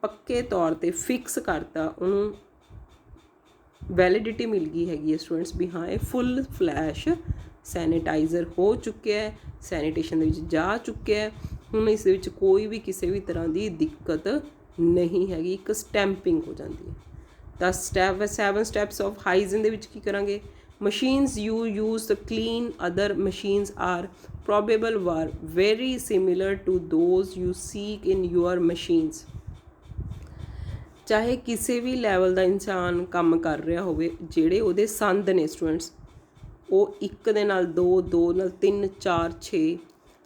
ਪੱਕੇ ਤੌਰ 'ਤੇ ਫਿਕਸ ਕਰਤਾ, ਉਹਨੂੰ ਵੈਲਿਡਿਟੀ ਮਿਲ ਗਈ ਹੈਗੀ ਹੈ ਸਟੂਡੈਂਟਸ ਵੀ ਹਾਂ ਇਹ ਫੁੱਲ ਫਲੈਸ਼ ਸੈਨੀਟਾਈਜ਼ਰ ਹੋ ਚੁੱਕਿਆ ਹੈ, ਸੈਨੀਟੇਸ਼ਨ ਦੇ ਵਿੱਚ ਜਾ ਚੁੱਕਿਆ ਹੈ, ਹੁਣ ਇਸ ਦੇ ਵਿੱਚ ਕੋਈ ਵੀ ਕਿਸੇ ਵੀ ਤਰ੍ਹਾਂ ਦੀ ਦਿੱਕਤ ਨਹੀਂ ਹੈਗੀ, ਇੱਕ ਸਟੈਂਪਿੰਗ ਹੋ ਜਾਂਦੀ ਹੈ। ਤਾਂ 7 ਸਟੈਪਸ ਆਫ ਹਾਈਜੀਨ ਦੇ ਵਿੱਚ ਕੀ ਕਰਾਂਗੇ, machines you use to clean other machines are probable were very similar to those you seek in your machines. ਚਾਹੇ ਕਿਸੇ ਵੀ ਲੈਵਲ ਦਾ ਇਨਸਾਨ ਕੰਮ ਕਰ ਰਿਹਾ ਹੋਵੇ, ਜਿਹੜੇ ਉਹਦੇ ਸੰਦ ਨੇ ਸਟੂਡੈਂਟਸ, ਉਹ 1 ਦੇ ਨਾਲ 2, 2 ਨਾਲ 3, 4, 6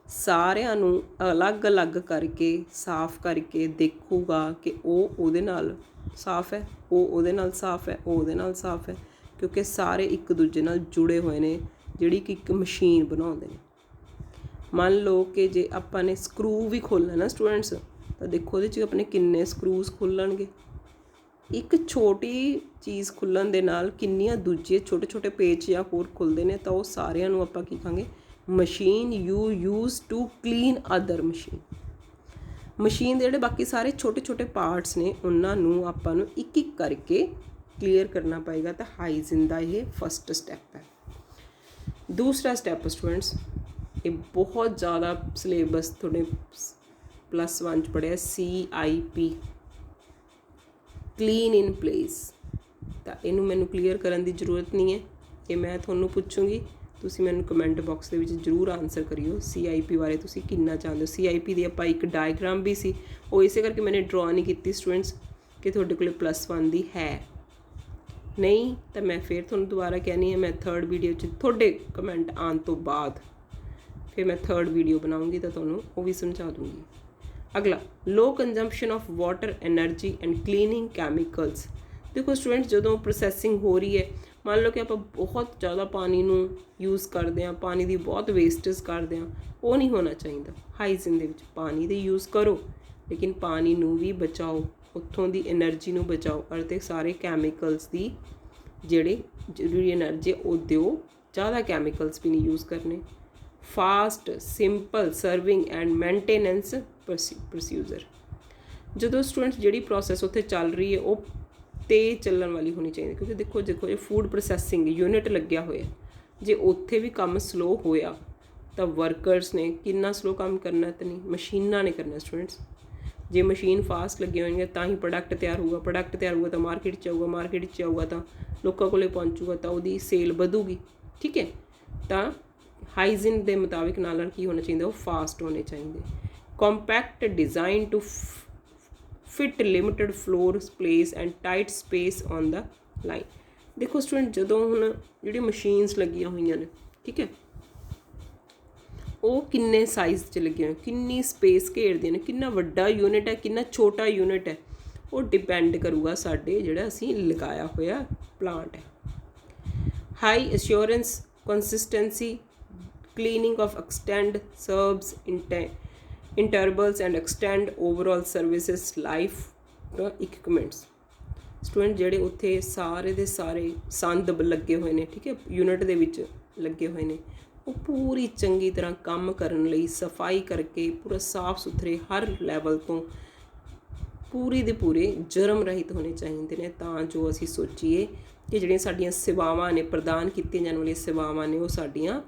ਸਾਰਿਆਂ ਨੂੰ ਅਲੱਗ-ਅਲੱਗ ਕਰਕੇ ਸਾਫ਼ ਕਰਕੇ ਦੇਖੂਗਾ ਕਿ ਉਹ ਉਹਦੇ ਨਾਲ ਸਾਫ਼ ਹੈ, ਉਹ ਉਹਦੇ ਨਾਲ ਸਾਫ਼ ਹੈ, ਉਹ ਉਹਦੇ ਨਾਲ ਸਾਫ਼ ਹੈ, ਕਿਉਂਕਿ ਸਾਰੇ ਇੱਕ ਦੂਜੇ ਨਾਲ ਜੁੜੇ ਹੋਏ ਨੇ, ਜਿਹੜੀ ਕਿ ਇੱਕ ਮਸ਼ੀਨ ਬਣਾਉਂਦੇ ਨੇ। ਮੰਨ ਲਓ ਕਿ ਜੇ ਆਪਾਂ ਨੇ ਸਕਰੂ ਵੀ ਖੋਲ੍ਹਣਾ ਨਾ ਸਟੂਡੈਂਟਸ, ਤਾਂ ਦੇਖੋ ਉਹਦੇ 'ਚ ਆਪਣੇ ਕਿੰਨੇ ਸਕਰੂਜ਼ ਖੁੱਲ੍ਹਣਗੇ। ਇੱਕ ਛੋਟੀ ਚੀਜ਼ ਖੁੱਲ੍ਹਣ ਦੇ ਨਾਲ ਕਿੰਨੀਆਂ ਦੂਜੇ ਛੋਟੇ ਛੋਟੇ ਪੇਚ ਜਾਂ ਹੋਰ ਖੁੱਲ੍ਹਦੇ ਨੇ, ਤਾਂ ਉਹ ਸਾਰਿਆਂ ਨੂੰ ਆਪਾਂ ਕੀ ਕਹਾਂਗੇ, machine you use to clean other machine. Machine ਦੇ ਜਿਹੜੇ ਬਾਕੀ ਸਾਰੇ ਛੋਟੇ ਛੋਟੇ ਪਾਰਟਸ ਨੇ, ਉਹਨਾਂ ਨੂੰ ਆਪਾਂ ਨੂੰ ਇੱਕ ਇੱਕ ਕਰਕੇ ਕਲੀਅਰ ਕਰਨਾ ਪਏਗਾ। ਤਾਂ ਹਾਈਜੀਨ ਦਾ ਇਹ ਫਸਟ ਸਟੈਪ ਹੈ। ਦੂਸਰਾ ਸਟੈਪ ਸਟੂਡੈਂਟਸ, ਇਹ ਬਹੁਤ ਜ਼ਿਆਦਾ ਸਿਲੇਬਸ ਤੁਹਾਡੇ +1 'ਚ ਪੜ੍ਹਿਆ, CIP, ਕਲੀਨ ਇਨ ਪਲੇਸ। ਤਾਂ ਇਹਨੂੰ ਮੈਨੂੰ ਕਲੀਅਰ ਕਰਨ ਦੀ ਜ਼ਰੂਰਤ ਨਹੀਂ ਹੈ, ਇਹ ਮੈਂ ਤੁਹਾਨੂੰ ਪੁੱਛੂੰਗੀ, ਤੁਸੀਂ ਮੈਨੂੰ ਕਮੈਂਟ ਬਾਕਸ ਦੇ ਵਿੱਚ ਜ਼ਰੂਰ ਆਨਸਰ ਕਰਿਓ CIP ਬਾਰੇ ਤੁਸੀਂ ਕਿੰਨਾ ਚਾਹੁੰਦੇ ਹੋ। CIP ਦੀ ਆਪਾਂ ਇੱਕ ਡਾਇਗਰਾਮ ਵੀ ਸੀ, ਉਹ ਇਸੇ ਕਰਕੇ ਮੈंने ਡਰਾ ਨਹੀਂ ਕੀਤੀ ਸਟੂਡੈਂਟਸ ਕਿ ਤੁਹਾਡੇ ਕੋਲ +1 ਦੀ ਹੈ ਨਹੀਂ, ਤਾਂ ਮੈਂ ਫਿਰ ਤੁਹਾਨੂੰ ਦੁਬਾਰਾ ਕਹਿਣੀ ਹੈ, ਮੈਂ 3rd ਵੀਡੀਓ 'ਚ ਤੁਹਾਡੇ ਕਮੈਂਟ ਆਉਣ ਤੋਂ ਬਾਅਦ ਫਿਰ ਮੈਂ 3rd ਵੀਡੀਓ ਬਣਾਉਂਗੀ, ਤਾਂ ਤੁਹਾਨੂੰ ਉਹ ਵੀ ਸਮਝਾ ਦੂੰਗੀ। ਅਗਲਾ, low consumption of water, energy and cleaning chemicals. ਦੇਖੋ ਸਟੂਡੈਂਟਸ, ਜਦੋਂ ਪ੍ਰੋਸੈਸਿੰਗ ਹੋ ਰਹੀ ਹੈ, ਮੰਨ ਲਓ ਕਿ ਆਪਾਂ ਬਹੁਤ ਜ਼ਿਆਦਾ ਪਾਣੀ ਨੂੰ ਯੂਜ਼ ਕਰਦੇ ਹਾਂ, ਪਾਣੀ ਦੀ ਬਹੁਤ ਵੇਸਟੇਜ ਕਰਦੇ ਹਾਂ, ਉਹ ਨਹੀਂ ਹੋਣਾ ਚਾਹੀਦਾ। ਹਾਈਜੀਨ ਦੇ ਵਿੱਚ ਪਾਣੀ ਦੇ ਯੂਜ਼ ਕਰੋ, ਲੇਕਿਨ ਪਾਣੀ ਨੂੰ ਵੀ ਬਚਾਓ, ਉੱਥੋਂ ਦੀ એનર્ਜੀ ਨੂੰ ਬਚਾਓ, ਅਤੇ ਸਾਰੇ ਕੈਮੀਕਲਸ ਦੀ ਜਿਹੜੇ ਜ਼ਰੂਰੀ એનર્ਜੀ ਉਹ ਦਿਓ, ਜ਼ਿਆਦਾ ਕੈਮੀਕਲਸ ਵੀ ਨਹੀਂ ਯੂਜ਼ ਕਰਨੇ। Fast, simple serving and maintenance procedure. ਜਦੋਂ ਸਟੂਡੈਂਟਸ ਜਿਹੜੀ ਪ੍ਰੋਸੈਸ ਉੱਥੇ ਚੱਲ ਰਹੀ ਹੈ ਉਹ ਤੇਜ਼ ਚੱਲਣ ਵਾਲੀ ਹੋਣੀ ਚਾਹੀਦੀ, ਕਿਉਂਕਿ ਦੇਖੋ ਇਹ ਫੂਡ ਪ੍ਰੋਸੈਸਿੰਗ ਯੂਨਿਟ ਲੱਗਿਆ ਹੋਇਆ, ਜੇ ਉੱਥੇ ਵੀ ਕੰਮ ਸਲੋ ਹੋਇਆ ਤਾਂ ਵਰਕਰਸ ਨੇ ਕਿੰਨਾ ਸਲੋ ਕੰਮ ਕਰਨਾ, ਤਾਂ ਨਹੀਂ ਮਸ਼ੀਨਾਂ ਨੇ ਕਰਨਾ ਸਟੂਡੈਂਟਸ। ਜੇ ਮਸ਼ੀਨ ਫਾਸਟ ਲੱਗੇ ਹੋਣਗੇ ਤਾਂ ਹੀ ਪ੍ਰੋਡਕਟ ਤਿਆਰ ਹੋਊਗਾ, ਪ੍ਰੋਡਕਟ ਤਿਆਰ ਹੋਊਗਾ ਤਾਂ ਮਾਰਕੀਟ 'ਚ ਆਊਗਾ, ਮਾਰਕੀਟ 'ਚ ਆਊਗਾ ਤਾਂ ਲੋਕਾਂ ਕੋਲੇ ਪਹੁੰਚੂਗਾ, ਤਾਂ ਉਹਦੀ ਸੇਲ ਵਧੂਗੀ, ਠੀਕ ਹੈ। ਤਾਂ ਹਾਈਜੀਨ ਦੇ ਮੁਤਾਬਿਕ ਨਾਲ ਕੀ ਹੋਣਾ ਚਾਹੀਦਾ, ਉਹ ਫਾਸਟ ਹੋਣੇ ਚਾਹੀਦੇ। Compact design to fit limited floor space and tight space on the line. ਦੇਖੋ ਸਟੂਡੈਂਟ, ਜਦੋਂ ਹੁਣ ਜਿਹੜੀ ਮਸ਼ੀਨਸ ਲੱਗੀਆਂ ਹੋਈਆਂ ਨੇ, ਠੀਕ ਹੈ, ਉਹ ਕਿੰਨੇ ਸਾਈਜ਼ 'ਚ ਲੱਗੀਆਂ ਹੋਈਆਂ, ਕਿੰਨੀ ਸਪੇਸ ਘੇਰਦੀਆਂ ਨੇ, ਕਿੰਨਾ ਵੱਡਾ ਯੂਨਿਟ ਹੈ, ਕਿੰਨਾ ਛੋਟਾ ਯੂਨਿਟ ਹੈ, ਉਹ ਡਿਪੈਂਡ ਕਰੂਗਾ ਸਾਡੇ ਜਿਹੜਾ ਅਸੀਂ ਲਗਾਇਆ ਹੋਇਆ ਪਲਾਂਟ ਹੈ। High assurance, consistency, cleaning of extend serves intervals and extend overall services life equipments। Student, ਜਿਹੜੇ ਉੱਥੇ ਸਾਰੇ ਦੇ ਸਾਰੇ ਸੰਦ ਲੱਗੇ ਹੋਏ ਨੇ, ਠੀਕ ਹੈ, ਯੂਨਿਟ ਦੇ ਵਿੱਚ ਲੱਗੇ ਹੋਏ ਨੇ, ਉਹ ਪੂਰੀ ਚੰਗੀ ਤਰ੍ਹਾਂ ਕੰਮ ਕਰਨ ਲਈ ਸਫਾਈ ਕਰਕੇ ਪੂਰਾ ਸਾਫ਼ ਸੁਥਰੇ ਹਰ ਲੈਵਲ ਤੋਂ ਪੂਰੀ ਦੇ ਪੂਰੇ ਜਰਮ ਰਹਿਤ ਹੋਣੇ ਚਾਹੀਦੇ ਨੇ, ਤਾਂ ਜੋ ਅਸੀਂ ਸੋਚੀਏ ਕਿ ਜਿਹੜੀਆਂ ਸਾਡੀਆਂ ਸੇਵਾਵਾਂ ਨੇ, ਪ੍ਰਦਾਨ ਕੀਤੀਆਂ ਜਾਣ ਵਾਲੀਆਂ ਸੇਵਾਵਾਂ ਨੇ, ਉਹ ਸਾਡੀਆਂ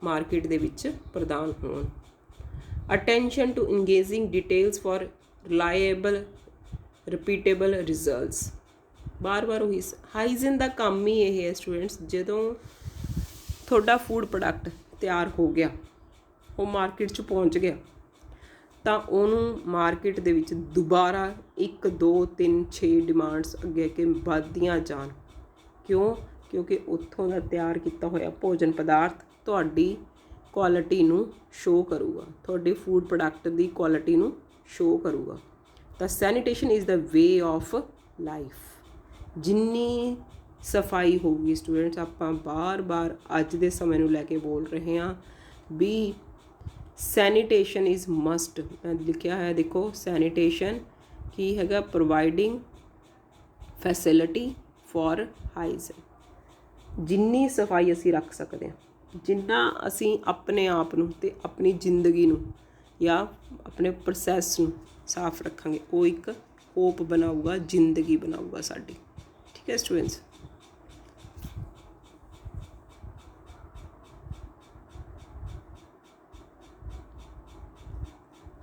ਮਾਰਕੀਟ ਦੇ ਵਿੱਚ ਪ੍ਰਦਾਨ ਹੋਣ। Attention to engaging details for reliable repeatable results. ਬਾਰ-ਬਾਰ ਉਹੀ ਹਾਈਜੀਨ ਦਾ ਕੰਮ ਹੀ ਇਹ ਹੈ ਸਟੂਡੈਂਟਸ, ਜਦੋਂ ਤੁਹਾਡਾ ਫੂਡ ਪ੍ਰੋਡਕਟ ਤਿਆਰ ਹੋ ਗਿਆ, ਉਹ ਮਾਰਕੀਟ 'ਚ ਪਹੁੰਚ ਗਿਆ ਤਾਂ ਉਹਨੂੰ ਮਾਰਕੀਟ ਦੇ ਵਿੱਚ ਦੁਬਾਰਾ 1 2 3 6 ਡਿਮਾਂਡਸ ਅੱਗੇ ਅੱਗੇ ਵੱਧਦੀਆਂ ਜਾਣ। ਕਿਉਂ? ਕਿਉਂਕਿ ਉੱਥੋਂ ਦਾ ਤਿਆਰ ਕੀਤਾ ਹੋਇਆ ਭੋਜਨ ਪਦਾਰਥ ਤੁਹਾਡੀ ਕੁਆਲਿਟੀ ਨੂੰ ਸ਼ੋ ਕਰੂਗਾ, ਤੁਹਾਡੇ ਫੂਡ ਪ੍ਰੋਡਕਟ ਦੀ ਕੁਆਲਿਟੀ ਨੂੰ ਸ਼ੋ ਕਰੂਗਾ। ਤਾਂ sanitation is the way of life. ਜਿੰਨੀ ਸਫਾਈ ਹੋਊਗੀ ਸਟੂਡੈਂਟਸ, ਆਪਾਂ ਬਾਰ-ਬਾਰ ਅੱਜ ਦੇ ਸਮੇਂ ਨੂੰ ਲੈ ਕੇ ਬੋਲ ਰਹੇ ਹਾਂ ਵੀ ਸੈਨੀਟੇਸ਼ਨ ਇਜ਼ ਮਸਟ। ਮੈਂ ਲਿਖਿਆ ਹੈ ਦੇਖੋ, ਸੈਨੀਟੇਸ਼ਨ ਕੀ ਹੈਗਾ? Providing facility for hygiene. ਜਿੰਨੀ ਸਫਾਈ ਅਸੀਂ ਰੱਖ ਸਕਦੇ ਹਾਂ, ਜਿੰਨਾ ਅਸੀਂ ਆਪਣੇ ਆਪ ਨੂੰ ਅਤੇ ਆਪਣੀ ਜ਼ਿੰਦਗੀ ਨੂੰ ਜਾਂ ਆਪਣੇ ਪ੍ਰੋਸੈਸ ਨੂੰ ਸਾਫ਼ ਰੱਖਾਂਗੇ, ਉਹ ਇੱਕ ਹੋਪ ਬਣਾਊਗਾ, ਜ਼ਿੰਦਗੀ ਬਣਾਊਗਾ ਸਾਡੀ। ਠੀਕ ਹੈ ਸਟੂਡੈਂਟਸ।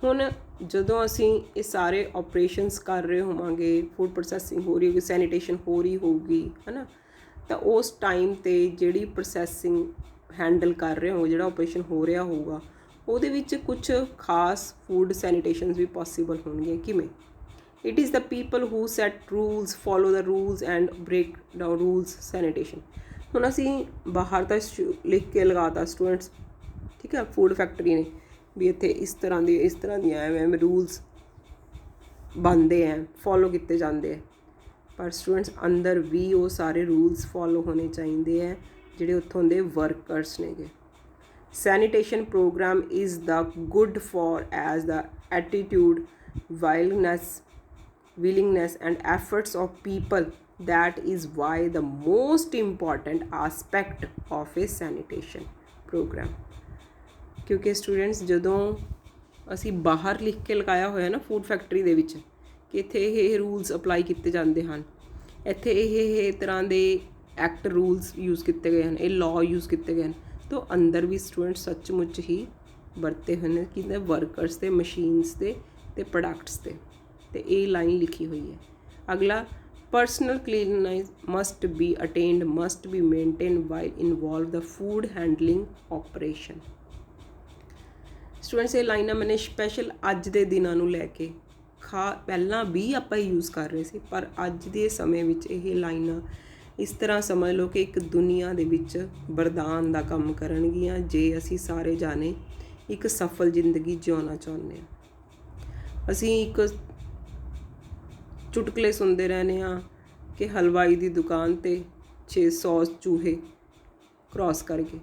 ਹੁਣ ਜਦੋਂ ਅਸੀਂ ਇਹ ਸਾਰੇ ਆਪਰੇਸ਼ਨਸ ਕਰ ਰਹੇ ਹੋਵਾਂਗੇ, ਫੂਡ ਪ੍ਰੋਸੈਸਿੰਗ ਹੋ ਰਹੀ ਹੋਊਗੀ, ਸੈਨੀਟੇਸ਼ਨ ਹੋ ਰਹੀ ਹੋਊਗੀ, ਹੈ ਨਾ, ਤਾਂ ਉਸ ਟਾਈਮ 'ਤੇ ਜਿਹੜੀ ਪ੍ਰੋਸੈਸਿੰਗ ਹੈਂਡਲ ਕਰ ਰਹੇ ਹੋ, ਜਿਹੜਾ ਆਪਰੇਸ਼ਨ ਹੋ ਰਿਹਾ ਹੋਊਗਾ, ਉਹਦੇ ਵਿੱਚ ਕੁਝ ਖਾਸ ਫੂਡ ਸੈਨੀਟੇਸ਼ਨਸ ਵੀ ਪੋਸੀਬਲ ਹੋਣਗੀਆਂ। ਕਿਵੇਂ? It is the people who set rules, follow the rules and break down rules sanitation. ਹੁਣ ਅਸੀਂ ਬਾਹਰ ਤਾਂ ਲਿਖ ਕੇ ਲਗਾਤਾ ਸਟੂਡੈਂਟਸ, ਠੀਕ ਹੈ, ਫੂਡ ਫੈਕਟਰੀ ਨੇ ਵੀ ਇੱਥੇ ਇਸ ਤਰ੍ਹਾਂ ਦੀਆਂ ਐਵੇਂ ਰੂਲਸ ਬਣਦੇ ਹੈ, ਫੋਲੋ ਕੀਤੇ ਜਾਂਦੇ ਹੈ। ਪਰ ਸਟੂਡੈਂਟਸ ਅੰਦਰ ਵੀ ਉਹ ਸਾਰੇ ਰੂਲਸ ਫੋਲੋ ਹੋਣੇ ਚਾਹੀਦੇ ਹੈ ਜਿਹੜੇ ਉੱਥੋਂ ਦੇ ਵਰਕਰਸ ਨੇਗੇ। Sanitation programme is the good for as the attitude, willingness and efforts of people. That is why the most important aspect of a sanitation program। ਕਿਉਂਕਿ ਸਟੂਡੈਂਟਸ ਜਦੋਂ ਅਸੀਂ ਬਾਹਰ ਲਿਖ ਕੇ ਲਗਾਇਆ ਹੋਇਆ ਨਾ ਫੂਡ ਫੈਕਟਰੀ ਦੇ ਵਿੱਚ ਕਿ ਇੱਥੇ ਇਹ ਰੂਲਸ ਅਪਲਾਈ ਕੀਤੇ ਜਾਂਦੇ ਹਨ, ਇੱਥੇ ਇਹ ਤਰ੍ਹਾਂ ਦੇ ਐਕਟ ਰੂਲਸ ਯੂਜ਼ ਕੀਤੇ ਗਏ ਹਨ, ਇਹ ਲਾਅ ਯੂਜ਼ ਕੀਤੇ ਗਏ ਹਨ, ਤਾਂ ਅੰਦਰ ਵੀ ਸਟੂਡੈਂਟਸ ਸੱਚਮੁੱਚ ਹੀ ਵਰਤੇ ਹੋਏ ਨੇ ਕਿਹਦੇ? ਵਰਕਰਸ ਦੇ, ਮਸ਼ੀਨਸ ਦੇ ਅਤੇ ਪ੍ਰੋਡਕਟਸ ਦੇ। ਅਤੇ ਇਹ ਲਾਈਨ ਲਿਖੀ ਹੋਈ ਹੈ। ਅਗਲਾ, personal cleanliness must be attended, must be maintain while involve the food handling operation. Students ਇਹ ਲਾਈਨਾਂ ਮੈंने ਸਪੈਸ਼ਲ ਅੱਜ ਦੇ ਦਿਨਾਂ ਨੂੰ ਲੈ ਕੇ ਪਹਿਲਾਂ ਵੀ ਆਪਾਂ ਯੂਜ਼ ਕਰ ਰਹੇ ਸੀ, ਪਰ ਅੱਜ ਦੇ ਸਮੇਂ ਵਿੱਚ ਇਹ ਲਾਈਨਾਂ ਇਸ ਤਰ੍ਹਾਂ ਸਮਝ ਲਓ ਕਿ ਇੱਕ ਦੁਨੀਆ ਦੇ ਵਿੱਚ ਵਰਦਾਨ ਦਾ ਕੰਮ ਕਰਨਗੀਆਂ ਜੇ ਅਸੀਂ ਸਾਰੇ ਜਾਣੇ ਇੱਕ ਸਫਲ ਜ਼ਿੰਦਗੀ ਜਿਉਣਾ ਚਾਹੁੰਦੇ ਹਾਂ। ਅਸੀਂ ਇੱਕ ਚੁਟਕਲੇ ਸੁਣਦੇ ਰਹਿੰਦੇ ਹਾਂ ਕਿ ਹਲਵਾਈ ਦੀ ਦੁਕਾਨ 'ਤੇ 600 ਚੂਹੇ ਕ੍ਰੋਸ ਕਰਕੇ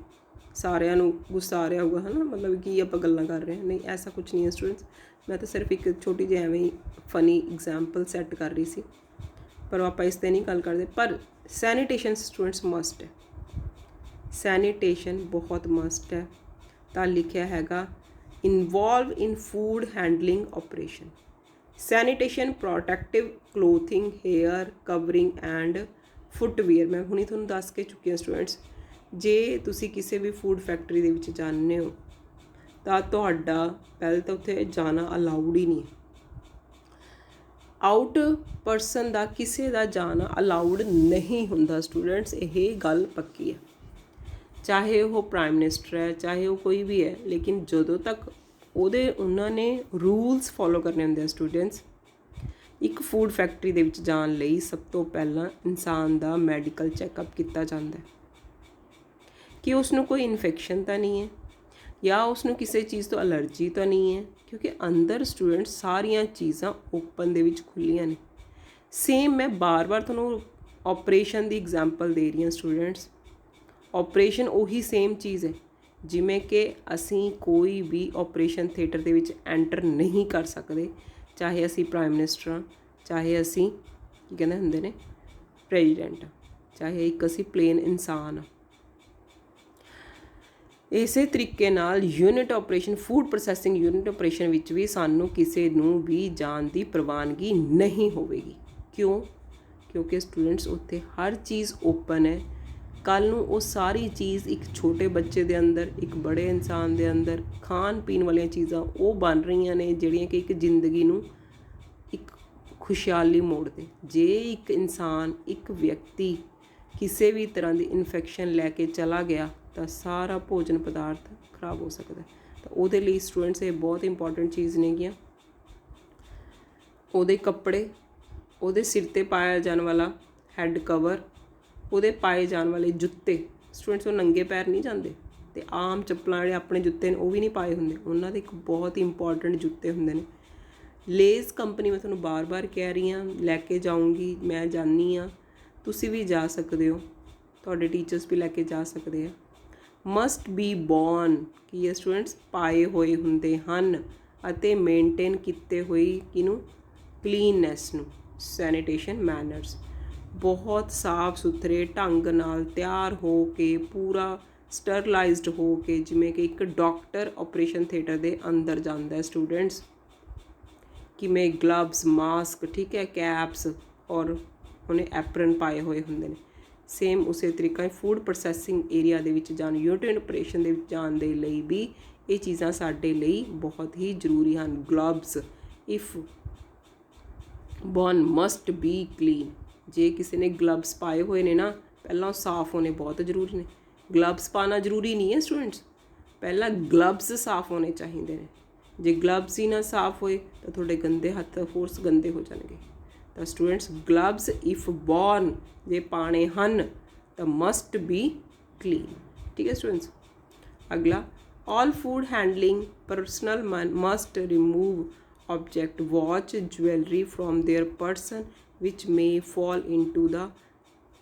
ਸਾਰਿਆਂ ਨੂੰ ਗੁੱਸਾ ਆ ਰਿਹਾ ਹੋਊਗਾ, ਹੈ ਨਾ, ਮਤਲਬ ਕੀ ਆਪਾਂ ਗੱਲਾਂ ਕਰ ਰਹੇ ਹਾਂ। ਨਹੀਂ, ਐਸਾ ਕੁਛ ਨਹੀਂ ਹੈ ਸਟੂਡੈਂਟਸ। ਮੈਂ ਤਾਂ ਸਿਰਫ ਇੱਕ ਛੋਟੀ ਜਿਹੀ ਐਵੇਂ ਹੀ ਫਨੀ ਐਗਜ਼ਾਮਪਲ ਸੈੱਟ ਕਰ ਰਹੀ ਸੀ, ਪਰ ਆਪਾਂ ਇਸ 'ਤੇ ਨਹੀਂ ਗੱਲ ਕਰਦੇ। ਪਰ ਸੈਨੀਟੇਸ਼ਨ ਸਟੂਡੈਂਟਸ ਮਸਟ ਹੈ, ਸੈਨੀਟੇਸ਼ਨ ਬਹੁਤ ਮਸਟ ਹੈ। ਤਾਂ ਲਿਖਿਆ ਹੈਗਾ involve in food handling operation, sanitation, protective clothing, hair covering and footwear. ਮੈਂ ਹੁਣੀ ਤੁਹਾਨੂੰ ਦੱਸ ਕੇ ਚੁੱਕੀ ਹਾਂ ਸਟੂਡੈਂਟਸ। ਜੇ ਤੁਸੀਂ ਕਿਸੇ ਵੀ ਫੂਡ ਫੈਕਟਰੀ ਦੇ ਵਿੱਚ ਜਾਂਦੇ ਹੋ ਤਾਂ ਤੁਹਾਡਾ ਪਹਿਲਾਂ ਤਾਂ ਉੱਥੇ ਜਾਣਾ ਅਲਾਊਡ ਹੀ ਨਹੀਂ ਹੈ। ਆਊਟ ਪਰਸਨ ਦਾ ਕਿਸੇ ਦਾ ਜਾਣਾ ਅਲਾਊਡ ਨਹੀਂ ਹੁੰਦਾ ਸਟੂਡੈਂਟਸ, ਇਹ ਗੱਲ ਪੱਕੀ ਹੈ। ਚਾਹੇ ਉਹ ਪ੍ਰਾਈਮ ਮਿਨਿਸਟਰ ਹੈ, ਚਾਹੇ ਉਹ ਕੋਈ ਵੀ ਹੈ, ਲੇਕਿਨ ਜਦੋਂ ਤੱਕ ਉਹਨਾਂ ਨੇ ਰੂਲਸ ਫੋਲੋ ਕਰਨੇ ਹੁੰਦੇ ਆ ਸਟੂਡੈਂਟਸ। ਇੱਕ ਫੂਡ ਫੈਕਟਰੀ ਦੇ ਵਿੱਚ ਜਾਣ ਲਈ ਸਭ ਤੋਂ ਪਹਿਲਾਂ ਇਨਸਾਨ ਦਾ ਮੈਡੀਕਲ ਚੈੱਕਅਪ ਕੀਤਾ ਜਾਂਦਾ ਹੈ ਕਿ ਉਸਨੂੰ ਕੋਈ ਇਨਫੈਕਸ਼ਨ ਤਾਂ ਨਹੀਂ ਹੈ ਜਾਂ ਉਸਨੂੰ ਕਿਸੇ ਚੀਜ਼ ਤੋਂ ਅਲਰਜੀ ਤਾਂ ਨਹੀਂ ਹੈ, ਕਿਉਂਕਿ ਅੰਦਰ ਸਟੂਡੈਂਟਸ ਸਾਰੀਆਂ ਚੀਜ਼ਾਂ ਓਪਨ ਦੇ ਵਿੱਚ ਖੁੱਲ੍ਹੀਆਂ ਨੇ। ਸੇਮ ਮੈਂ ਬਾਰ-ਬਾਰ ਤੁਹਾਨੂੰ ਆਪਰੇਸ਼ਨ ਦੀ ਐਗਜ਼ਾਮਪਲ ਦੇ ਰਹੀ ਹਾਂ ਸਟੂਡੈਂਟਸ। ਆਪਰੇਸ਼ਨ ਉਹੀ ਸੇਮ ਚੀਜ਼ ਹੈ, ਜਿਵੇਂ ਕਿ ਅਸੀਂ ਕੋਈ ਵੀ ਆਪਰੇਸ਼ਨ ਥੀਏਟਰ ਦੇ ਵਿੱਚ ਐਂਟਰ ਨਹੀਂ ਕਰ ਸਕਦੇ, ਚਾਹੇ ਅਸੀਂ ਪ੍ਰਾਈਮ ਮਿਨਿਸਟਰ ਹਾਂ, ਚਾਹੇ ਅਸੀਂ ਕੀ ਕਹਿੰਦੇ ਹੁੰਦੇ ਨੇ ਪ੍ਰੈਜ਼ੀਡੈਂਟ, ਚਾਹੇ ਇੱਕ ਅਸੀਂ ਪਲੇਨ ਇਨਸਾਨ ਹਾਂ। ਇਸੇ ਤਰੀਕੇ ਨਾਲ unit operation, food processing unit operation ਵਿੱਚ ਵੀ ਸਾਨੂੰ ਕਿਸੇ ਨੂੰ ਵੀ ਜਾਣ ਦੀ ਪ੍ਰਵਾਨਗੀ ਨਹੀਂ ਹੋਵੇਗੀ। ਕਿਉਂ? ਕਿਉਂਕਿ ਸਟੂਡੈਂਟਸ ਉੱਥੇ ਹਰ ਚੀਜ਼ ਓਪਨ ਹੈ। ਕੱਲ੍ਹ ਨੂੰ ਉਹ ਸਾਰੀ ਚੀਜ਼ ਇੱਕ ਛੋਟੇ ਬੱਚੇ ਦੇ ਅੰਦਰ, ਇੱਕ ਬੜੇ ਇਨਸਾਨ ਦੇ ਅੰਦਰ ਖਾਣ ਪੀਣ ਵਾਲੀਆਂ ਚੀਜ਼ਾਂ ਉਹ ਬਣ ਰਹੀਆਂ ਨੇ ਜਿਹੜੀਆਂ ਕਿ ਇੱਕ ਜ਼ਿੰਦਗੀ ਨੂੰ ਇੱਕ ਖੁਸ਼ਹਾਲੀ ਮੋੜ ਦੇ। ਜੇ ਇੱਕ ਇਨਸਾਨ, ਇੱਕ ਵਿਅਕਤੀ ਕਿਸੇ ਵੀ ਤਰ੍ਹਾਂ ਦੀ ਇਨਫੈਕਸ਼ਨ ਲੈ ਕੇ ਚਲਾ ਗਿਆ ਤਾਂ ਸਾਰਾ ਭੋਜਨ ਪਦਾਰਥ ਖਰਾਬ ਹੋ ਸਕਦਾ। ਤਾਂ ਉਹਦੇ ਲਈ ਸਟੂਡੈਂਟਸ ਇਹ ਬਹੁਤ ਇੰਪੋਰਟੈਂਟ ਚੀਜ਼ ਨੇਗੀਆਂ। ਉਹਦੇ ਕੱਪੜੇ, ਉਹਦੇ ਸਿਰ 'ਤੇ ਪਾਇਆ ਜਾਣ ਵਾਲਾ ਹੈੱਡ ਕਵਰ, ਉਹਦੇ ਪਾਏ ਜਾਣ ਵਾਲੇ ਜੁੱਤੇ। ਸਟੂਡੈਂਟਸ ਉਹ ਨੰਗੇ ਪੈਰ ਨਹੀਂ ਜਾਂਦੇ, ਅਤੇ ਆਮ ਚੱਪਲਾਂ ਜਿਹੜੇ ਆਪਣੇ ਜੁੱਤੇ ਨੇ ਉਹ ਵੀ ਨਹੀਂ ਪਾਏ ਹੁੰਦੇ, ਉਹਨਾਂ ਦੇ ਇੱਕ ਬਹੁਤ ਇੰਪੋਰਟੈਂਟ ਜੁੱਤੇ ਹੁੰਦੇ ਨੇ। ਲੇਜ਼ ਕੰਪਨੀ ਮੈਂ ਤੁਹਾਨੂੰ ਬਾਰ-ਬਾਰ ਕਹਿ ਰਹੀ ਹਾਂ, ਲੈ ਕੇ ਜਾਊਂਗੀ, ਮੈਂ ਜਾਂਦੀ ਹਾਂ, ਤੁਸੀਂ ਵੀ ਜਾ ਸਕਦੇ ਹੋ, ਤੁਹਾਡੇ ਟੀਚਰਸ ਵੀ ਲੈ ਕੇ ਜਾ ਸਕਦੇ ਆ। ਮਸਟ ਬੀ ਬੋਰਨ ਕੀ ਹੈ ਸਟੂਡੈਂਟਸ, ਪਾਏ ਹੋਏ ਹੁੰਦੇ ਹਨ ਅਤੇ ਮੇਨਟੇਨ ਕੀਤੇ ਹੋਏ ਕਿਹਨੂੰ, ਕਲੀਨਨੈਸ ਨੂੰ, ਸੈਨੀਟੇਸ਼ਨ ਮੈਨਰਸ, ਬਹੁਤ ਸਾਫ ਸੁਥਰੇ ਢੰਗ ਨਾਲ ਤਿਆਰ ਹੋ ਕੇ, ਪੂਰਾ ਸਟਰਲਾਈਜ਼ਡ ਹੋ ਕੇ, ਜਿਵੇਂ ਕਿ ਇੱਕ ਡਾਕਟਰ ਆਪਰੇਸ਼ਨ ਥੀਏਟਰ ਦੇ ਅੰਦਰ ਜਾਂਦਾ ਹੈ ਸਟੂਡੈਂਟਸ। ਕਿਵੇਂ ਗਲਵਸ, ਮਾਸਕ, ਠੀਕ ਹੈ, ਕੈਪਸ, ਔਰ ਉਹਨੇ ਐਪਰਨ ਪਾਏ ਹੋਏ ਹੁੰਦੇ ਨੇ। ਸੇਮ ਉਸੇ ਤਰੀਕਾ ਫੂਡ ਪ੍ਰੋਸੈਸਿੰਗ ਏਰੀਆ ਦੇ ਵਿੱਚ ਜਾਣ, ਯੂਨਿਟ ਆਪਰੇਸ਼ਨ ਦੇ ਵਿੱਚ ਜਾਣ ਦੇ ਲਈ ਵੀ ਇਹ ਚੀਜ਼ਾਂ ਸਾਡੇ ਲਈ ਬਹੁਤ ਹੀ ਜ਼ਰੂਰੀ ਹਨ। Gloves, if bone must B clean, ਜੇ ਕਿਸੇ ਨੇ ਗਲਵਸ ਪਾਏ ਹੋਏ ਨੇ ਨਾ, ਪਹਿਲਾਂ ਉਹ ਸਾਫ਼ ਹੋਣੇ ਬਹੁਤ ਜ਼ਰੂਰੀ ਨੇ। ਗਲਵਸ ਪਾਉਣਾ ਜ਼ਰੂਰੀ ਨਹੀਂ ਹੈ ਸਟੂਡੈਂਟਸ, ਪਹਿਲਾਂ ਗਲਵਸ ਸਾਫ਼ ਹੋਣੇ ਚਾਹੀਦੇ ਨੇ। ਜੇ ਗਲਵਸ ਹੀ ਨਾ ਸਾਫ਼ ਹੋਏ ਤਾਂ ਤੁਹਾਡੇ ਗੰਦੇ ਹੱਥ ਫੋਰਸ ਗੰਦੇ ਹੋ ਜਾਣਗੇ। ਤਾਂ ਸਟੂਡੈਂਟਸ ਗਲਵਸ ਇਫ ਬੋਰਨ ਜੇ ਪਾਣੇ ਹਨ ਤਾਂ ਮਸਟ ਬੀ ਕਲੀਨ, ਠੀਕ ਹੈ ਸਟੂਡੈਂਟਸ। ਅਗਲਾ, all food handling personnel must remove object, watch, jewelry from their person which may fall into the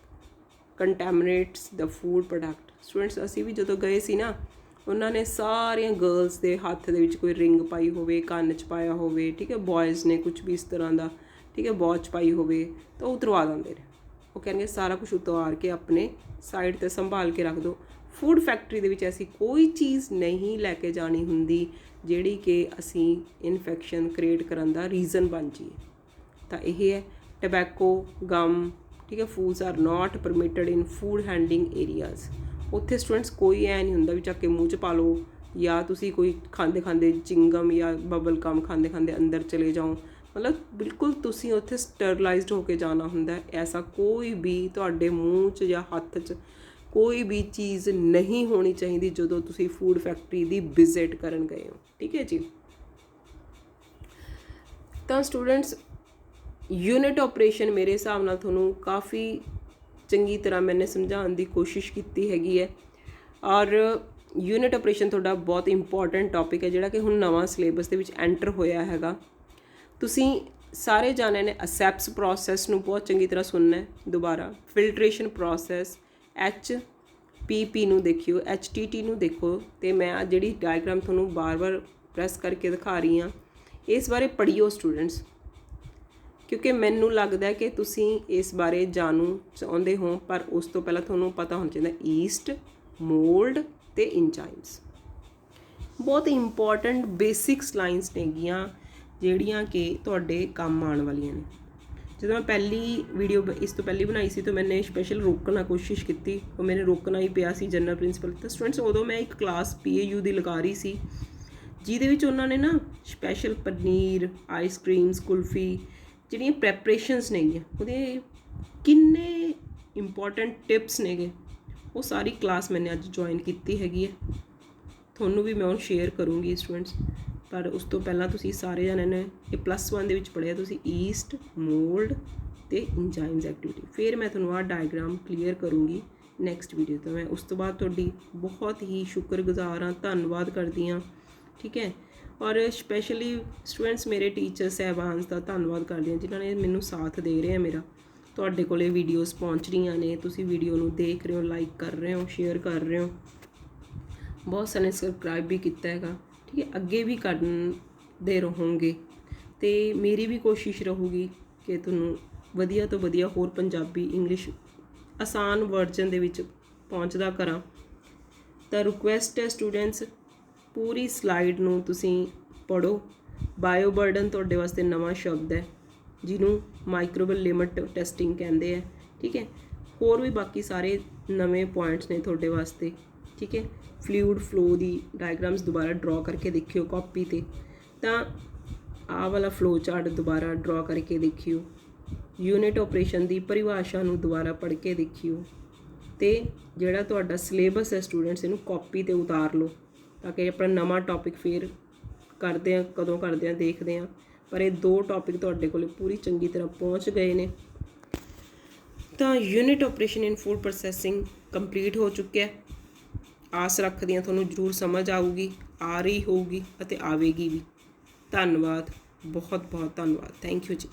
contaminates the food product। Students ਅਸੀਂ ਵੀ ਜਦੋਂ ਗਏ ਸੀ ਨਾ, ਉਹਨਾਂ ਨੇ ਸਾਰੀਆਂ ਗਰਲਸ ਦੇ ਹੱਥ ਦੇ ਵਿੱਚ ਕੋਈ ਰਿੰਗ ਪਾਈ ਹੋਵੇ, ਕੰਨ 'ਚ ਪਾਇਆ ਹੋਵੇ, ਠੀਕ ਹੈ, ਬॉयज़ ਨੇ ਕੁਝ ਵੀ ਇਸ ਤਰ੍ਹਾਂ ਦਾ, ਠੀਕ ਹੈ, ਵਾਚ ਪਾਈ ਹੋਵੇ, ਤਾਂ ਉਹ ਉਤਰਵਾ ਦਿੰਦੇ ਨੇ। ਉਹ ਕਹਿਣਗੇ ਸਾਰਾ ਕੁਝ ਉਤਾਰ ਕੇ ਆਪਣੇ ਸਾਈਡ 'ਤੇ ਸੰਭਾਲ ਕੇ ਰੱਖ ਦਿਓ। ਫੂਡ ਫੈਕਟਰੀ ਦੇ ਵਿੱਚ ਐਸੀ ਕੋਈ ਚੀਜ਼ ਨਹੀਂ ਲੈ ਕੇ ਜਾਣੀ ਹੁੰਦੀ ਜਿਹੜੀ ਕਿ ਅਸੀਂ ਇਨਫੈਕਸ਼ਨ ਕ੍ਰੀਏਟ ਕਰਨ ਦਾ ਰੀਜ਼ਨ ਬਣ ਜਾਈਏ। ਤਾਂ ਇਹ ਹੈ ਟਬੈਕੋ, ਗਮ, ਠੀਕ ਹੈ, foods are not permitted in food handling areas. ਉੱਥੇ ਸਟੂਡੈਂਟਸ ਕੋਈ ਐ ਨਹੀਂ ਹੁੰਦਾ ਵੀ ਚੱਕ ਕੇ ਮੂੰਹ 'ਚ ਪਾ ਲਓ, ਜਾਂ ਤੁਸੀਂ ਕੋਈ ਖਾਂਦੇ ਖਾਂਦੇ ਚਿੰਗਮ ਜਾਂ ਬਬਲ ਗਮ ਖਾਂਦੇ ਖਾਂਦੇ ਅੰਦਰ ਚਲੇ ਜਾਓ। ਮਤਲਬ ਬਿਲਕੁਲ ਤੁਸੀਂ ਉੱਥੇ ਸਟਰਲਾਈਜ਼ਡ ਹੋ ਕੇ ਜਾਣਾ ਹੁੰਦਾ। ਐਸਾ ਕੋਈ ਵੀ ਤੁਹਾਡੇ ਮੂੰਹ 'ਚ ਜਾਂ ਹੱਥ 'ਚ ਕੋਈ ਵੀ ਚੀਜ਼ ਨਹੀਂ ਹੋਣੀ ਚਾਹੀਦੀ ਜਦੋਂ ਤੁਸੀਂ ਫੂਡ ਫੈਕਟਰੀ ਦੀ ਵਿਜ਼ਿਟ ਕਰਨ ਗਏ ਹੋ, ਠੀਕ ਹੈ ਜੀ। ਤਾਂ ਸਟੂਡੈਂਟਸ ਯੂਨਿਟ ਆਪਰੇਸ਼ਨ ਮੇਰੇ ਹਿਸਾਬ ਨਾਲ ਤੁਹਾਨੂੰ ਕਾਫੀ ਚੰਗੀ ਤਰ੍ਹਾਂ ਮੈंने ਸਮਝਾਉਣ ਦੀ ਕੋਸ਼ਿਸ਼ ਕੀਤੀ ਹੈਗੀ ਹੈ। ਔਰ ਯੂਨਿਟ ਆਪਰੇਸ਼ਨ ਤੁਹਾਡਾ ਬਹੁਤ ਇੰਪੋਰਟੈਂਟ ਟੌਪਿਕ ਹੈ ਜਿਹੜਾ ਕਿ ਹੁਣ ਨਵਾਂ ਸਿਲੇਬਸ ਦੇ ਵਿੱਚ ਐਂਟਰ ਹੋਇਆ ਹੈਗਾ। ਤੁਸੀਂ ਸਾਰੇ ਜਾਣਿਆਂ ਨੇ ਅਸੈਪਸ ਪ੍ਰੋਸੈਸ ਨੂੰ ਬਹੁਤ ਚੰਗੀ ਤਰ੍ਹਾਂ ਸੁਣਨਾ ਹੈ। ਦੁਬਾਰਾ ਫਿਲਟਰੇਸ਼ਨ ਪ੍ਰੋਸੈਸ, HPP ਨੂੰ ਦੇਖਿਓ, HTT ਨੂੰ ਦੇਖੋ, ਅਤੇ ਮੈਂ ਜਿਹੜੀ ਡਾਇਗਰਾਮ ਤੁਹਾਨੂੰ ਬਾਰ-ਬਾਰ ਪ੍ਰੈਸ ਕਰਕੇ ਦਿਖਾ ਰਹੀ ਹਾਂ, ਇਸ ਬਾਰੇ ਪੜ੍ਹਿਓ ਸਟੂਡੈਂਟਸ, ਕਿਉਂਕਿ ਮੈਨੂੰ ਲੱਗਦਾ ਕਿ ਤੁਸੀਂ ਇਸ ਬਾਰੇ ਜਾਣੂ ਚਾਹੁੰਦੇ ਹੋ, ਪਰ ਉਸ ਤੋਂ ਪਹਿਲਾਂ ਤੁਹਾਨੂੰ ਪਤਾ ਹੋਣਾ ਚਾਹੀਦਾ ਈਸਟ, ਮੋਲਡ ਅਤੇ ਇੰਜ਼ਾਈਮਸ। ਬਹੁਤ ਇੰਪੋਰਟੈਂਟ ਬੇਸਿਕਸ ਲਾਈਨਸ ਨੇਗੀਆਂ ਜਿਹੜੀਆਂ ਕਿ ਤੁਹਾਡੇ ਕੰਮ ਆਉਣ ਵਾਲੀਆਂ ਨੇ। ਜਦੋਂ ਮੈਂ ਪਹਿਲੀ ਵੀਡੀਓ ਇਸ ਤੋਂ ਪਹਿਲੀ ਬਣਾਈ ਸੀ ਤਾਂ ਮੈंने ਸਪੈਸ਼ਲ ਰੋਕਣ ਦੀ ਕੋਸ਼ਿਸ਼ ਕੀਤੀ, ਉਹ ਮੈंने ਰੋਕਣਾ ਹੀ ਪਿਆ ਸੀ ਜਨਰਲ ਪ੍ਰਿੰਸੀਪਲ। ਤਾਂ ਸਟੂਡੈਂਟਸ ਉਦੋਂ ਮੈਂ ਇੱਕ ਕਲਾਸ PAU ਦੀ ਲਗਾ ਰਹੀ ਸੀ, ਜਿਹਦੇ ਵਿੱਚ ਉਹਨਾਂ ਨੇ ਨਾ ਸਪੈਸ਼ਲ ਪਨੀਰ, ਆਈਸਕ੍ਰੀਮਸ, ਕੁਲਫੀ ਜਿਹੜੀਆਂ ਪ੍ਰੈਪਰੇਸ਼ਨਸ ਨੇਗੀਆਂ, ਉਹਦੇ ਕਿੰਨੇ ਇੰਪੋਰਟੈਂਟ ਟਿਪਸ ਨੇਗੇ, ਉਹ ਸਾਰੀ ਕਲਾਸ ਮੈंने ਅੱਜ ਜੁਆਇਨ ਕੀਤੀ ਹੈਗੀ ਹੈ। ਤੁਹਾਨੂੰ ਵੀ ਮੈਂ ਉਹ ਸ਼ੇਅਰ ਕਰੂੰਗੀ ਸਟੂਡੈਂਟਸ। ਪਰ ਉਸ ਤੋਂ ਪਹਿਲਾਂ ਤੁਸੀਂ ਸਾਰੇ ਜਣਿਆਂ ਨੇ ਇਹ +1 ਦੇ ਵਿੱਚ ਪੜ੍ਹਿਆ ਤੁਸੀਂ ਈਸਟ, ਮੋਲਡ ਅਤੇ ਇੰਜ਼ਾਈਮਸ ਐਕਟੀਵਿਟੀ। ਫਿਰ ਮੈਂ ਤੁਹਾਨੂੰ ਆਹ ਡਾਇਗਰਾਮ ਕਲੀਅਰ ਕਰੂੰਗੀ ਨੈਕਸਟ ਵੀਡੀਓ ਤੋਂ। ਮੈਂ ਉਸ ਤੋਂ ਬਾਅਦ ਤੁਹਾਡੀ ਬਹੁਤ ਹੀ ਸ਼ੁਕਰਗੁਜ਼ਾਰ ਹਾਂ, ਧੰਨਵਾਦ ਕਰਦੀ ਹਾਂ, ਠੀਕ ਹੈ। ਔਰ ਸਪੈਸ਼ਲੀ ਸਟੂਡੈਂਟਸ ਮੇਰੇ ਟੀਚਰ ਸਾਹਿਬਾਨ ਦਾ ਧੰਨਵਾਦ ਕਰਦੀ ਹਾਂ ਜਿਨ੍ਹਾਂ ਨੇ ਮੈਨੂੰ ਸਾਥ ਦੇ ਰਹੇ ਆ ਮੇਰਾ। ਤੁਹਾਡੇ ਕੋਲ ਵੀਡੀਓਜ਼ ਪਹੁੰਚ ਰਹੀਆਂ ਨੇ, ਤੁਸੀਂ ਵੀਡੀਓ ਨੂੰ ਦੇਖ ਰਹੇ ਹੋ, ਲਾਈਕ ਕਰ ਰਹੇ ਹੋ, ਸ਼ੇਅਰ ਕਰ ਰਹੇ ਹੋ, ਬਹੁਤ ਸਾਰੇ ਸਬਸਕ੍ਰਾਈਬ ਵੀ ਕੀਤਾ ਹੈਗਾ, ਠੀਕ ਹੈ। ਅੱਗੇ ਵੀ ਕਰਦੇ ਰਹੋਗੇ ਅਤੇ ਮੇਰੀ ਵੀ ਕੋਸ਼ਿਸ਼ ਰਹੂਗੀ ਕਿ ਤੁਹਾਨੂੰ ਵਧੀਆ ਤੋਂ ਵਧੀਆ ਹੋਰ ਪੰਜਾਬੀ, ਇੰਗਲਿਸ਼ ਆਸਾਨ ਵਰਜਨ ਦੇ ਵਿੱਚ ਪਹੁੰਚਦਾ ਕਰਾਂ। ਤਾਂ ਰਿਕੁਐਸਟ ਹੈ ਸਟੂਡੈਂਟਸ, ਪੂਰੀ ਸਲਾਈਡ ਨੂੰ ਤੁਸੀਂ ਪੜ੍ਹੋ। ਬਾਇਓਬਰਡਨ ਤੁਹਾਡੇ ਵਾਸਤੇ ਨਵਾਂ ਸ਼ਬਦ ਹੈ ਜਿਹਨੂੰ ਮਾਈਕਰੋਬਲ ਲਿਮਟ ਟੈਸਟਿੰਗ ਕਹਿੰਦੇ ਹੈ, ਠੀਕ ਹੈ। ਹੋਰ ਵੀ ਬਾਕੀ ਸਾਰੇ ਨਵੇਂ ਪੁਆਇੰਟਸ ਨੇ ਤੁਹਾਡੇ ਵਾਸਤੇ, ਠੀਕ ਹੈ। ਫਲੂਇਡ ਫਲੋ ਦੀ ਡਾਇਗਰਾਮਸ ਦੁਬਾਰਾ ਡਰਾ ਕਰਕੇ ਦੇਖਿਓ ਕਾਪੀ 'ਤੇ। ਤਾਂ ਆਹ ਵਾਲਾ ਫਲੋ ਚਾਰਟ ਦੁਬਾਰਾ ਡਰਾ ਕਰਕੇ ਦੇਖਿਓ, ਯੂਨਿਟ ਆਪਰੇਸ਼ਨ ਦੀ ਪਰਿਭਾਸ਼ਾ ਨੂੰ ਦੁਬਾਰਾ ਪੜ੍ਹ ਕੇ ਦੇਖਿਓ, ਅਤੇ ਜਿਹੜਾ ਤੁਹਾਡਾ ਸਿਲੇਬਸ ਹੈ ਸਟੂਡੈਂਟਸ ਇਹਨੂੰ ਕਾਪੀ 'ਤੇ ਉਤਾਰ ਲਓ ਬਾਕੀ ਆਪਣਾ ਨਵਾਂ ਟੌਪਿਕ ਫੇਰ ਕਰਦੇ ਹਾਂ, ਕਦੋਂ ਕਰਦੇ ਹਾਂ ਦੇਖਦੇ ਹਾਂ। ਪਰ ਇਹ 2 ਟੌਪਿਕ ਤੁਹਾਡੇ ਕੋਲ ਪੂਰੀ ਚੰਗੀ ਤਰ੍ਹਾਂ ਪਹੁੰਚ ਗਏ ਨੇ। ਤਾਂ unit operation in food processing complete ਹੋ ਚੁੱਕਿਆ। ਆਸ ਰੱਖਦੀ ਹਾਂ ਤੁਹਾਨੂੰ ਜ਼ਰੂਰ ਸਮਝ ਆਊਗੀ, ਆ ਰਹੀ ਹੋਊਗੀ ਅਤੇ ਆਵੇਗੀ ਵੀ। ਧੰਨਵਾਦ, ਬਹੁਤ ਬਹੁਤ ਧੰਨਵਾਦ। ਥੈਂਕ ਯੂ ਜੀ।